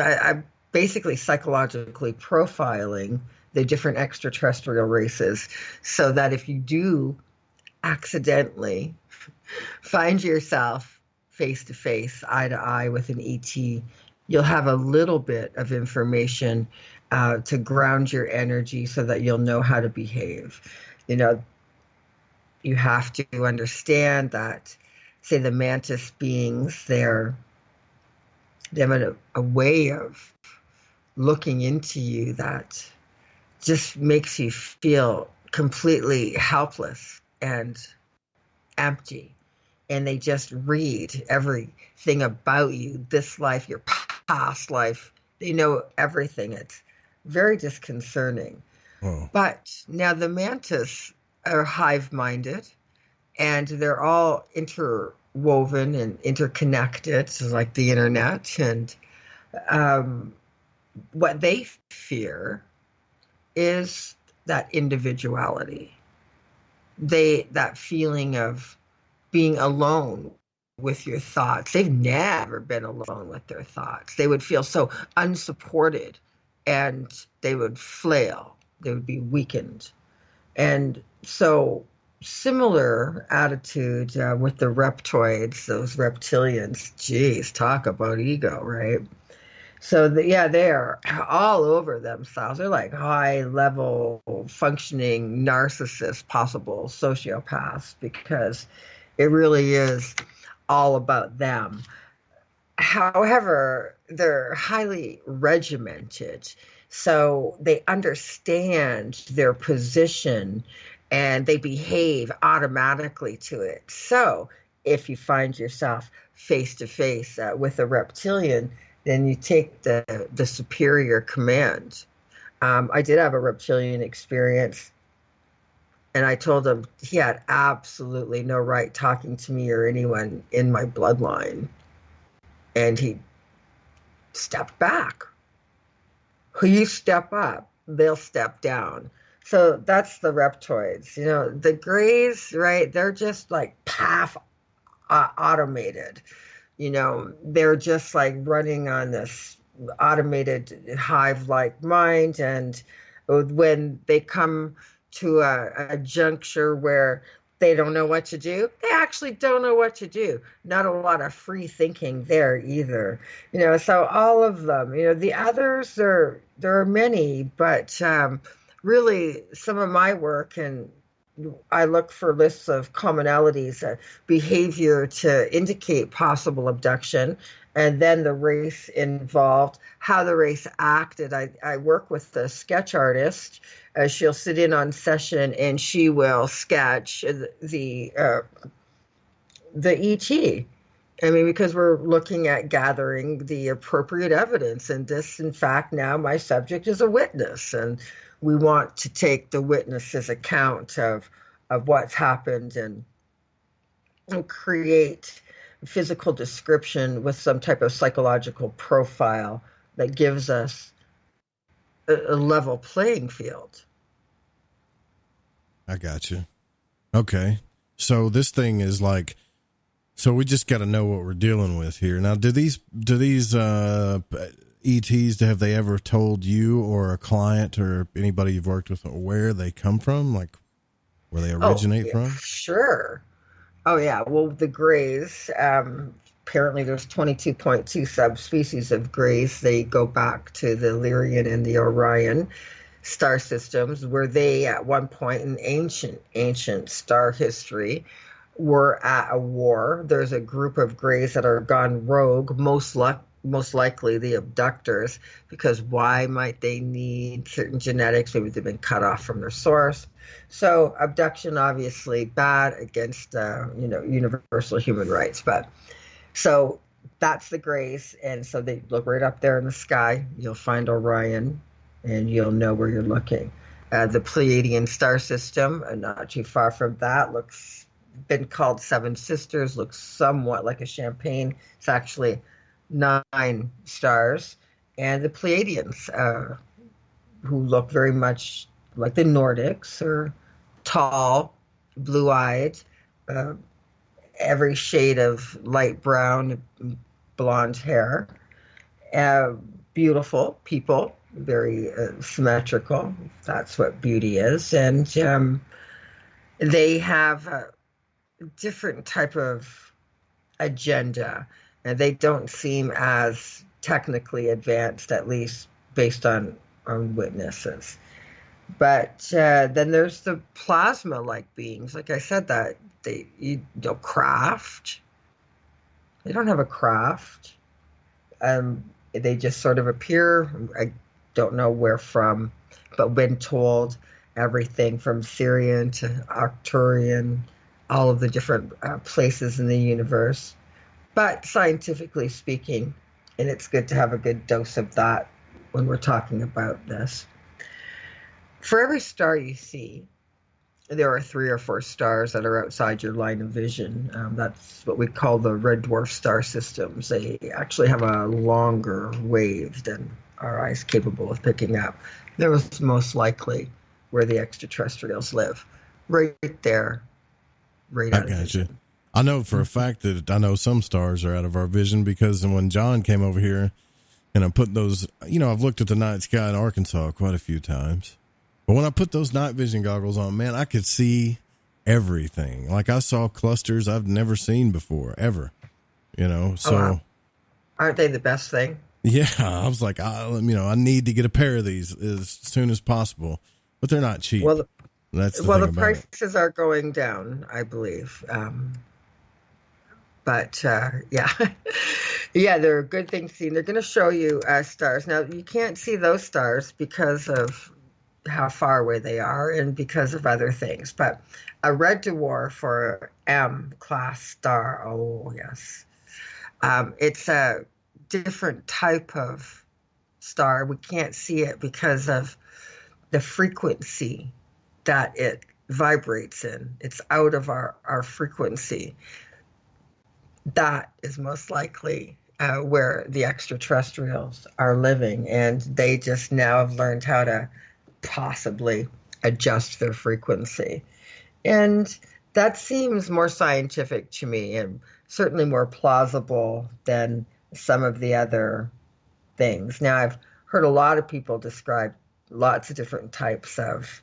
I'm basically psychologically profiling the different extraterrestrial races, so that if you do accidentally find yourself face to face, eye to eye with an ET, you'll have a little bit of information to ground your energy so that you'll know how to behave. You have to understand that, say, the mantis beings, they have a way of looking into you that just makes you feel completely helpless and empty. And they just read everything about you, this life, your past life. They know everything. It's very disconcerting. Oh. But now the mantis are hive-minded, and they're all interwoven and interconnected, like the internet. And what they fear is that individuality. That feeling of being alone with your thoughts. They've never been alone with their thoughts. They would feel so unsupported, and they would flail. They would be weakened. And so similar attitude with the reptoids, those reptilians. Geez, talk about ego, right? So they're all over themselves. They're like high-level functioning narcissists, possible sociopaths, because it really is all about them. However, they're highly regimented, so they understand their position and they behave automatically to it. So if you find yourself face to face with a reptilian, then you take the superior command. I did have a reptilian experience, and I told him he had absolutely no right talking to me or anyone in my bloodline. And he stepped back. Who you step up, they'll step down. So that's the reptoids. You know, the grays, right? They're just like automated. You know, they're just like running on this automated hive-like mind. And when they come to a juncture where they don't know what to do, they actually don't know what to do. Not a lot of free thinking there either. You know, so all of them, you know, the others, there are many, but really some of my work, and I look for lists of commonalities, behavior to indicate possible abduction, and then the race involved, how the race acted. I work with the sketch artist. She'll sit in on session and she will sketch the E.T. I mean, because we're looking at gathering the appropriate evidence. And this, in fact, now my subject is a witness. And we want to take the witness's account of what's happened and create physical description with some type of psychological profile that gives us a level playing field. I got you. Okay. So this thing is like, so we just got to know what we're dealing with here. Now, do these ETs, have they ever told you or a client or anybody you've worked with where they come from? Like where they originate from? Sure. Oh, yeah. Well, the grays, apparently there's 22.2 subspecies of grays. They go back to the Lyrian and the Orion star systems, where they, at one point in ancient star history, were at a war. There's a group of grays that are gone rogue, most likely the abductors, because why might they need certain genetics? Maybe they've been cut off from their source. So abduction, obviously bad, against universal human rights. But so that's the grays, and so they look right up there in the sky. You'll find Orion, and you'll know where you're looking. The Pleiadian star system, not too far from that, been called Seven Sisters, looks somewhat like a champagne. It's actually 9 stars. And the Pleiadians, who look very much like the Noetics, are tall, blue-eyed, every shade of light brown, blonde hair, beautiful people, very symmetrical. That's what beauty is. And they have a different type of agenda, and they don't seem as technically advanced, at least based on witnesses. But then there's the plasma-like beings. Like I said, that they craft. They don't have a craft. They just sort of appear. I don't know where from, but been told everything from Syrian to Arcturian, all of the different places in the universe. But scientifically speaking, and it's good to have a good dose of that when we're talking about this. For every star you see, there are 3 or 4 stars that are outside your line of vision. That's what we call the red dwarf star systems. They actually have a longer wave than our eyes capable of picking up. They're most likely where the extraterrestrials live. Right there. Right out of vision. I know for a fact that I know some stars are out of our vision, because when John came over here and I put those, I've looked at the night sky in Arkansas quite a few times. But when I put those night vision goggles on, man, I could see everything. Like I saw clusters I've never seen before, ever. So. Aren't they the best thing? Yeah, I was like, I need to get a pair of these as soon as possible, but they're not cheap. Well, the prices are going down, I believe. But yeah, there are good things seen. They're going to show you stars. Now, you can't see those stars because of how far away they are and because of other things. But a red dwarf or M class star, oh yes, it's different type of star. We can't see it because of the frequency that it vibrates in. It's out of our frequency. That is most likely where the extraterrestrials are living, and they just now have learned how to possibly adjust their frequency. And that seems more scientific to me, and certainly more plausible than some of the other things. Now, I've heard a lot of people describe lots of different types of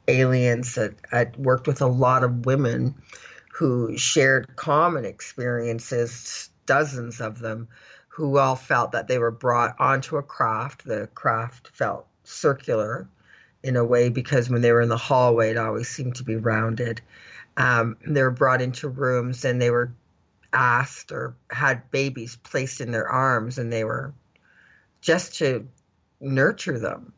aliens. I worked with a lot of women who shared common experiences, dozens of them, who all felt that they were brought onto a craft. The craft felt circular in a way because when they were in the hallway, it always seemed to be rounded. They were brought into rooms and they were asked or had babies placed in their arms, and they were just to nurture them.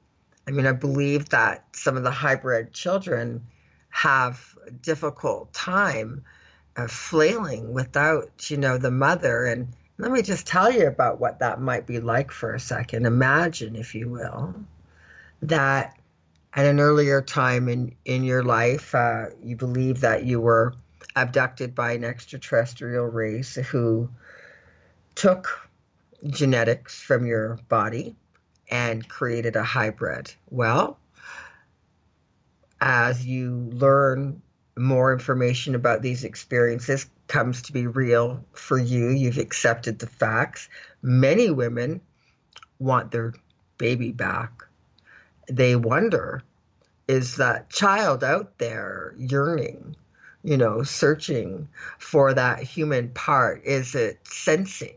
I mean, I believe that some of the hybrid children have a difficult time flailing without, the mother. And let me just tell you about what that might be like for a second. Imagine, if you will, that at an earlier time in your life, you believe that you were abducted by an extraterrestrial race who took genetics from your body and created a hybrid. Well, as you learn more information about these experiences, comes to be real for you, you've accepted the facts. Many women want their baby back. They wonder, is that child out there yearning, searching for that human part? Is it sensing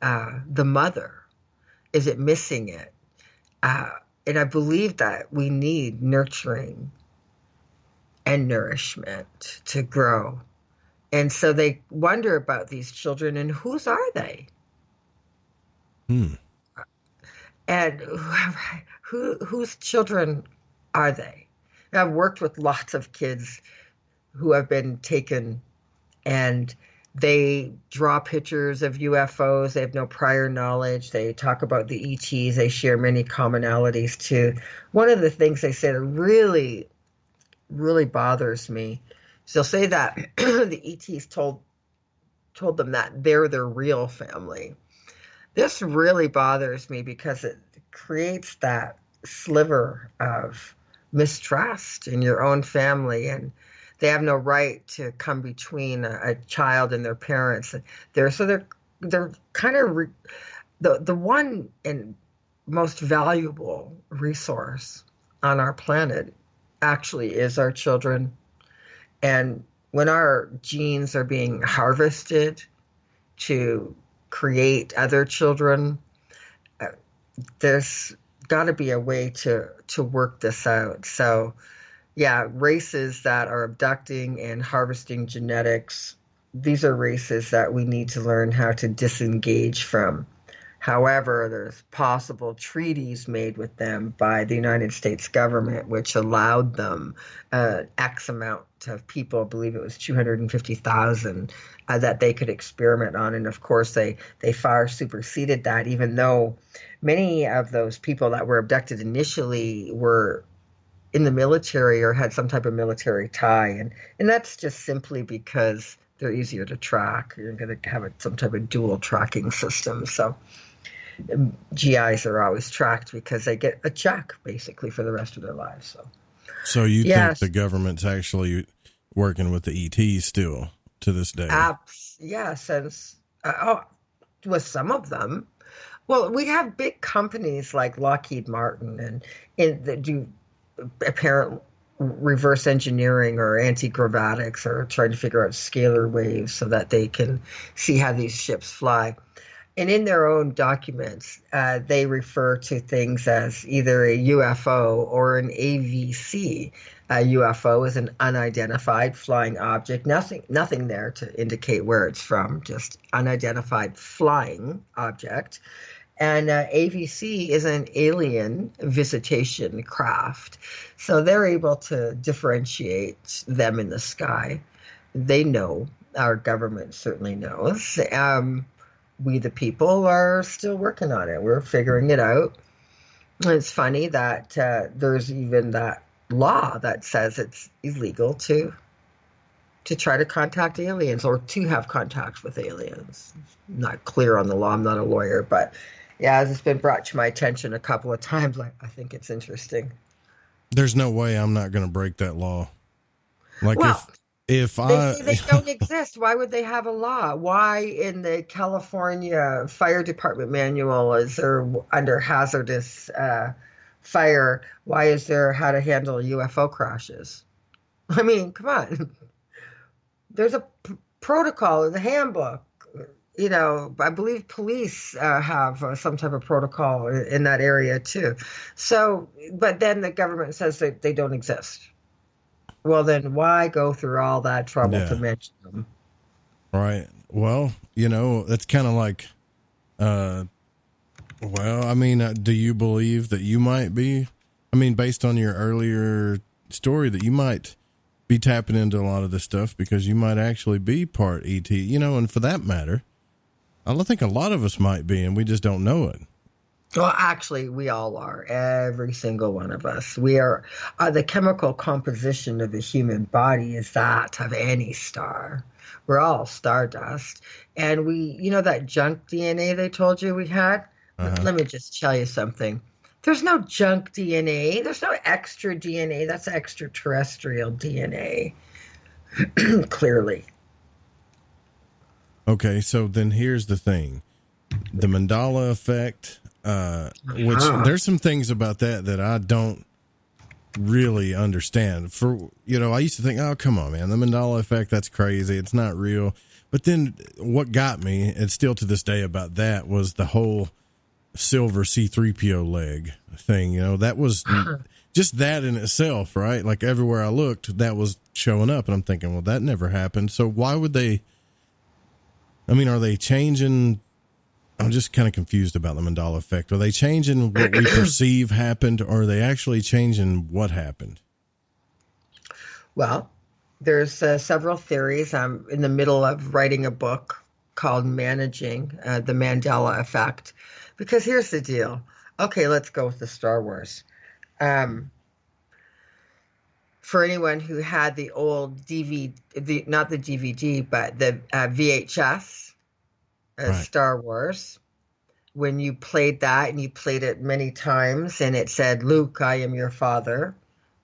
the mother? Is it missing it? And I believe that we need nurturing and nourishment to grow. And so they wonder about these children and whose are they? And whose children are they? And I've worked with lots of kids who have been taken, and they draw pictures of UFOs. They have no prior knowledge. They talk about the E.T.s. They share many commonalities too. One of the things they say that really, really bothers me is they'll say that the E.T.s told them that they're their real family. This really bothers me because it creates that sliver of mistrust in your own family, and they have no right to come between a child and their parents. They're kind of the one and most valuable resource on our planet actually is our children. And when our genes are being harvested to create other children, there's got to be a way to work this out. So yeah, races that are abducting and harvesting genetics, these are races that we need to learn how to disengage from. However, there's possible treaties made with them by the United States government, which allowed them X amount of people, I believe it was 250,000, that they could experiment on. And of course, they far superseded that, even though many of those people that were abducted initially were in the military or had some type of military tie. And that's just simply because they're easier to track. You're going to have some type of dual tracking system. So GIs are always tracked because they get a check basically for the rest of their lives. So you think the government's actually working with the ETs still to this day? Since with some of them. Well, we have big companies like Lockheed Martin and that do apparent reverse engineering or anti-gravitics, or trying to figure out scalar waves so that they can see how these ships fly. And in their own documents, they refer to things as either a UFO or an AVC. A UFO is an unidentified flying object. Nothing there to indicate where it's from, just unidentified flying object. And AVC is an alien visitation craft. So they're able to differentiate them in the sky. They know, our government certainly knows. we the people are still working on it. We're figuring it out. It's funny that there's even that law that says it's illegal to try to contact aliens or to have contact with aliens. Not clear on the law. I'm not a lawyer, but yeah, it's been brought to my attention a couple of times. I think it's interesting. There's no way I'm not going to break that law. Like, well, if they don't exist, why would they have a law? Why in the California Fire Department manual is there under hazardous fire? Why is there how to handle UFO crashes? I mean, come on. There's a protocol in the handbook. You know, I believe police have some type of protocol in that area too. So, but then the government says that they don't exist. Well, then why go through all that trouble to mention them? Right. Well, you know, it's kind of like, well, I mean, do you believe that you might be, I mean, based on your earlier story, that you might be tapping into a lot of this stuff because you might actually be part ET, you know, and for that matter, I think a lot of us might be, and we just don't know it. Well, actually, we all are. Every single one of us. We are. The chemical composition of the human body is that of any star. We're all stardust. And we, you know, that junk DNA they told you we had? Let me just tell you something. There's no junk DNA. There's no extra DNA. That's extraterrestrial DNA. Clearly. Okay, so then here's the thing. The Mandela effect, which there's some things about that I don't really understand. For, you know, I used to think, oh, come on, man, the Mandela effect, that's crazy. It's not real. But then what got me, and still to this day about that, was the whole silver C-3PO leg thing. You know, that was just that in itself, right? Like everywhere I looked, that was showing up. And I'm thinking, well, that never happened. So why would they, I mean, are they changing? I'm just kind of confused about the Mandela effect. Are they changing what we perceive happened, or are they actually changing what happened? Well, there's several theories. I'm in the middle of writing a book called Managing the Mandela Effect. Because here's the deal. Okay, let's go with the Star Wars. For anyone who had the old DVD, not the DVD, but the VHS Star Wars, when you played that and you played it many times and it said, Luke, I am your father.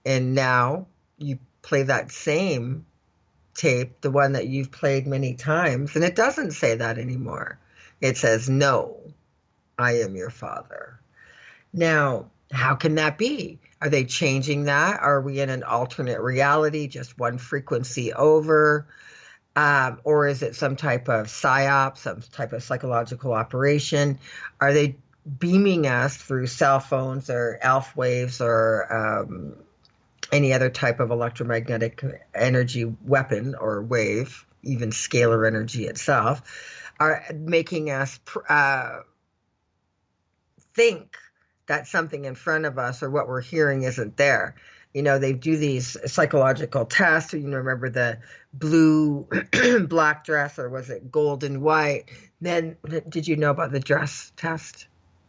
And now you play that same tape, the one that you've played many times, and it doesn't say that anymore. It says, no, I am your father. Now, how can that be? Are they changing that? Are we in an alternate reality, just one frequency over? Or is it some type of psyop, some type of psychological operation? Are they beaming us through cell phones or alpha waves or any other type of electromagnetic energy weapon or wave, even scalar energy itself, are making us think that something in front of us or what we're hearing isn't there. You know, they do these psychological tests. You know, remember the blue, black dress, or was it gold and white? Then, did you know about the dress test?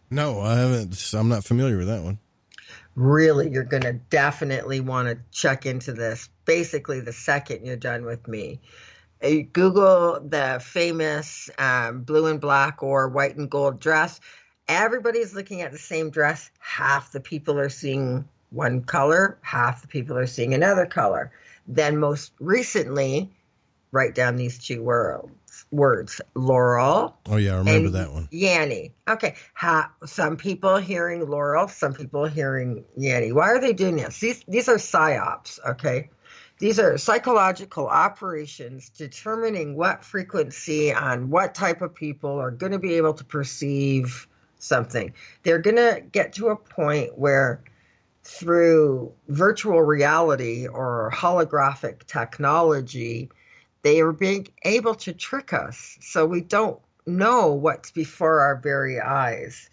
No, I haven't. I'm not familiar with that one. Really, you're going to definitely want to check into this. Basically, the second you're done with me. Google the famous blue and black or white and gold dress. Everybody's looking at the same dress. Half the people are seeing one color, half the people are seeing another color. Then most recently, write down these two words, Laurel. Oh, yeah, I remember that one. Yanny. Okay, some people hearing Laurel, some people hearing Yanny. Why are they doing this? These are psyops, okay? These are psychological operations determining what frequency on what type of people are going to be able to perceive something. They're going to get to a point where through virtual reality or holographic technology, they are being able to trick us. So we don't know what's before our very eyes.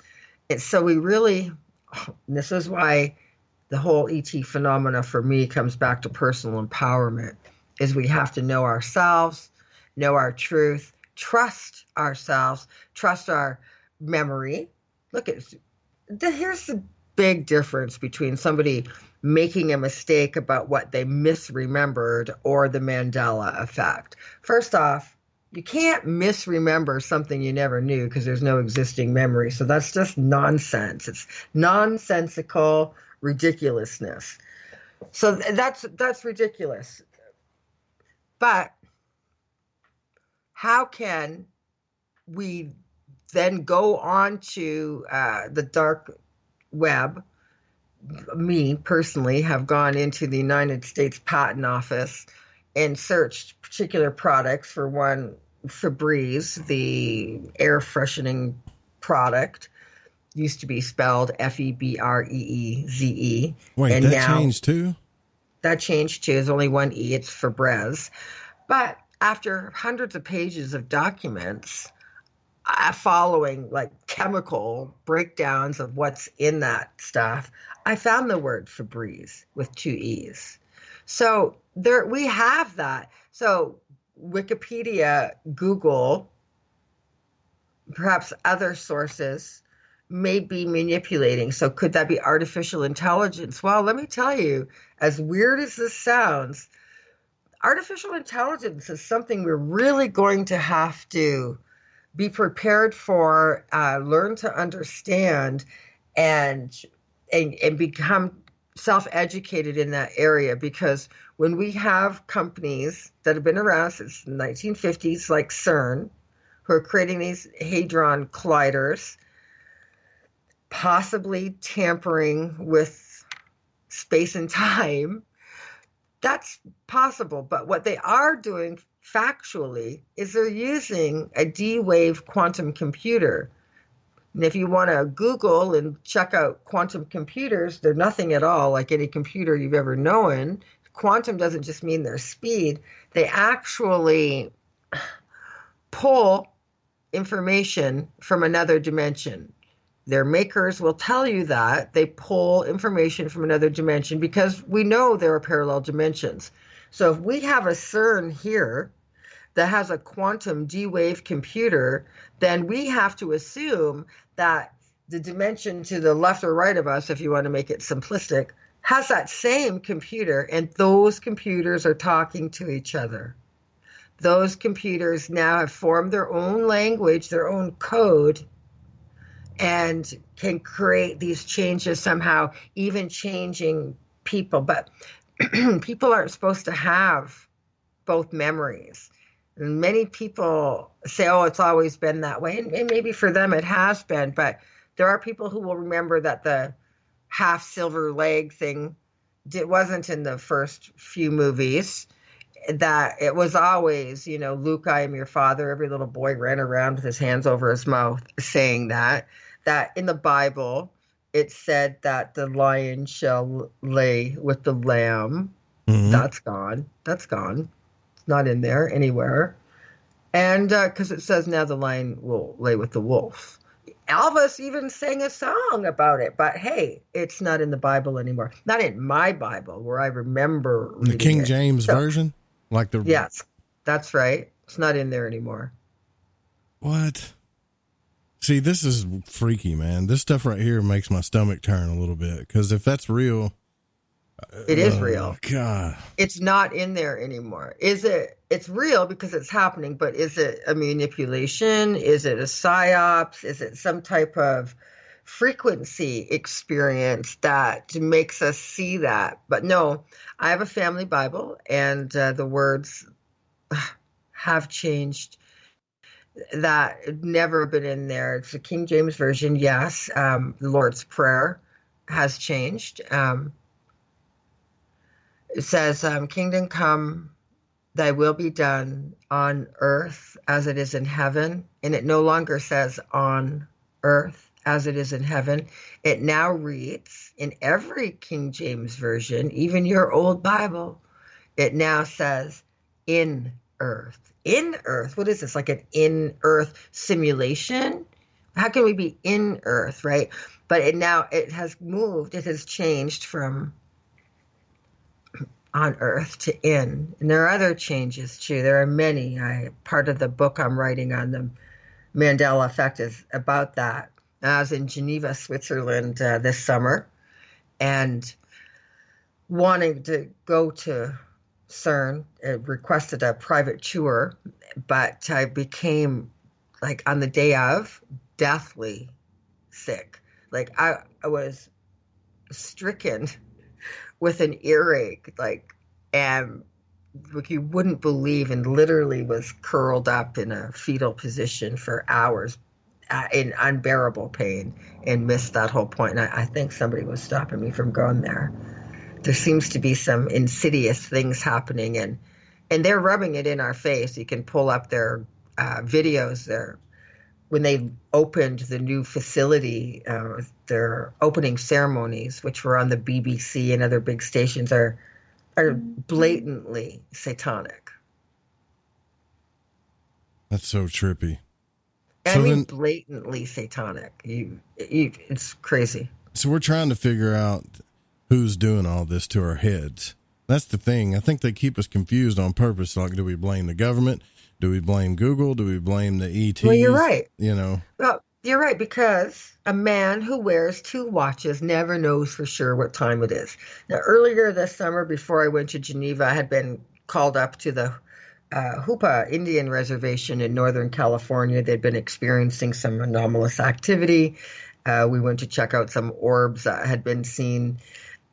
And so we really, this is why the whole ET phenomena for me comes back to personal empowerment, is we have to know ourselves, know our truth, trust ourselves, trust our memory. Look at here's the big difference between somebody making a mistake about what they misremembered or the Mandela effect. First off, you can't misremember something you never knew because there's no existing memory. So that's just nonsense. It's nonsensical ridiculousness. So that's ridiculous. But how can we then go on to the dark web? Me personally have gone into the United States Patent Office and searched particular products. For one, Febreze, the air freshening product, used to be spelled Febreeze. Wait, and that now, changed too? That changed too. There's only one E. It's Febreze. But after hundreds of pages of documents, following like chemical breakdowns of what's in that stuff, I found the word Febreze with 2 E's. So there we have that. So Wikipedia, Google, perhaps other sources may be manipulating. So could that be artificial intelligence? Well, let me tell you, as weird as this sounds, artificial intelligence is something we're really going to have to be prepared for, learn to understand, and become self-educated in that area. Because when we have companies that have been around since the 1950s, like CERN, who are creating these hadron colliders, possibly tampering with space and time, that's possible. But what they are doing factually is they're using a D-wave quantum computer. And if you want to Google and check out quantum computers, they're nothing at all like any computer you've ever known. Quantum doesn't just mean their speed. They actually pull information from another dimension. Their makers will tell you that they pull information from another dimension because we know there are parallel dimensions. So if we have a CERN here that has a quantum D-wave computer, then we have to assume that the dimension to the left or right of us, if you want to make it simplistic, has that same computer, and those computers are talking to each other. Those computers now have formed their own language, their own code, and can create these changes somehow, even changing people. But people aren't supposed to have both memories. And many people say, oh, it's always been that way. And maybe for them it has been, but there are people who will remember that the half silver leg thing wasn't in the first few movies, that it was always, Luke, I am your father. Every little boy ran around with his hands over his mouth saying that in the Bible, it said that the lion shall lay with the lamb. Mm-hmm. That's gone. It's not in there anywhere. And because it says now the lion will lay with the wolf. Elvis even sang a song about it, but hey, it's not in the Bible anymore. Not in my Bible, where I remember reading the King it. James version? Yes, that's right. It's not in there anymore. What? See, this is freaky, man. This stuff right here makes my stomach turn a little bit, because if that's real, it is real. God, it's not in there anymore. Is it? It's real because it's happening, but is it a manipulation? Is it a psyops? Is it some type of frequency experience that makes us see that? But no, I have a family Bible, and the words have changed. That never been in there. It's a King James version, yes. The Lord's Prayer has changed. It says, kingdom come, thy will be done on earth as it is in heaven. And it no longer says on earth as it is in heaven. It now reads in every King James version, even your old Bible, it now says in earth. In earth. What is this? Like an in earth simulation? How can we be in earth, right? But it has moved. It has changed from on Earth to end. And there are other changes too. There are many. Part of the book I'm writing on the Mandela effect is about that. I was in Geneva, Switzerland this summer, and wanting to go to CERN, requested a private tour, but I became, like, on the day of, deathly sick. Like, I was stricken with an earache, and you wouldn't believe, and literally was curled up in a fetal position for hours in unbearable pain, and missed that whole point. And I think somebody was stopping me from going there. There seems to be some insidious things happening, and they're rubbing it in our face. You can pull up their videos there. When they opened the new facility, their opening ceremonies, which were on the BBC and other big stations, are blatantly satanic. That's so trippy. I mean, blatantly satanic. It's crazy. So we're trying to figure out who's doing all this to our heads. That's the thing. I think they keep us confused on purpose. Like, do we blame the government? Do we blame Google? Do we blame the ETs? Well, you're right. Well, you're right, because a man who wears 2 watches never knows for sure what time it is. Now, earlier this summer, before I went to Geneva, I had been called up to the Hupa Indian Reservation in Northern California. They'd been experiencing some anomalous activity. We went to check out some orbs that had been seen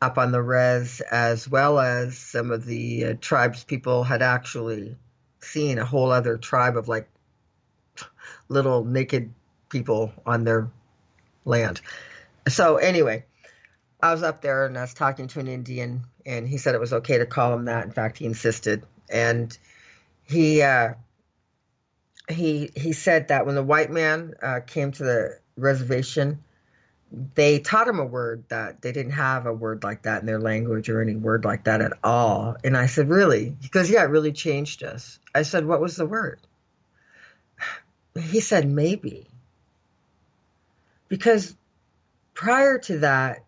up on the res, as well as some of the tribes people had actually seen a whole other tribe of, like, little naked people on their land. So anyway, I was up there and I was talking to an Indian, and he said it was okay to call him that. In fact, he insisted. And he said that when the white man came to the reservation, they taught him a word that they didn't have a word like that in their language, or any word like that at all. And I said, really? He goes, yeah, it really changed us. I said, what was the word? He said, maybe. Because prior to that,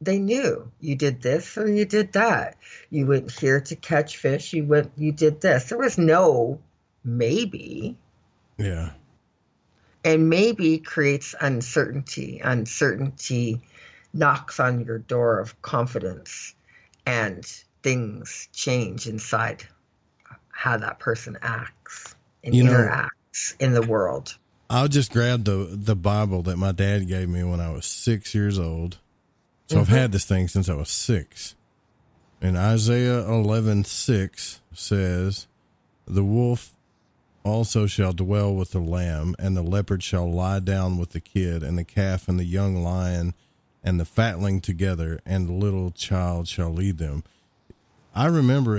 they knew you did this or you did that. You went here to catch fish. You did this. There was no maybe. Yeah. And maybe creates uncertainty. Uncertainty knocks on your door of confidence, and things change inside how that person acts and interacts in the world. I'll just grab the Bible that my dad gave me when I was 6 years old. So I've had this thing since I was 6. And Isaiah 11:6 says, the wolf also shall dwell with the lamb, and the leopard shall lie down with the kid, and the calf and the young lion and the fatling together, and the little child shall lead them. I remember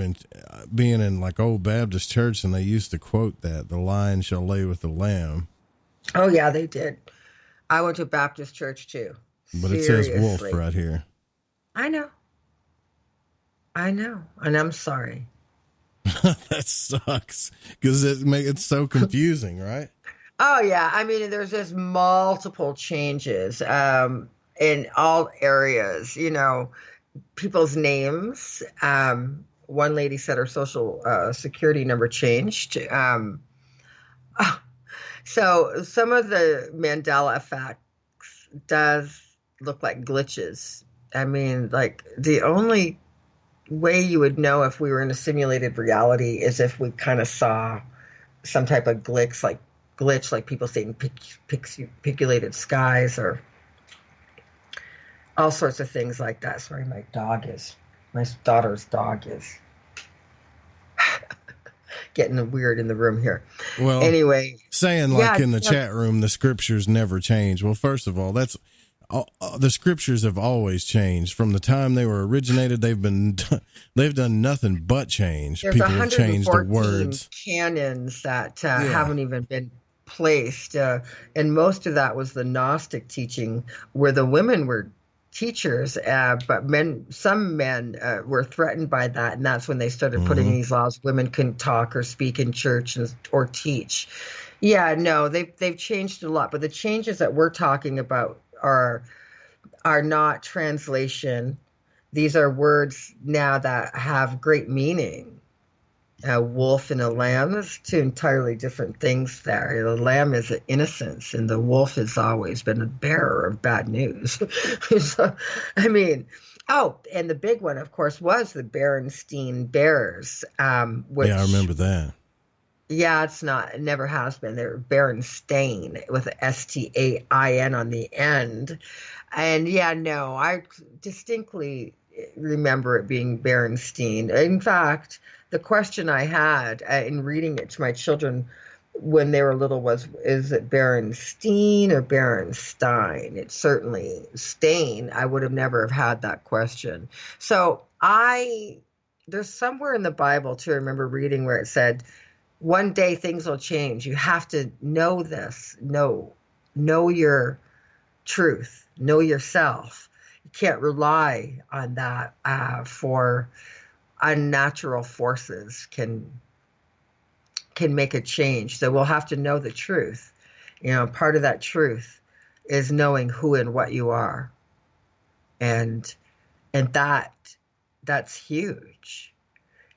being in, like, old Baptist church, and they used to quote that, the lion shall lay with the lamb. Oh, yeah, they did. I went to Baptist church too. But Seriously. It says wolf right here. I know. And I'm sorry. That sucks, because it's so confusing, right? Oh, yeah. I mean, there's just multiple changes in all areas, people's names. One lady said her social security number changed. So some of the Mandela effects does look like glitches. I mean, like, the only way you would know if we were in a simulated reality is if we kind of saw some type of glitch, like people saying pixelated skies, or all sorts of things like that. Sorry, my daughter's dog is getting weird in the room here. Well, anyway, saying in the chat room, the scriptures never change. Well, first of all, that's the scriptures have always changed from the time they were originated. They've done nothing but change. There's People have changed the words. Canons that haven't even been placed, and most of that was the Gnostic teaching, where the women were teachers, but some men were threatened by that, and that's when they started putting these laws. Women couldn't talk or speak in church or teach. Yeah, no, they've changed a lot, but the changes that we're talking about are not translation. these are words now that have great meaning. A wolf and a lamb is two entirely different things there. The lamb is innocence, and the wolf has always been a bearer of bad news. So, I mean, and the big one, of course, was the Berenstain Bears. Which, yeah, I remember that. Yeah, it never has been. They're Berenstain with a Stain on the end. And yeah, no, I distinctly remember it being Berenstain. In fact, the question I had in reading it to my children when they were little was, is it Berenstain or Berenstein? It's certainly Stain. I would have never have had that question. So there's somewhere in the Bible too, I remember reading where it said, one day things will change. You have to know this. Know your truth. Know yourself. You can't rely on that for unnatural forces can make a change. So we'll have to know the truth. Part of that truth is knowing who and what you are. And that's huge.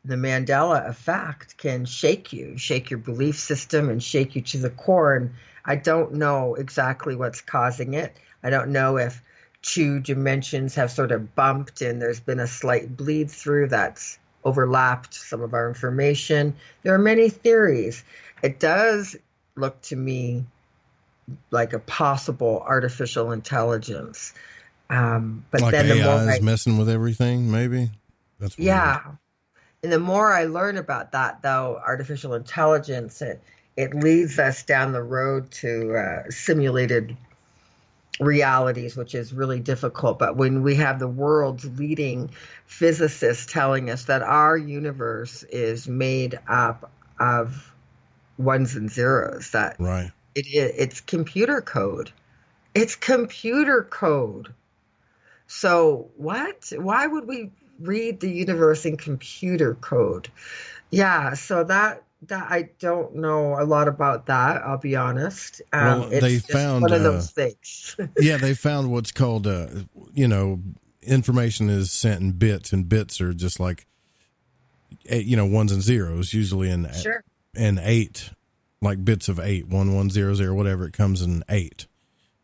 The Mandela effect can shake your belief system and shake you to the core. And I don't know exactly what's causing it. I don't know if 2 dimensions have sort of bumped and there's been a slight bleed through that's overlapped some of our information. There are many theories. It does look to me like a possible artificial intelligence. But like then the more AI is messing with everything, maybe? That's weird. Yeah. And the more I learn about that, though, artificial intelligence, it leads us down the road to simulated realities, which is really difficult. But when we have the world's leading physicists telling us that our universe is made up of ones and zeros, that right. It's computer code. It's computer code. So what? Why would we read the universe in computer code? Yeah, so that I don't know a lot about that, I'll be honest. Well, it's they just found one of those things. Yeah, they found what's called information is sent in bits, and bits are just like ones and zeros, usually in 8, like bits of 8, 1100, whatever, it comes in 8.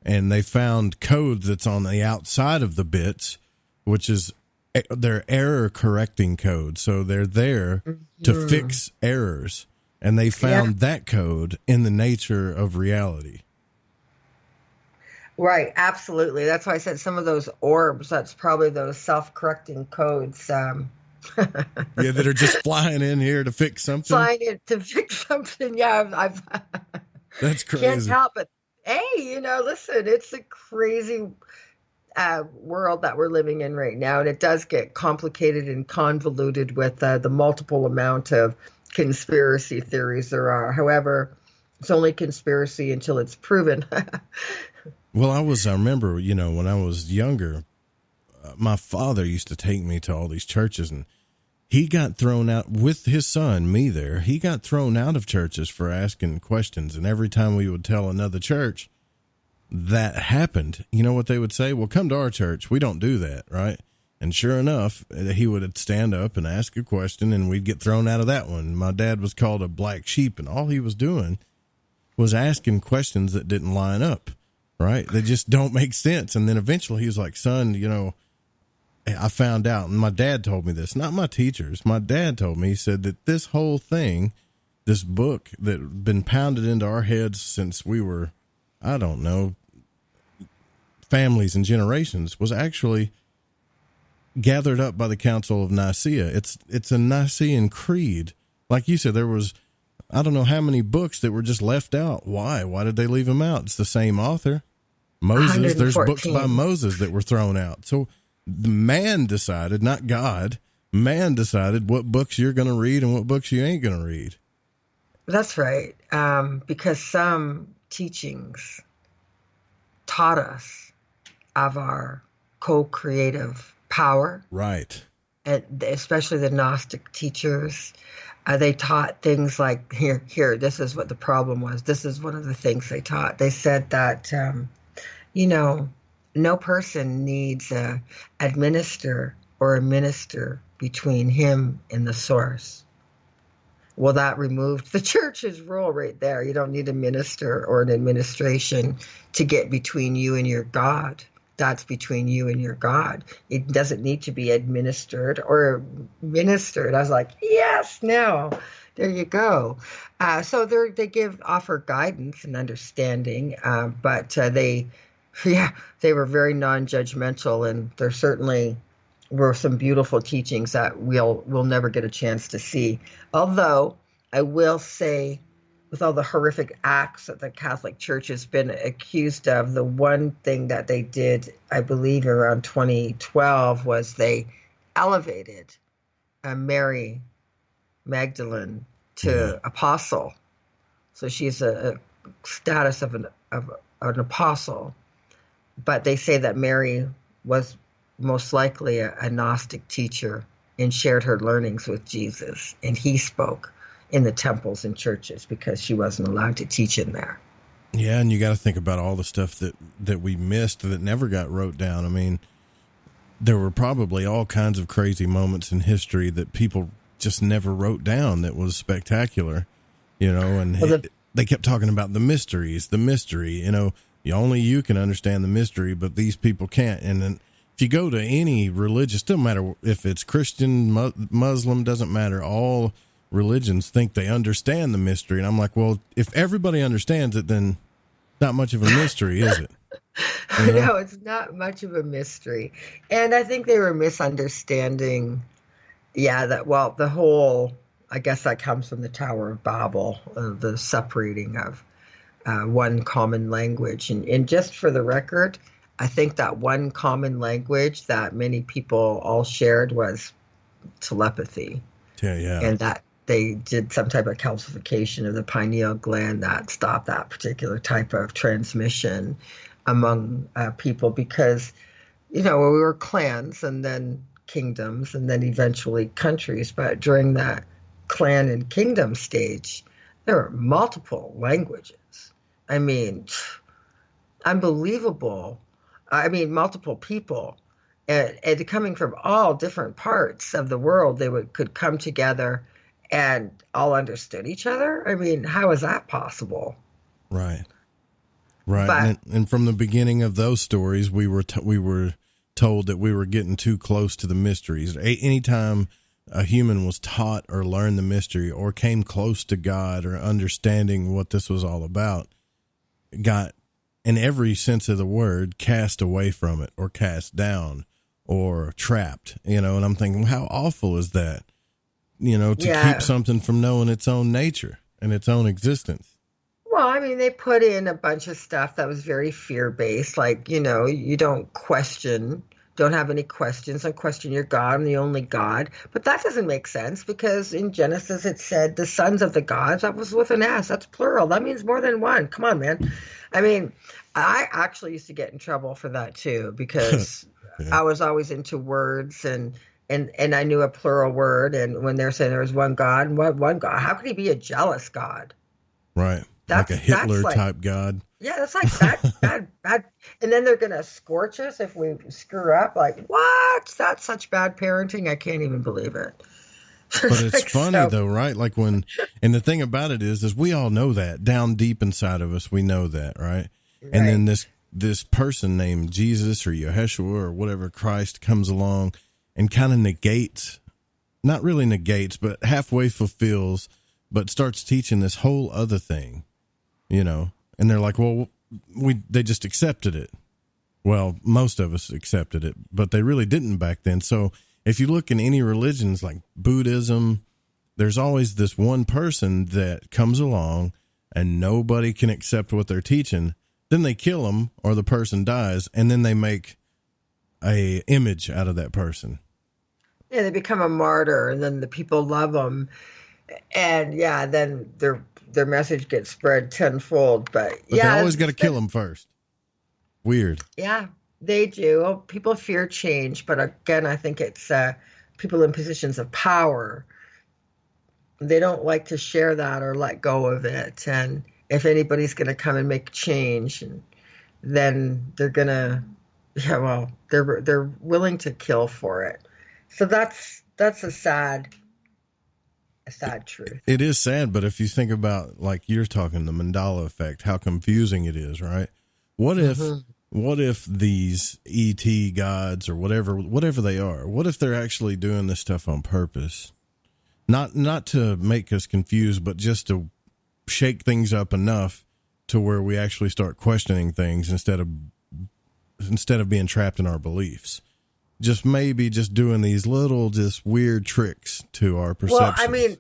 And they found code that's on the outside of the bits, which is their error correcting code. So they're there to fix errors. And they found that code in the nature of reality. Right, absolutely. That's why I said some of those orbs, that's probably those self-correcting codes. Yeah, that are just flying in here to fix something. Flying in to fix something, yeah. I've That's crazy. Can't help it. Hey, listen, it's a crazy world that we're living in right now, and it does get complicated and convoluted with the multiple amount of conspiracy theories there are. However, it's only conspiracy until it's proven. Well, I remember, when I was younger, my father used to take me to all these churches, and he got thrown out with his son, me there. He got thrown out of churches for asking questions. And every time we would tell another church that happened, you know what they would say? Well, come to our church. We don't do that. Right. And sure enough, he would stand up and ask a question, and we'd get thrown out of that one. My dad was called a black sheep, and all he was doing was asking questions that didn't line up. Right. They just don't make sense. And then eventually he was like, son, I found out, and my dad told me this, not my teachers. My dad told me, he said that this whole thing, this book that had been pounded into our heads since we were, I don't know, families and generations, was actually gathered up by the Council of Nicaea. It's a Nicene creed. Like you said, there was, I don't know how many books that were just left out. Why? Why did they leave them out? It's the same author. Moses, there's books by Moses that were thrown out. So the man decided, not God, man decided what books you're going to read and what books you ain't going to read. That's right. Because some teachings taught us of our co-creative power. Right. And especially the Gnostic teachers. They taught things like, here, this is what the problem was. This is one of the things they taught. They said that, no person needs administer or a minister between him and the source. Well, that removed the church's role right there. You don't need a minister or an administration to get between you and your God. That's between you and your God. It doesn't need to be administered or ministered. I was like, yes, now. There you go. So they offer guidance and understanding, but they were very non-judgmental, and there certainly were some beautiful teachings that we'll never get a chance to see. Although I will say, with all the horrific acts that the Catholic Church has been accused of, the one thing that they did, I believe around 2012, was they elevated Mary Magdalene to apostle. So she's a status of an apostle. But they say that Mary was most likely a Gnostic teacher and shared her learnings with Jesus. And he spoke in the temples and churches because she wasn't allowed to teach in there. Yeah, and you got to think about all the stuff that we missed that never got wrote down. I mean, there were probably all kinds of crazy moments in history that people just never wrote down that was spectacular, and they kept talking about the mystery, only you can understand the mystery, but these people can't. And then if you go to any religious, doesn't matter if it's Christian, Muslim, doesn't matter, all religions think they understand the mystery. And I'm like, well, if everybody understands it, then not much of a mystery, is it? No, it's not much of a mystery. And I think they were misunderstanding, the whole, I guess that comes from the Tower of Babel, the separating of one common language. And just for the record, I think that one common language that many people all shared was telepathy. Yeah. And that they did some type of calcification of the pineal gland that stopped that particular type of transmission among people because, we were clans and then kingdoms and then eventually countries. But during that clan and kingdom stage, there were multiple languages. I mean, unbelievable. I mean, multiple people. And coming from all different parts of the world, they could come together and all understood each other. I mean, how is that possible? Right. And from the beginning of those stories, we were told that we were getting too close to the mysteries. Anytime a human was taught or learned the mystery or came close to God or understanding what this was all about, got, in every sense of the word, cast away from it or cast down or trapped, and I'm thinking, how awful is that, keep something from knowing its own nature and its own existence. Well, I mean, they put in a bunch of stuff that was very fear-based, like, you don't have any questions, don't question your God and the only God. But that doesn't make sense because in Genesis it said the sons of the gods, that was with an S, that's plural. That means more than one. Come on, man. I mean, I actually used to get in trouble for that too because I was always into words and I knew a plural word. And when they're saying there was one God, one God, how could he be a jealous God? Right. Like a Hitler type God. Yeah, that's like bad. And then they're going to scorch us if we screw up. Like, what? That's such bad parenting. I can't even believe it. But it's funny though, right? Like and the thing about it is we all know that down deep inside of us, we know that, right? And then this person named Jesus or Yeshua or whatever, Christ, comes along and kind of not really negates, but halfway fulfills, but starts teaching this whole other thing, and they're like, well, they just accepted it. Well, most of us accepted it, but they really didn't back then. So if you look in any religions like Buddhism, there's always this one person that comes along and nobody can accept what they're teaching. Then they kill them or the person dies, and then they make a image out of that person. Yeah, they become a martyr, and then the people love them. And then their message gets spread tenfold. But they always got to kill them first. Weird. Yeah, they do. People fear change, but again, I think it's people in positions of power. They don't like to share that or let go of it. And if anybody's going to come and make change, then they're going to, they're willing to kill for it. So that's a sad truth. It is sad, but if you think about, like you're talking, the Mandela effect, how confusing it is, right? What if these ET gods or whatever they are, what if they're actually doing this stuff on purpose? Not to make us confused, but just to shake things up enough to where we actually start questioning things instead of being trapped in our beliefs. Just doing these little, just weird tricks to our perceptions. Well, I mean,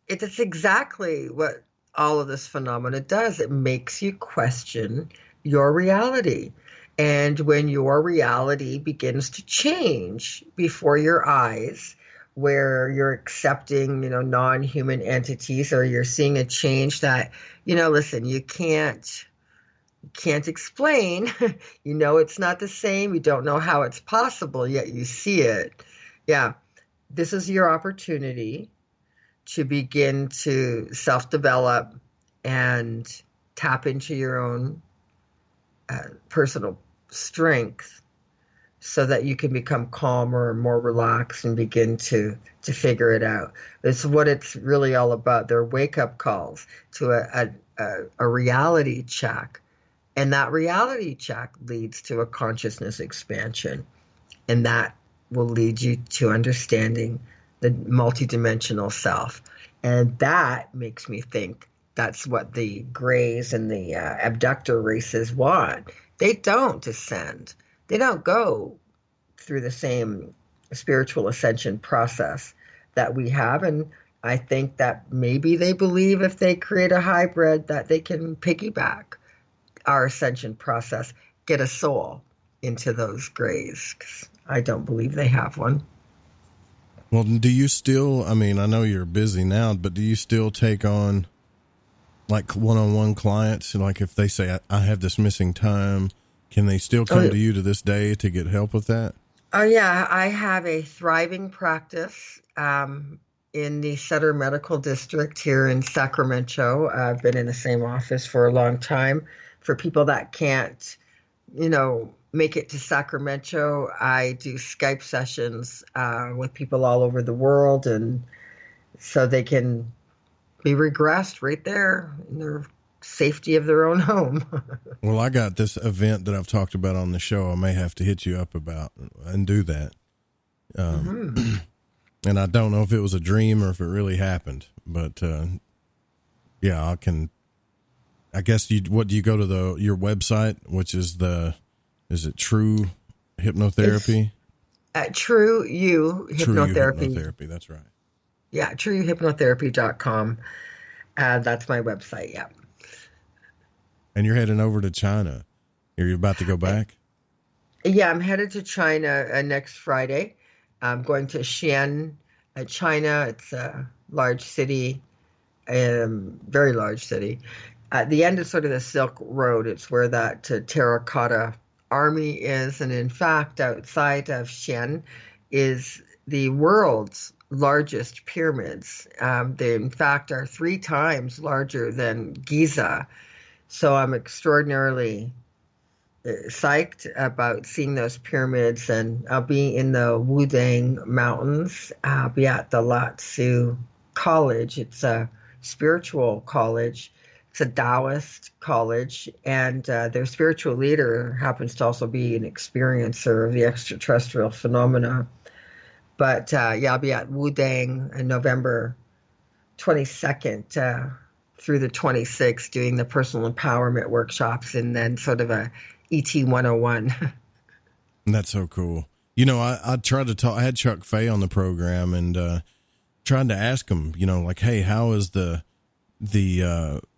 it's exactly what all of this phenomena does. It makes you question your reality. And when your reality begins to change before your eyes, where you're accepting, non-human entities, or you're seeing a change that, listen, you can't explain, it's not the same. You don't know how it's possible, yet you see it. Yeah. This is your opportunity to begin to self-develop and tap into your own personal strength so that you can become calmer and more relaxed and begin to figure it out. It's what it's really all about. They're wake-up calls to a reality check. And that reality check leads to a consciousness expansion. And that will lead you to understanding the multidimensional self. And that makes me think that's what the Greys and the abductor races want. They don't ascend. They don't go through the same spiritual ascension process that we have. And I think that maybe they believe if they create a hybrid that they can piggyback our ascension process, get a soul into those Greys. 'Cause I don't believe they have one. Well, do you still, I know you're busy now, but do you still take on like one-on-one clients? Like if they say, I have this missing time, can they still come to you to this day to get help with that? Oh, yeah. I have a thriving practice in the Sutter Medical District here in Sacramento. I've been in the same office for a long time. For people that can't, make it to Sacramento, I do Skype sessions with people all over the world, and so they can be regressed right there in their safety of their own home. Well, I got this event that I've talked about on the show. I may have to hit you up about and do that. And I don't know if it was a dream or if it really happened, but yeah, I guess do you go to your website, which is is it True Hypnotherapy? True You Hypnotherapy. True You Hypnotherapy, that's right. Yeah, truehypnotherapy.com. That's my website, yeah. And you're heading over to China. Are you about to go back? Yeah, I'm headed to China next Friday. I'm going to Xi'an, China. It's a large city, very large city. At the end of sort of the Silk Road, it's where that terracotta army is. And in fact, outside of Xi'an is the world's largest pyramids. They, in fact, are 3 times larger than Giza. So I'm extraordinarily psyched about seeing those pyramids. And I'll be in the Wudang Mountains. I'll be at the Latsu College. It's a spiritual college. It's a Taoist college, and their spiritual leader happens to also be an experiencer of the extraterrestrial phenomena. But yeah, I'll be at Wudang on November 22nd through the 26th doing the personal empowerment workshops, and then sort of a ET 101. That's so cool. I tried to talk, I had Chuck Fay on the program and tried to ask him, like, hey, how is the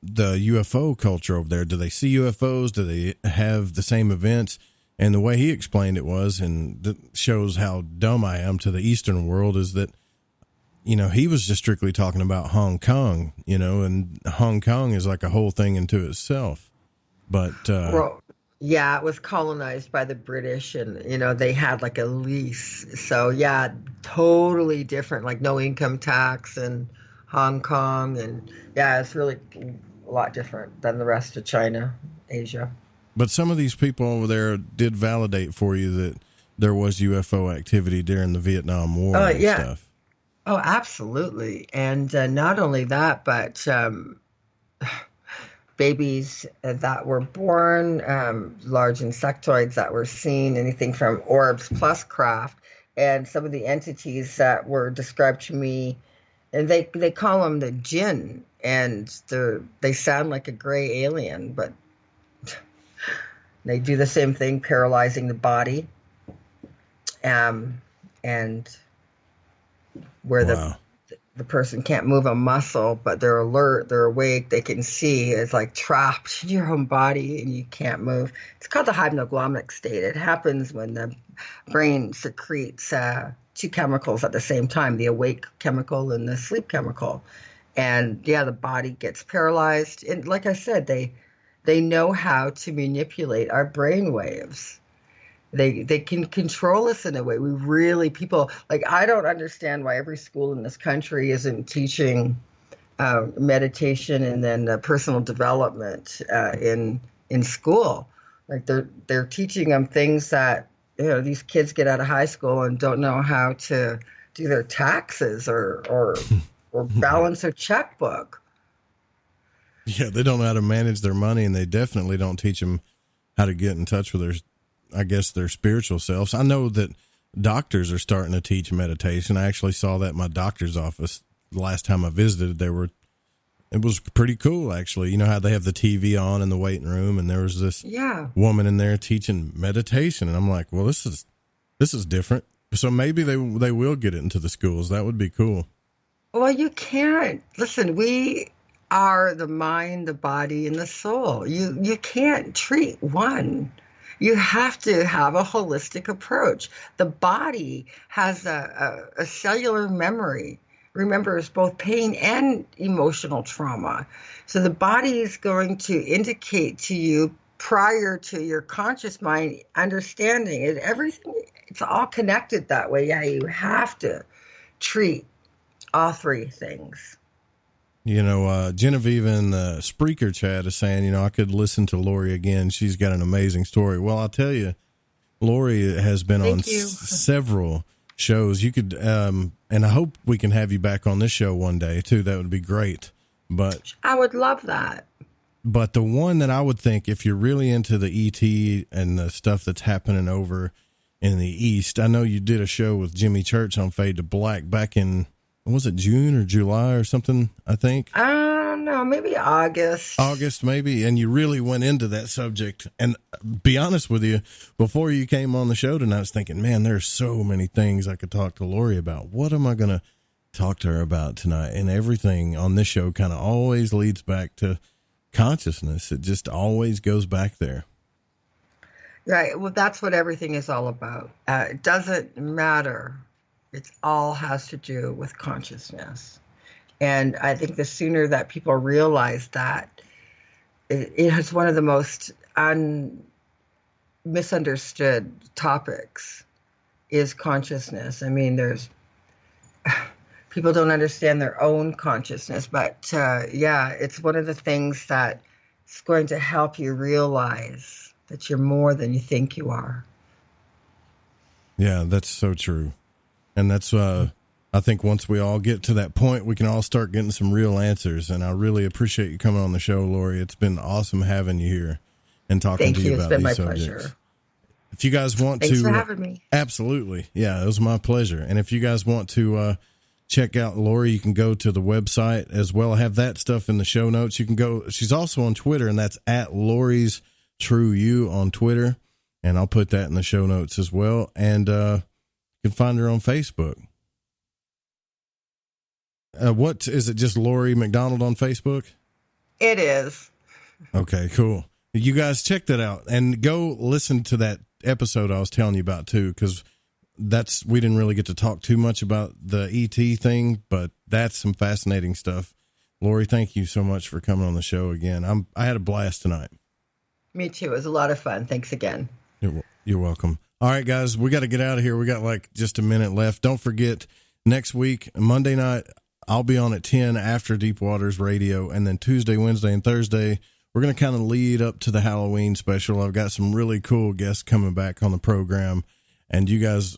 UFO culture over there? Do they see UFOs? Do they have the same events? And the way he explained it was, and that shows how dumb I am to the Eastern world, is that, he was just strictly talking about Hong Kong, and Hong Kong is like a whole thing into itself. But, well, yeah, it was colonized by the British, and, they had like a lease. So yeah, totally different, like no income tax and Hong Kong, and yeah, it's really a lot different than the rest of China, Asia. But some of these people over there did validate for you that there was UFO activity during the Vietnam War and stuff. Oh, absolutely. And not only that, but babies that were born, large insectoids that were seen, anything from orbs plus craft, and some of the entities that were described to me, and they call them the jinn, and they sound like a gray alien, but they do the same thing, paralyzing the body, and where the person can't move a muscle, but they're alert, they're awake, they can see. It's like trapped in your own body and you can't move. It's called the hypnoglomnic state. It happens when the brain secretes two chemicals at the same time, the awake chemical and the sleep chemical. And the body gets paralyzed. And like I said, they know how to manipulate our brain waves. They can control us in a way. People, like, I don't understand why every school in this country isn't teaching meditation and then personal development in school. Like they're teaching them things that, these kids get out of high school and don't know how to do their taxes or balance their checkbook. Yeah, they don't know how to manage their money, and they definitely don't teach them how to get in touch with their spiritual selves. I know that doctors are starting to teach meditation. I actually saw that in my doctor's office the last time I visited. It was pretty cool, actually. You know how they have the TV on in the waiting room, and there was this woman in there teaching meditation, and I'm like, well, this is different. So maybe they will get it into the schools. That would be cool. Well, you can't. Listen, we are the mind, the body, and the soul. You can't treat one. You have to have a holistic approach. The body has a cellular memory, remembers both pain and emotional trauma. So the body is going to indicate to you prior to your conscious mind understanding it. Everything, it's all connected that way. Yeah, you have to treat all three things. Genevieve in the Spreaker chat is saying, I could listen to Laurie again. She's got an amazing story. Well, I'll tell you, Laurie has been on several shows. You could, and I hope we can have you back on this show one day too. That would be great. But I would love that. But the one that I would think, if you're really into the ET and the stuff that's happening over in the East, I know you did a show with Jimmy Church on Fade to Black back in, was it June or July or something, I think? I don't know, maybe August. August, maybe. And you really went into that subject. And be honest with you, before you came on the show tonight, I was thinking, man, there's so many things I could talk to Laurie about. What am I going to talk to her about tonight? And everything on this show kind of always leads back to consciousness. It just always goes back there. Right. Well, that's what everything is all about. It doesn't matter. It all has to do with consciousness. And I think the sooner that people realize that, it is one of the most misunderstood topics is consciousness. I mean, people don't understand their own consciousness, but it's one of the things that's going to help you realize that you're more than you think you are. Yeah, that's so true. And that's, I think once we all get to that point, we can all start getting some real answers. And I really appreciate you coming on the show, Laurie. It's been awesome having you here and talking to you about these subjects. Pleasure. If you guys want Thanks for having me. Absolutely. Yeah, it was my pleasure. And if you guys want to check out Laurie, you can go to the website as well. I have that stuff in the show notes. You can go. She's also on Twitter, and that's at Laurie's True You on Twitter. And I'll put that in the show notes as well. And you can find her on Facebook. What is it? Just Laurie McDonald on Facebook? It is. Okay, cool. You guys check that out and go listen to that episode I was telling you about too, because we didn't really get to talk too much about the ET thing, but that's some fascinating stuff. Laurie, thank you so much for coming on the show again. I had a blast tonight. Me too. It was a lot of fun. Thanks again. You're welcome. All right, guys, we got to get out of here. We got like just a minute left. Don't forget, next week, Monday night, I'll be on at 10 after Deep Waters Radio. And then Tuesday, Wednesday, and Thursday, we're going to kind of lead up to the Halloween special. I've got some really cool guests coming back on the program. and you guys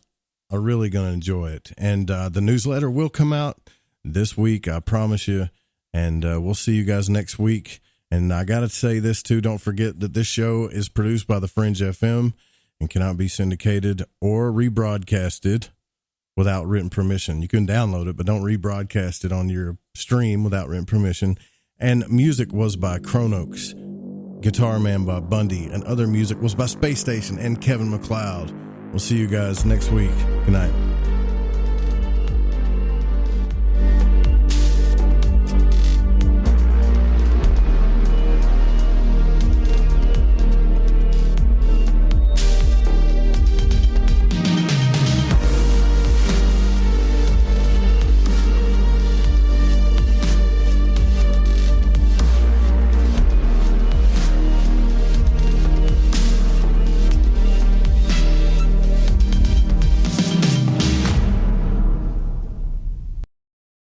are really going to enjoy it. And the newsletter will come out this week, I promise you. And we'll see you guys next week. And I got to say this too. Don't forget that this show is produced by the Fringe FM and cannot be syndicated or rebroadcasted without written permission. You can download it, but don't rebroadcast it on your stream without written permission. And music was by Chronox, Guitar Man by Bundy, and other music was by Space Station and Kevin MacLeod. We'll see you guys next week. Good night.